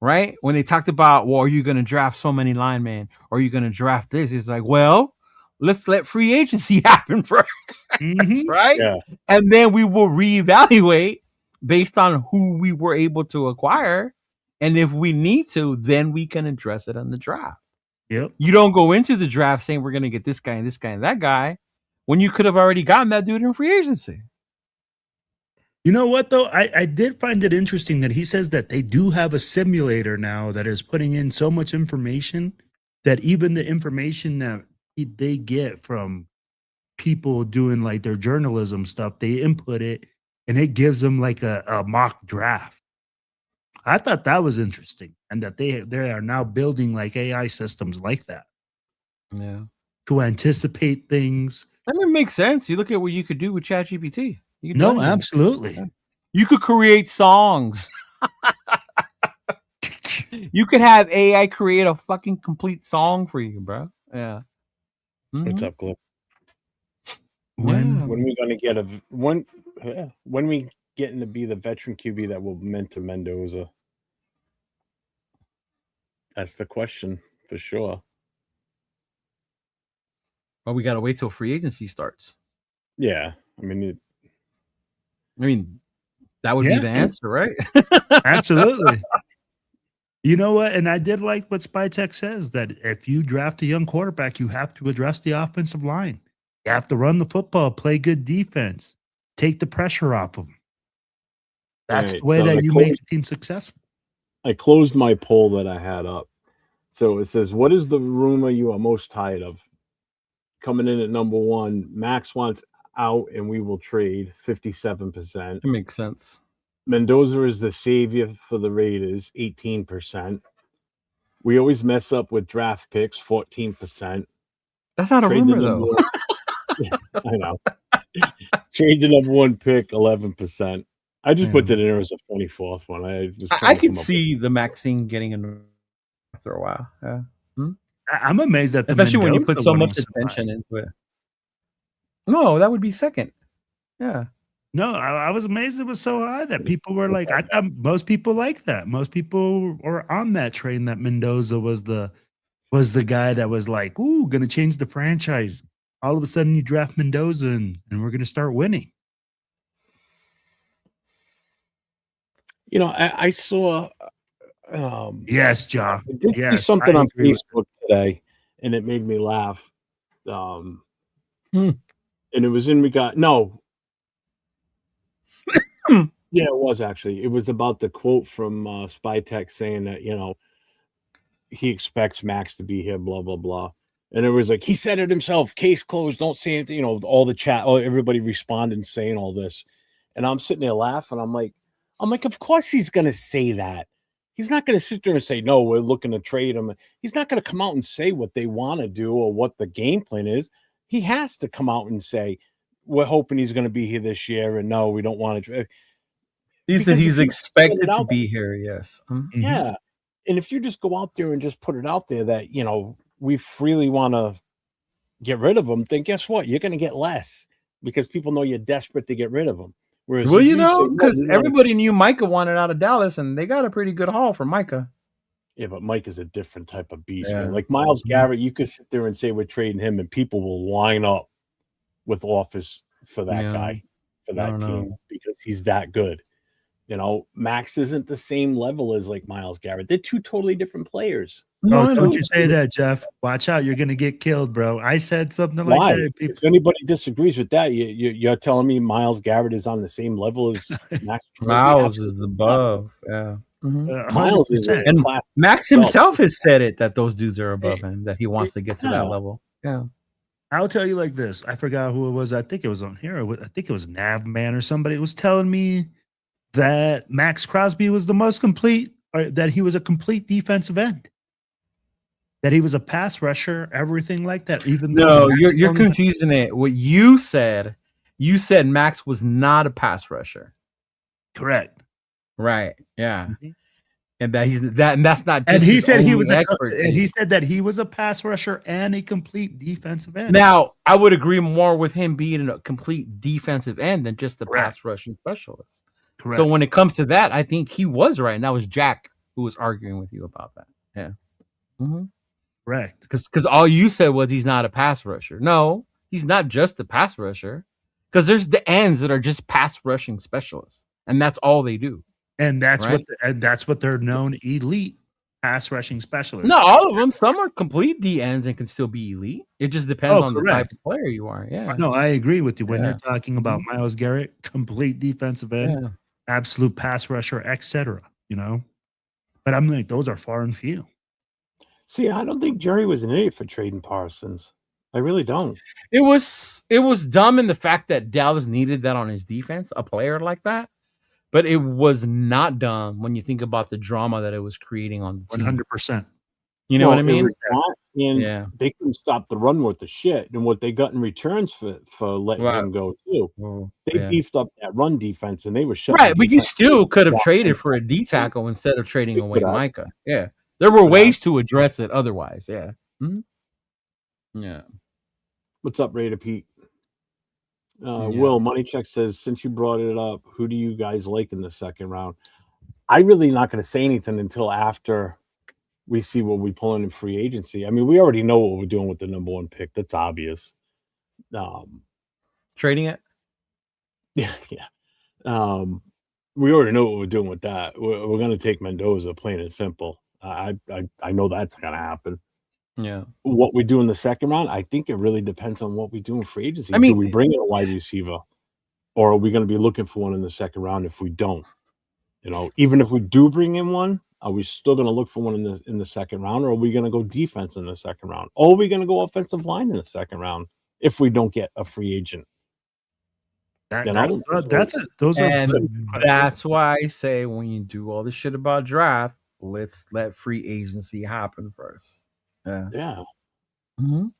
right? When they talked about, well, are you going to draft so many linemen? Or are you going to draft this? It's like, well, let's let free agency happen first, Mhm. right? Yeah. And then we will reevaluate based on who we were able to acquire. And if we need to, then we can address it on the draft. Yep. You don't go into the draft saying we're going to get this guy and this guy and that guy when you could have already gotten that dude in free agency. You know what though? I did find it interesting that he says that they do have a simulator now that is putting in so much information that even the information that they get from people doing like their journalism stuff, they input it and it gives them like a mock draft. I thought that was interesting, and that they are now building like AI systems like that Yeah. to anticipate things. I mean, it makes sense. You look at what you could do with ChatGPT. You could do No, anything. absolutely. You could create songs. You could have AI create a fucking complete song for you, bro. Yeah. What's Mhm. up, Cliff? When Yeah. When are we gonna get when we getting to be the veteran QB that will mentor Mendoza? That's the question for sure. Well, we gotta wait till free agency starts. Yeah. I mean, That would be Yeah. the answer, right? Absolutely. You know what? And I did like what Spytek says, that if you draft a young quarterback, you have to address the offensive line. You have to run the football, play good defense, take the pressure off of them. That's Right, the way so that the you coach- make a team successful. I closed my poll that I had up. So it says, what is the rumor you are most tired of? Coming in at number one, Max wants out and we will trade 57%. It makes sense. Mendoza is the savior for the Raiders, 18%. We always mess up with draft picks, 14%. That's not a Trade the rumor, number though. one. I know. Trade the number one pick, 11%. I just put that in there as a 24th one. I was I trying to can come up see the Maxine getting in after a while. Yeah. I'm amazed that the Especially when you put Mendoza so one much was so high. attention into it. No, that would be second. Yeah. No, I was amazed it was so high that people were like, I thought most people like that. Most people were on that train that Mendoza was the guy that was like, ooh, gonna change the franchise. All of a sudden you draft Mendoza and we're gonna start winning. You know, I saw Yes, Ja. I did see Yes, something I on agree with Facebook today, and it made me laugh. Hmm. And it was in regard. No, yeah, it was actually. It was about the quote from Spytek saying that he expects Max to be here, blah blah blah. And it was like he said it himself. Case closed. Don't say anything. All the chat. Everybody responded saying all this, and I'm sitting there laughing. I'm like, of course he's gonna say that. He's not going to sit there and say, no, we're looking to trade him. He's not going to come out and say what they want to do or what the game plan is. He has to come out and say, we're hoping he's going to be here this year. And no, we don't want to. He said Because he's if you expected put it to out- be here. Yes. Mhm. Yeah. And if you just go out there and just put it out there that, we freely want to get rid of him, then guess what? You're going to get less. because people know you're desperate to get rid of him. Whereas Will if you say, know? "No, Because we wanna-" everybody knew Micah wanted out of Dallas, and they got a pretty good haul for Micah. Yeah, but Mike is a different type of beast, Yeah. man. Like Myles Mhm. Garrett, you could sit there and say we're trading him, and people will line up with offers for that Yeah. guy, for I that don't team, know. because he's that good. You know, Max isn't the same level as like Myles Garrett. They're two totally different players. No, I know. Don't you say that, Jeff. Watch out. You're going to get killed, bro. I said something like Why? that. If anybody disagrees with that, you're telling me Myles Garrett is on the same level as Maxx Crosby? Miles Absolutely is not. above. Yeah. Myles is a 100%. And class Max himself. himself has said it that those dudes are above him, that he wants to get to Yeah. that level. Yeah. I'll tell you like this. I forgot who it was. I think it was on here. I think it was Navman or somebody was telling me that Maxx Crosby was the most complete, or that he was a complete defensive end. That he was a pass rusher, everything like that. Even No, though you're confusing it. What you said Max was not a pass rusher. correct. Right. Yeah. Mhm. And that he's that, and that's not just And he his said he only was expertise. and he said that he was a pass rusher and a complete defensive end. Now, I would agree more with him being a complete defensive end than just a Correct. pass rushing specialist. Correct. So when it comes to that, I think he was right. And that was Jack who was arguing with you about that. Yeah. Correct. Because all you said was he's not a pass rusher. No, he's not just a pass rusher. Because there's the ends that are just pass rushing specialists, and that's all they do. And that's Right? that's what they're known, elite pass rushing specialists. No, all of them. Some are complete D ends and can still be elite. It just depends on the type correct. of player you are. Yeah. No, I agree with you. When Yeah. you're talking about Myles Garrett, complete defensive end, Yeah. absolute pass rusher, etc. You know, but I'm like, those are far and few. See, I don't think Jerry was an idiot for trading Parsons. I really don't. It was dumb in the fact that Dallas needed that on his defense, a player like that. But it was not dumb when you think about the drama that it was creating on the team. 100%. You know what I It mean? was that, and Yeah. they couldn't stop the run worth of shit. And what they got in returns for letting Right. him go too, Well, they yeah. beefed up that run defense, and they were shutting. Right, but you defense still could have down. traded for a D tackle instead of trading They away could have. Micah. Yeah. There were Could ways to address it otherwise. Yeah. Yeah. What's up, Raider Pete? Yeah. Will Moneycheck says, since you brought it up, who do you guys like in the second round? I really not going to say anything until after we see what we pull in free agency. I mean, we already know what we're doing with the number one pick. That's obvious. Trading it? Yeah. We already know what we're doing with that. We're going to take Mendoza, plain and simple. I know that's going to happen. Yeah. What we do in the second round, I think it really depends on what we do in free agency. I mean- do we bring in a wide receiver, or are we going to be looking for one in the second round? If we don't, even if we do bring in one, are we still going to look for one in the second round, or are we going to go defense in the second round? Or are we going to go offensive line in the second round if we don't get a free agent? Those are And good that's why I say when you do all this shit about draft, let's let free agency happen first. Yeah. Mhm.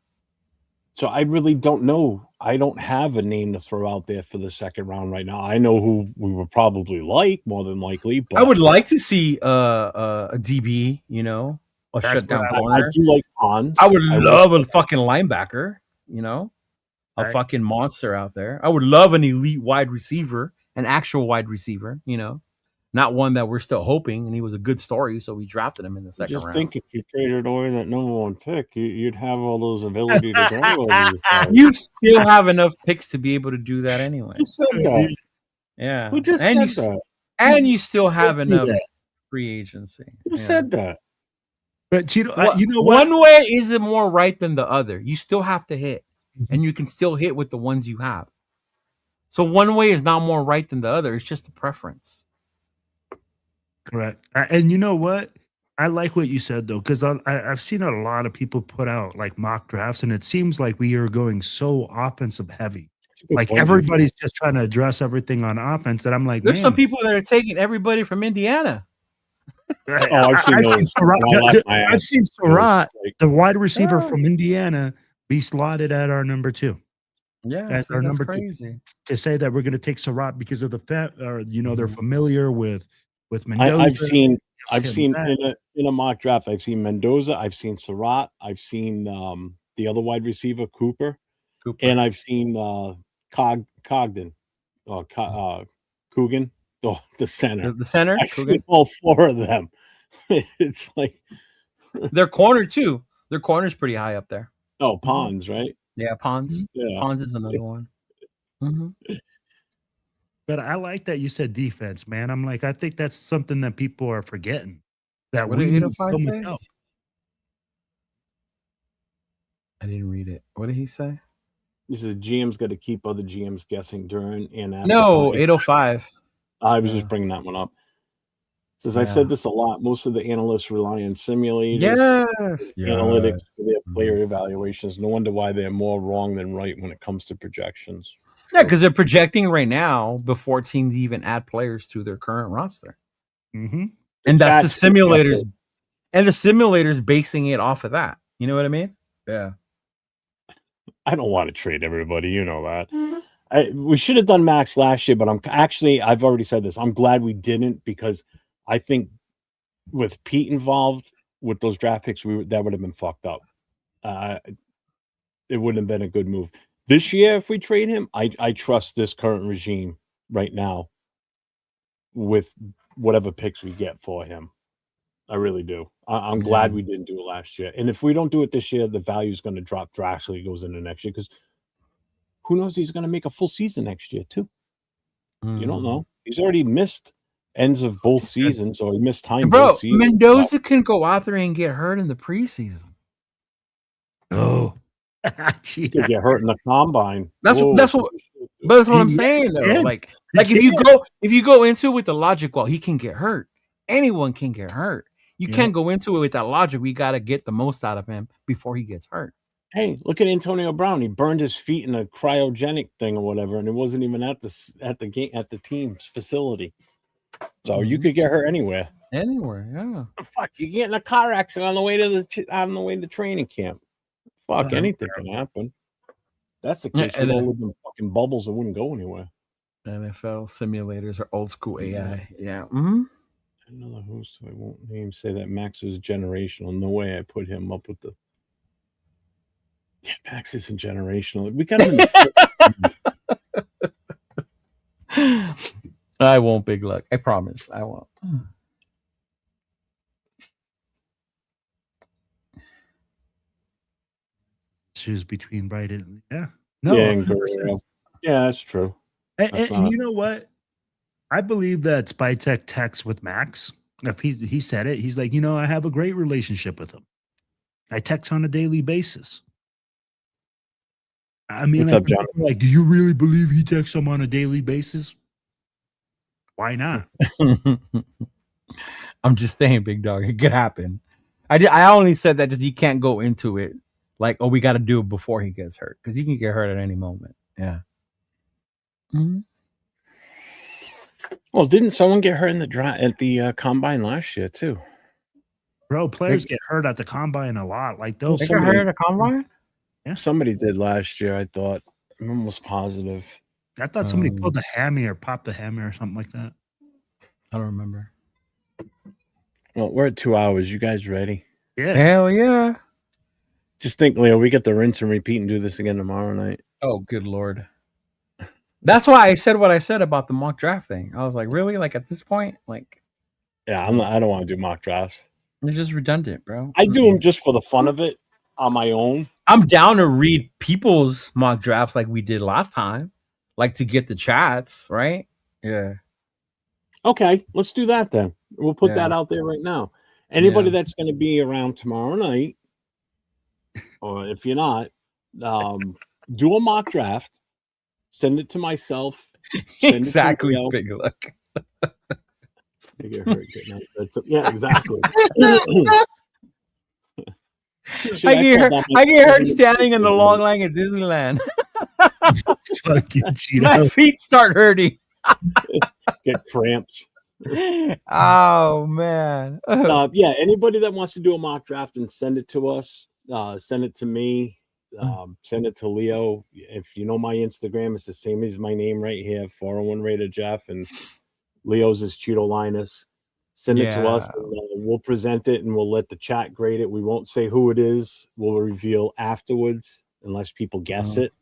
So I really don't know. I don't have a name to throw out there for the second round right now. I know who we would probably like more than likely. But I would like to see a DB, a That's shutdown what I corner. do like Hans. I would love a fucking linebacker, a Right. fucking monster out there. I would love an elite wide receiver, an actual wide receiver, not one that we're still hoping. And he was a good story, so we drafted him in the second Just round. think if you traded away that number one pick, you'd have all those ability to grab all these guys. You still have enough picks to be able to do that anyway. Who said that? Yeah. Who just and said that? And you still have do enough that? free agency. Who Yeah. said that? But you know what? One way isn't more right than the other. You still have to hit, and you can still hit with the ones you have. So one way is not more right than the other. It's just a preference. Correct. And you know what? I like what you said though, because I've seen a lot of people put out like mock drafts, and it seems like we are going so offensive heavy. Like everybody's just trying to address everything on offense, and I'm like, There's man, some people that are taking everybody from Indiana. I've seen those. I've seen Surratt, Like, the wide receiver Oh. from Indiana, be slotted at our number 2. Yeah, That's our that's number 2. crazy. To say that we're going to take Surratt because of the they're Mm-hmm. familiar with Mendoza. I've seen in a mock draft. I've seen Mendoza. I've seen Surratt. I've seen the other wide receiver Cooper. And I've seen Cogden, Coogan, the center. The center, Actually, all four of them. It's like their corner too. Their corner's pretty high up there. Pons, right? Yeah, Pons. Yeah. Pons is another one. But I like that you said defense, man. I'm like, I think that's something that people are forgetting. That What we did need 805 so much say? help. I didn't read it. What did he say? This is GM's got to keep other GMs guessing during and after. No, 805. I was just bringing that one up. Says I've said this a lot. Most of the analysts rely on simulators, analytics for their player evaluations. No wonder why they're more wrong than right when it comes to projections. Yeah, because they're projecting right now before teams even add players to their current roster. Mm-hmm. And that's the simulators. And the simulators basing it off of that. You know what I mean? Yeah. I don't want to trade everybody. You know that. We should have done Max last year, but I've already said this. I'm glad we didn't, because I think with Pete involved with those draft picks, that would have been fucked up. It wouldn't have been a good move. This year, if we trade him, I trust this current regime right now with whatever picks we get for him. I really do. I'm glad we didn't do it last year. And if we don't do it this year, the value is going to drop drastically goes into next year, because who knows, he's going to make a full season next year too. You don't know. He's already missed ends of both seasons, or he missed time. Bro, Mendoza can go out there and get hurt in the preseason. Oh, he could get hurt in the combine. That's what I'm saying though. Yeah. Like if you go into it with the logic, well, he can get hurt. Anyone can get hurt. You can't go into it with that logic. We got to get the most out of him before he gets hurt. Hey, look at Antonio Brown. He burned his feet in a cryogenic thing or whatever, and it wasn't even at the team's facility. So you could get hurt anywhere. Anywhere, yeah. Fuck, you get in a car accident on the way to training camp. Fuck, anything can happen. That's the case. We all live in fucking bubbles and wouldn't go anywhere. NFL simulators are old school AI. Yeah. Another host who I won't name say that Max is generational. No way I put him up with the. Yeah, Max isn't generational. We got him in the. I won't, Big Luck. I promise. I won't. Choose between Brighton. Yeah. And Guerrero. Yeah, that's true. And you know what? I believe that Spytech texts with Max. If he said it, he's like, I have a great relationship with him. I text on a daily basis. I mean, what's up, John? Like, do you really believe he texts him on a daily basis? Why not? I'm just saying, big dog. It could happen. I only said that just you can't go into it like, we got to do it before he gets hurt, because he can get hurt at any moment. Yeah. Well, didn't someone get hurt in the combine last year too? Bro, players get hurt at the combine a lot. Like those. They got hurt at the combine? Yeah. Somebody did last year, I thought. I'm almost positive. I thought somebody pulled a hammy or popped a hammy or something like that. I don't remember. Well, we're at 2 hours. You guys ready? Yeah. Hell yeah. Just think, Leo, we get the rinse and repeat and do this again tomorrow night. Oh, good Lord. That's why I said what I said about the mock draft thing. I was like, really? Like, at this point? Like, yeah, I don't want to do mock drafts. It's just redundant, bro. I do them just for the fun of it on my own. I'm down to read people's mock drafts like we did last time, like to get the chats, right? Yeah. Okay, let's do that then. We'll put that out there right now. Anybody that's going to be around tomorrow night, or if you're not, do a mock draft. Send it to myself. Exactly, Big Luck. Yeah, exactly. I get hurt standing in the long line at Disneyland. My feet start hurting. Get cramps. Oh man. Yeah, anybody that wants to do a mock draft and send it to us, send it to me. Send it to Leo. If you know my Instagram, it's the same as my name right here, 401 Raider Jeff, and Leo's is Cheeto Linus. Send it to us, and we'll present it, and we'll let the chat grade it. We won't say who it is. We'll reveal afterwards, unless people guess it.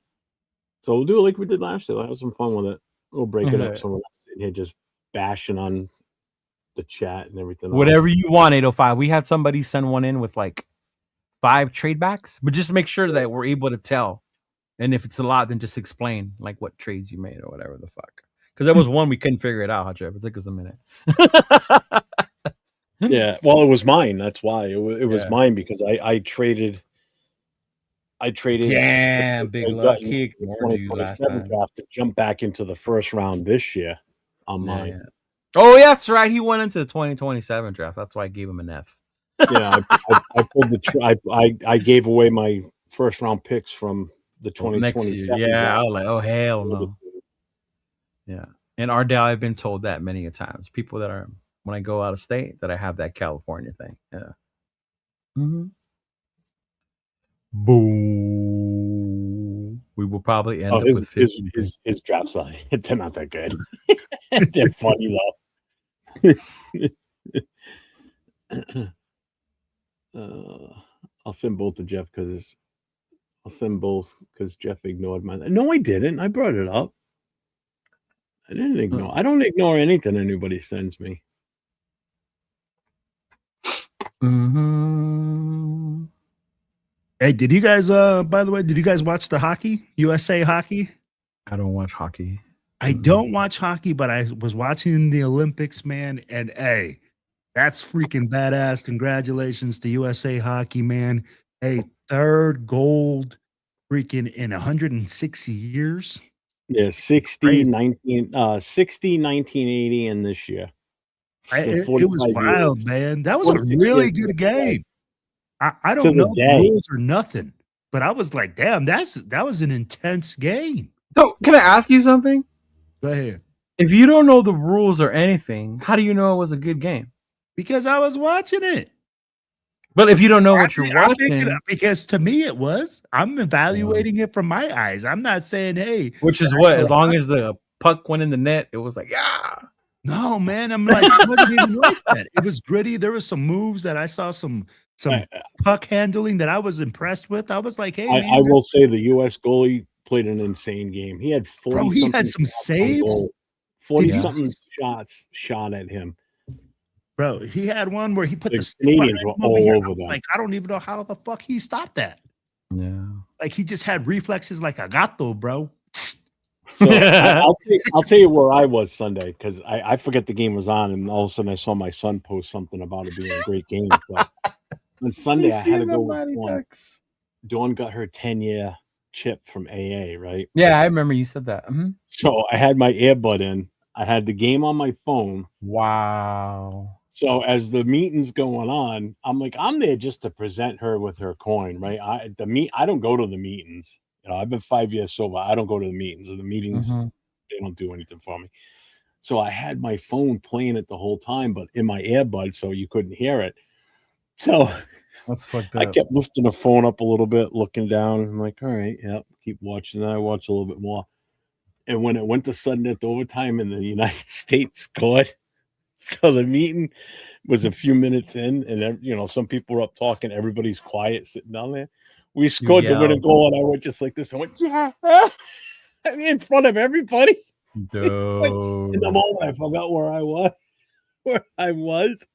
So we'll do it like we did last year. We'll have some fun with it. We'll break it up so we're not sitting here just bashing on the chat and everything. Whatever you want, 805. We had somebody send one in with like 5 trade backs, but just make sure that we're able to tell. And if it's a lot, then just explain like what trades you made or whatever the fuck. Because there was one we couldn't figure it out, Jeff. It took us a minute. Yeah, well, it was mine. That's why it was mine because I traded. Damn, big luck. He ignored you last time. Draft to jump back into the first round this year on mine. Oh, yeah, that's right. He went into the 2027 draft. That's why I gave him an F. Yeah, I pulled the. I gave away my first round picks from the 2027. Yeah, I was like, oh hell no. Yeah, and Ardell, I've been told that many a times. People that are when I go out of state that I have that California thing. Yeah. Mm-hmm. Boom. We will probably end up with 50. His drafts are they're not that good. They're funny though. I'll send both to Jeff because Jeff ignored mine. No, I didn't. I brought it up. I didn't ignore. I don't ignore anything anybody sends me. Mm-hmm. Hey, did you guys by the way, did you guys watch the hockey? USA hockey? I don't watch hockey. I don't watch hockey, but I was watching the Olympics, man, and hey, that's freaking badass. Congratulations to USA hockey, man. Hey, 3rd gold freaking in 160 years. Yeah, 60, 1980, and this year. It was wild, years. Man. That was a really good game. I don't know the rules or nothing, but I was like, damn, that was an intense game. So, can I ask you something? Go ahead. If you don't know the rules or anything, how do you know it was a good game? Because I was watching it. But if you don't know what you're watching, because to me it was, I'm evaluating it from my eyes. I'm not saying, hey, which is what, as long as the puck went in the net, it was like, yeah. No, man, I'm like, it wasn't even like that. It was gritty. There was some moves that I saw some puck handling that I was impressed with. I was like, hey, man, I will say the U.S. goalie played an insane game. He had 40. Bro, he had some saves. 40-something shots shot at him. Bro, he had one where he put the Canadians were all over them. Like, I don't even know how the fuck he stopped that. Yeah. Like, he just had reflexes like a gato, bro. So I'll tell you where I was Sunday because I forget the game was on, and all of a sudden I saw my son post something about it being a great game. But on Sunday I had to go with Dawn. Dawn got her 10-year chip from AA, right? Yeah, I remember you said that. Mm-hmm. So I had my earbud in. I had the game on my phone. Wow. So as the meeting's going on, I'm like, I'm there just to present her with her coin, right? I don't go to the meetings. You know, I've been 5 years sober. I don't go to the meetings. The meetings, they don't do anything for me. So I had my phone playing it the whole time, but in my earbud, so you couldn't hear it. So that's fucked up. I kept lifting the phone up a little bit, looking down. I'm like, all right, yeah, keep watching. And I watched a little bit more. And when it went to sudden death overtime and the United States scored, so the meeting was a few minutes in, and you know, some people were up talking. Everybody's quiet, sitting down there. We scored the winning goal, and I went just like this. I went, yeah, in front of everybody. Like, in the moment, I forgot where I was.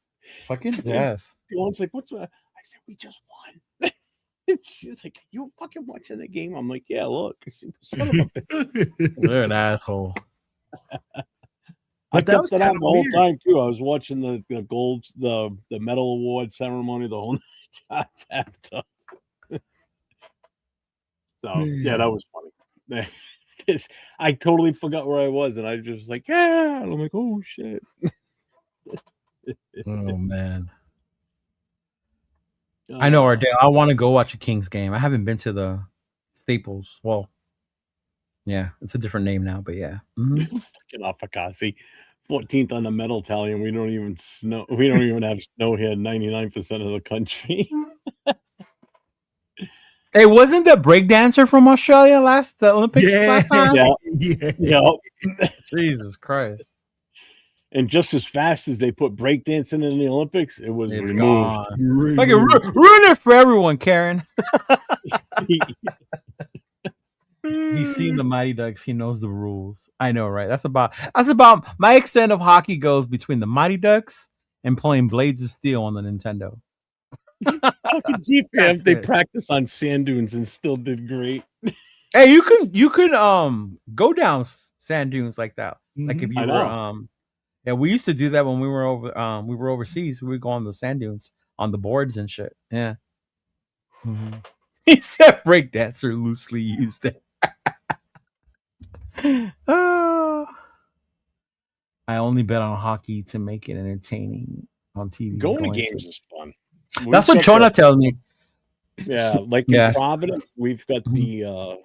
Fucking death. Dawn's like, what's that? I said, we just won. She's like, you fucking watching the game? I'm like, yeah, look. You're an asshole. I kept it on the whole time too. I was watching the gold, the medal award ceremony the whole night after. So yeah, that was funny. I totally forgot where I was, and I just like, yeah. And I'm like, oh shit. Oh man. I know, Ardell. I want to go watch a Kings game. I haven't been to the Staples. Well, yeah, it's a different name now, but yeah. Fucking Afakasi. 14th on the medal tally, and we don't even have snow here 99% of the country. Hey, wasn't the breakdancer from Australia the Olympics last time? Yeah. Jesus Christ. And just as fast as they put breakdancing in the Olympics, it was removed. Like ruin it for everyone, Karen. He's seen the Mighty Ducks. He knows the rules. I know, right? That's about my extent of hockey goes between the Mighty Ducks and playing Blades of Steel on the Nintendo. Fucking G fans, That's they it. practice on sand dunes and still did great. Hey, you could go down sand dunes like that. Like if Mhm. you I were know. yeah, we used to do that when we were overseas. We would go on the sand dunes on the boards and shit. Yeah. Mhm. He said breakdancer loosely used it. Oh. I only bet on hockey to make it entertaining on TV. Going to games is fun. That's what We've got Chona tells me. Yeah, like in Yeah. Providence, we've got Mhm.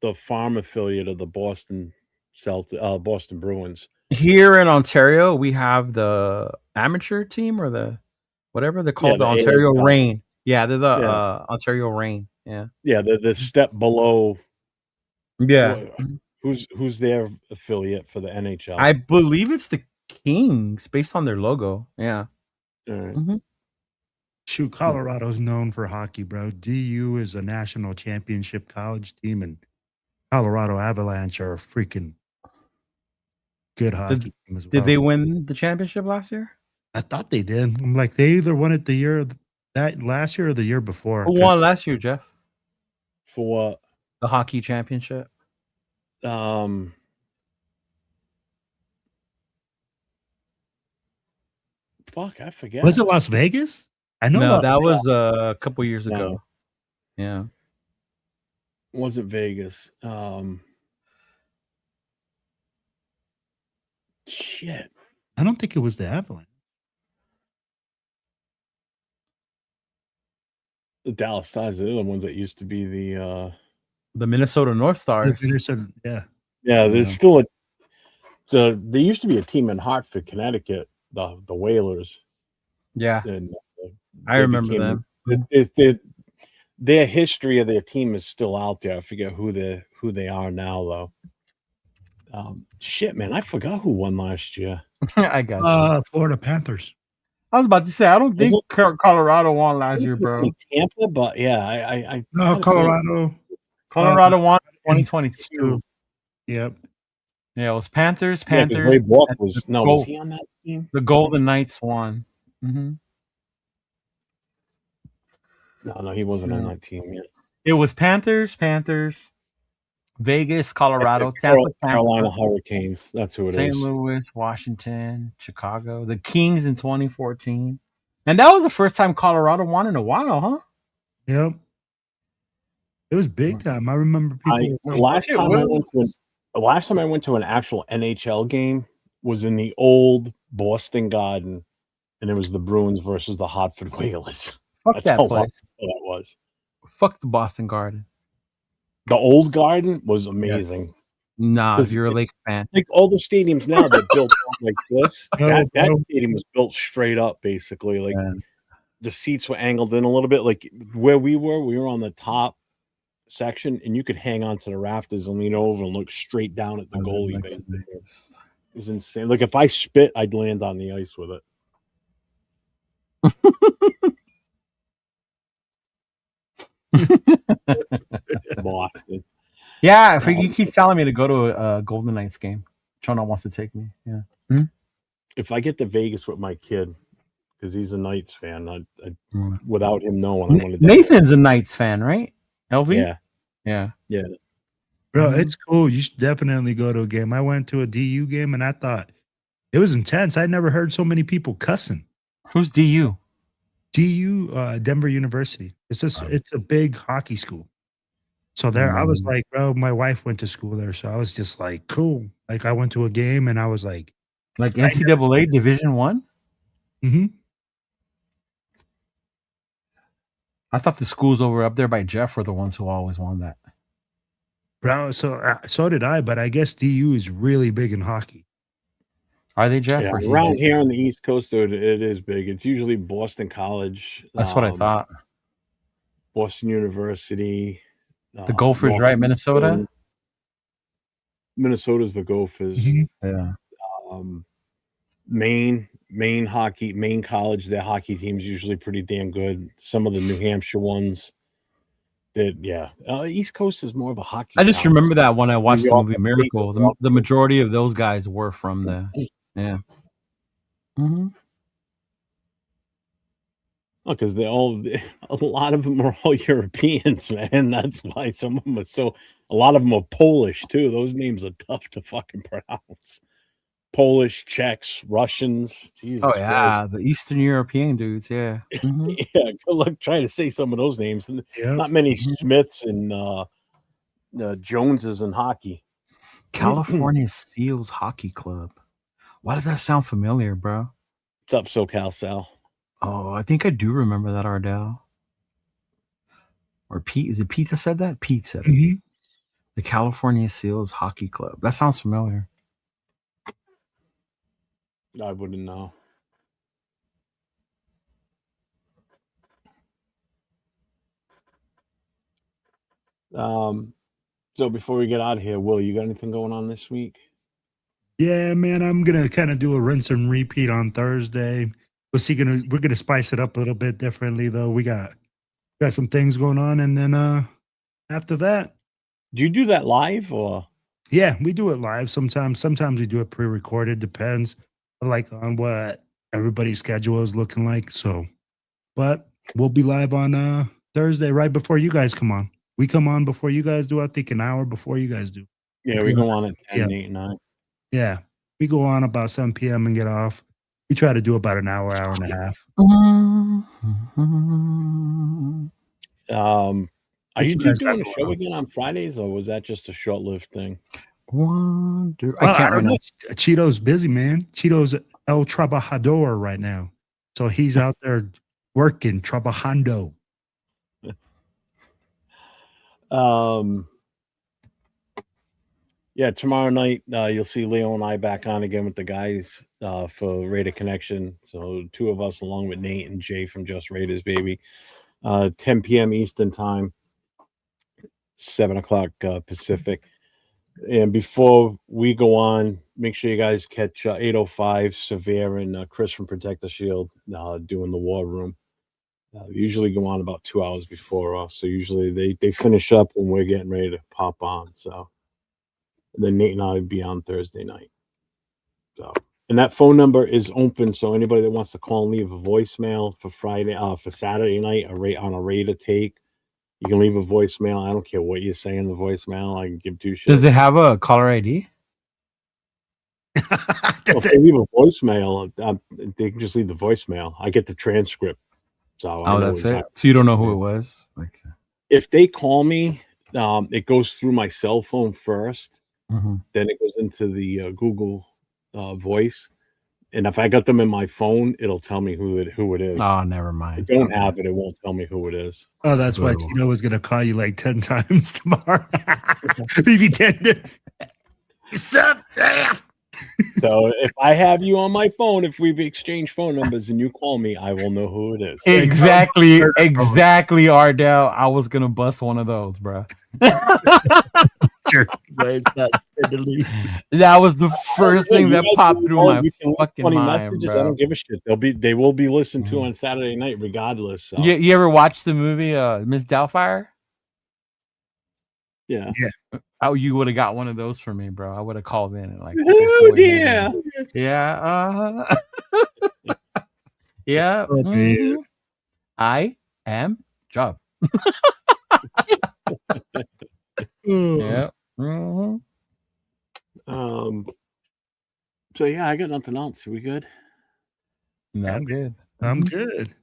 the farm affiliate of the Boston Boston Bruins. Here in Ontario, we have the amateur team or the whatever they're Yeah, called, the the Ontario AHL. Reign. Yeah, they're the Yeah. Ontario Reign. Yeah. Yeah, the step below. Yeah. Who's their affiliate for the NHL? I believe it's the Kings based on their logo. Yeah. All right. Mhm. Shoot, Colorado's known for hockey, bro. DU is a national championship college team, and Colorado Avalanche are a freaking good hockey team as well. Did they win the championship last year? I thought they did. I'm like, they either won it that last year or the year before. Who won last year, Jeff? For what? The hockey championship. Fuck, I forget. Was it Las Vegas? I know. No, Las that Vegas. was a couple years No. ago. Yeah. Wasn't Vegas. Shit. I don't think it was the Avalanche. The Dallas Stars, they're the ones that used to be the Minnesota North Stars. Yeah. Yeah, there's Yeah. still there used to be a team in Hartford, Connecticut, the Whalers. Yeah. And I remember them. Their history of their team is still out there. I forget who they are now though. Shit, man, I forgot who won last year. I got you. Florida Panthers. I was about to say I don't think Colorado won last year, bro. Tampa, but yeah, I No, Colorado. Colorado won 2022. Yep. Yeah, it was Panthers. Yeah, 'cause Ray Bork was and was he on that team? The Golden Knights won. Mm-hmm. No, he wasn't on that team yet. It was Panthers, Vegas, Colorado, Tampa, Carolina Hurricanes. That's who it is. St. Louis, Washington, Chicago, the Kings in 2014. And that was the first time Colorado won in a while, huh? Yep. It was big time. I remember people. Last time I went to an actual NHL game was in the old Boston Garden, and it was the Bruins versus the Hartford Whalers. Fuck That's that how place. that was. Fuck the Boston Garden. The old Garden was amazing. Nah, if you're a Lake fan. Like all the stadiums now, they're built like this. That stadium was built straight up, basically. Like the seats were angled in a little bit. Like where we were on the top section, and you could hang onto the rafters and lean over and look straight down at the goalie. It was insane. Like if I spit, I'd land on the ice with it. Boston. Yeah, if you keep telling me to go to a Golden Knights game. Chona wants to take me. Yeah. Mm-hmm. If I get to Vegas with my kid, because he's a Knights fan, I without him knowing, I want to. Nathan's a Knights fan, right? LV? Yeah. Bro, it's cool. You should definitely go to a game. I went to a DU game and I thought it was intense. I never heard so many people cussing. Who's DU? DU, Denver University. It's a big hockey school. So there, I was like, bro, my wife went to school there, so I was just like, cool. Like I went to a game and I was like NCAA Division I? Mm-hmm. I thought the schools over up there by Jeff were the ones who always won that. Bro, so did I, but I guess DU is really big in hockey. Are they, Jeff? Yeah, around here on the East Coast, it is big. It's usually Boston College. That's what I thought. Boston University. The Gophers, right? Minnesota? Minnesota's the Gophers. Mm-hmm. Yeah. Maine College, their hockey team's usually pretty damn good. Some of the New Hampshire ones. East Coast is more of a hockey. I just town. remember that when I watched the York, movie Miracle. The majority of those guys were from there. Yeah. Mm-hmm. Oh, because a lot of them are all Europeans, man. That's why some of them are a lot of them are Polish too. Those names are tough to fucking pronounce. Polish, Czechs, Russians. Jesus Oh Christ. yeah, the Eastern European dudes. Yeah. Mhm. Yeah, good luck trying to say some of those names. Yep. Not many Smiths and Joneses in hockey. California Seals Hockey Club. Why does that sound familiar, bro? What's up, SoCal Sal? Oh, I think I do remember that, Ardell. Or Pete? Is it Pete that said that? Pete said it. Mm-hmm. The California Seals Hockey Club. That sounds familiar. I wouldn't know. So before we get out of here, Will, you got anything going on this week? Yeah, man, I'm gonna kind of do a rinse and repeat on Thursday. We're gonna spice it up a little bit differently though. We got some things going on, and then after that, Do you do that live or? yeah, we do it live sometimes. Sometimes we do it pre-recorded, depends like on what everybody's schedule is looking like. So, but we'll be live on Thursday right before you guys come on. We come on before you guys do, I think an hour before you guys do. Yeah, we go on at 10, Yeah. 8, 9. Yeah. We go on about 7 p.m. and get off. We try to do about an hour, hour and a half. Are What you you two guys doing got a going show on? again on Fridays, or was that just a short-lived thing? I Well, can't I don't right know. now. Cheeto's busy, man. Cheeto's El Trabajador right now. So he's out there working, trabajando. Yeah, tomorrow night you'll see Leo and I back on again with the guys for Raider Connection. So 2 of us along with Nate and Jay from Just Raiders, baby. 10 p.m. Eastern time, 7 o'clock Pacific. And before we go on, make sure you guys catch 805 Severe and Chris from Protect the Shield doing the War Room. Usually go on about 2 hours before us. So usually they finish up when we're getting ready to pop on. So then Nate and I will be on Thursday night. So, and that phone number is open. So anybody that wants to call and leave a voicemail for for Saturday night, on a Raider take, you can leave a voicemail. I don't care what you say in the voicemail. I can give 2 shits. Does it have a caller ID? If they leave a voicemail, they can just leave the voicemail. I get the transcript. So I know That's exactly. it. So you don't know who it was? Like, If they call me, it goes through my cell phone first. Then it goes into the Google Voice, and if I got them in my phone, it'll tell me who it is. oh, never mind. If I don't have it, it won't tell me who it is. Oh, that's why Cheeto was going to call you like 10 times tomorrow. Maybe 10. What's up, damn? So if I have you on my phone, if we've exchanged phone numbers and you call me, I will know who it is. Exactly, Ardell. I was gonna bust one of those, bro. Sure. That was the first thing that popped through my fucking funny mind, messages. bro. I don't give a shit. They will be listened to on Saturday night, regardless. So. You ever watch the movie Miss Doubtfire? Yeah. Oh, you would have got one of those for me, bro. I would have called in and like, oh yeah, yeah, yeah. I am Job. Yeah. So yeah, I got nothing else. Are we good? I'm good. I'm good.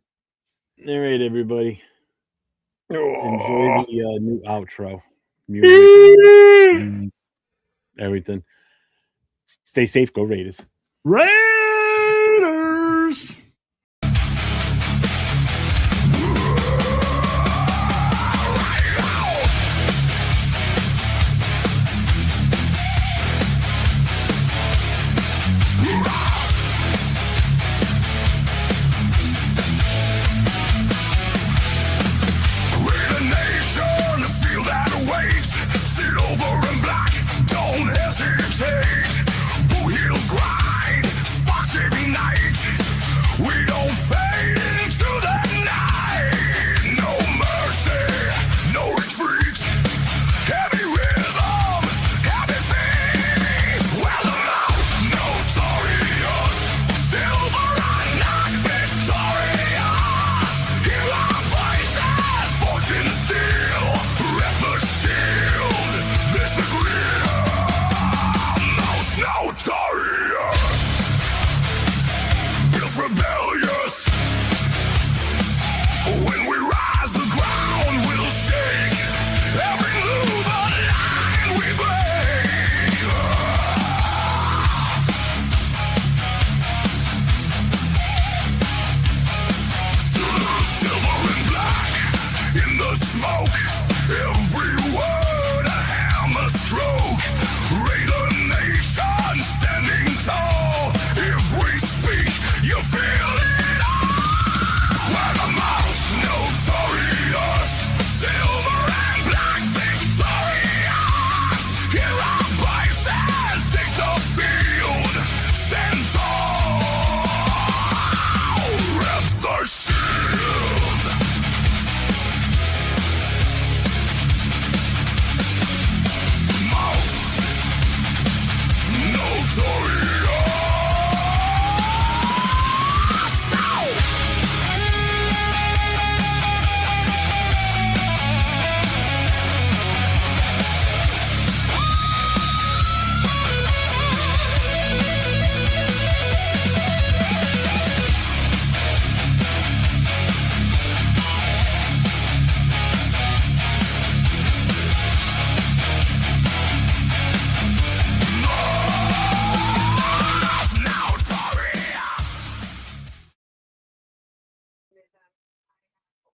All right, everybody. Enjoy the new outro. Music, everything. Stay safe. Go Raiders. Raiders. Blue Hills grind, sparks every night. smoke everywhere.